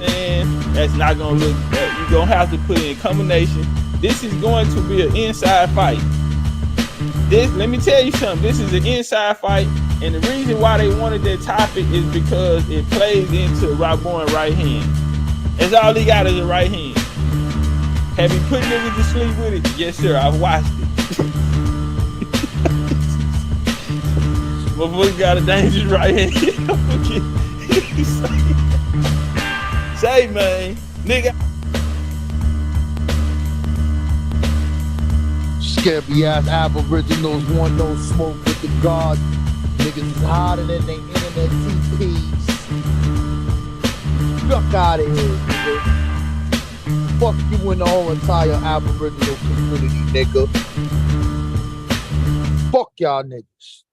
And that's not gonna look. You're gonna have to put in combination. This is going to be an inside fight. Let me tell you something. This is an inside fight, and the reason why they wanted that topic is because it plays into Rockborn right hand. That's all he got is a right hand. Have you put niggas to sleep with it? Yes, sir. I've watched it. Motherfucker got a dangerous right hand. Say, man, nigga. Scary ass Aboriginals want no smoke with the God. Niggas is hotter than they internet TPs. Fuck out of here, nigga. Fuck you and the whole entire Aboriginal community, nigga. Fuck y'all niggas.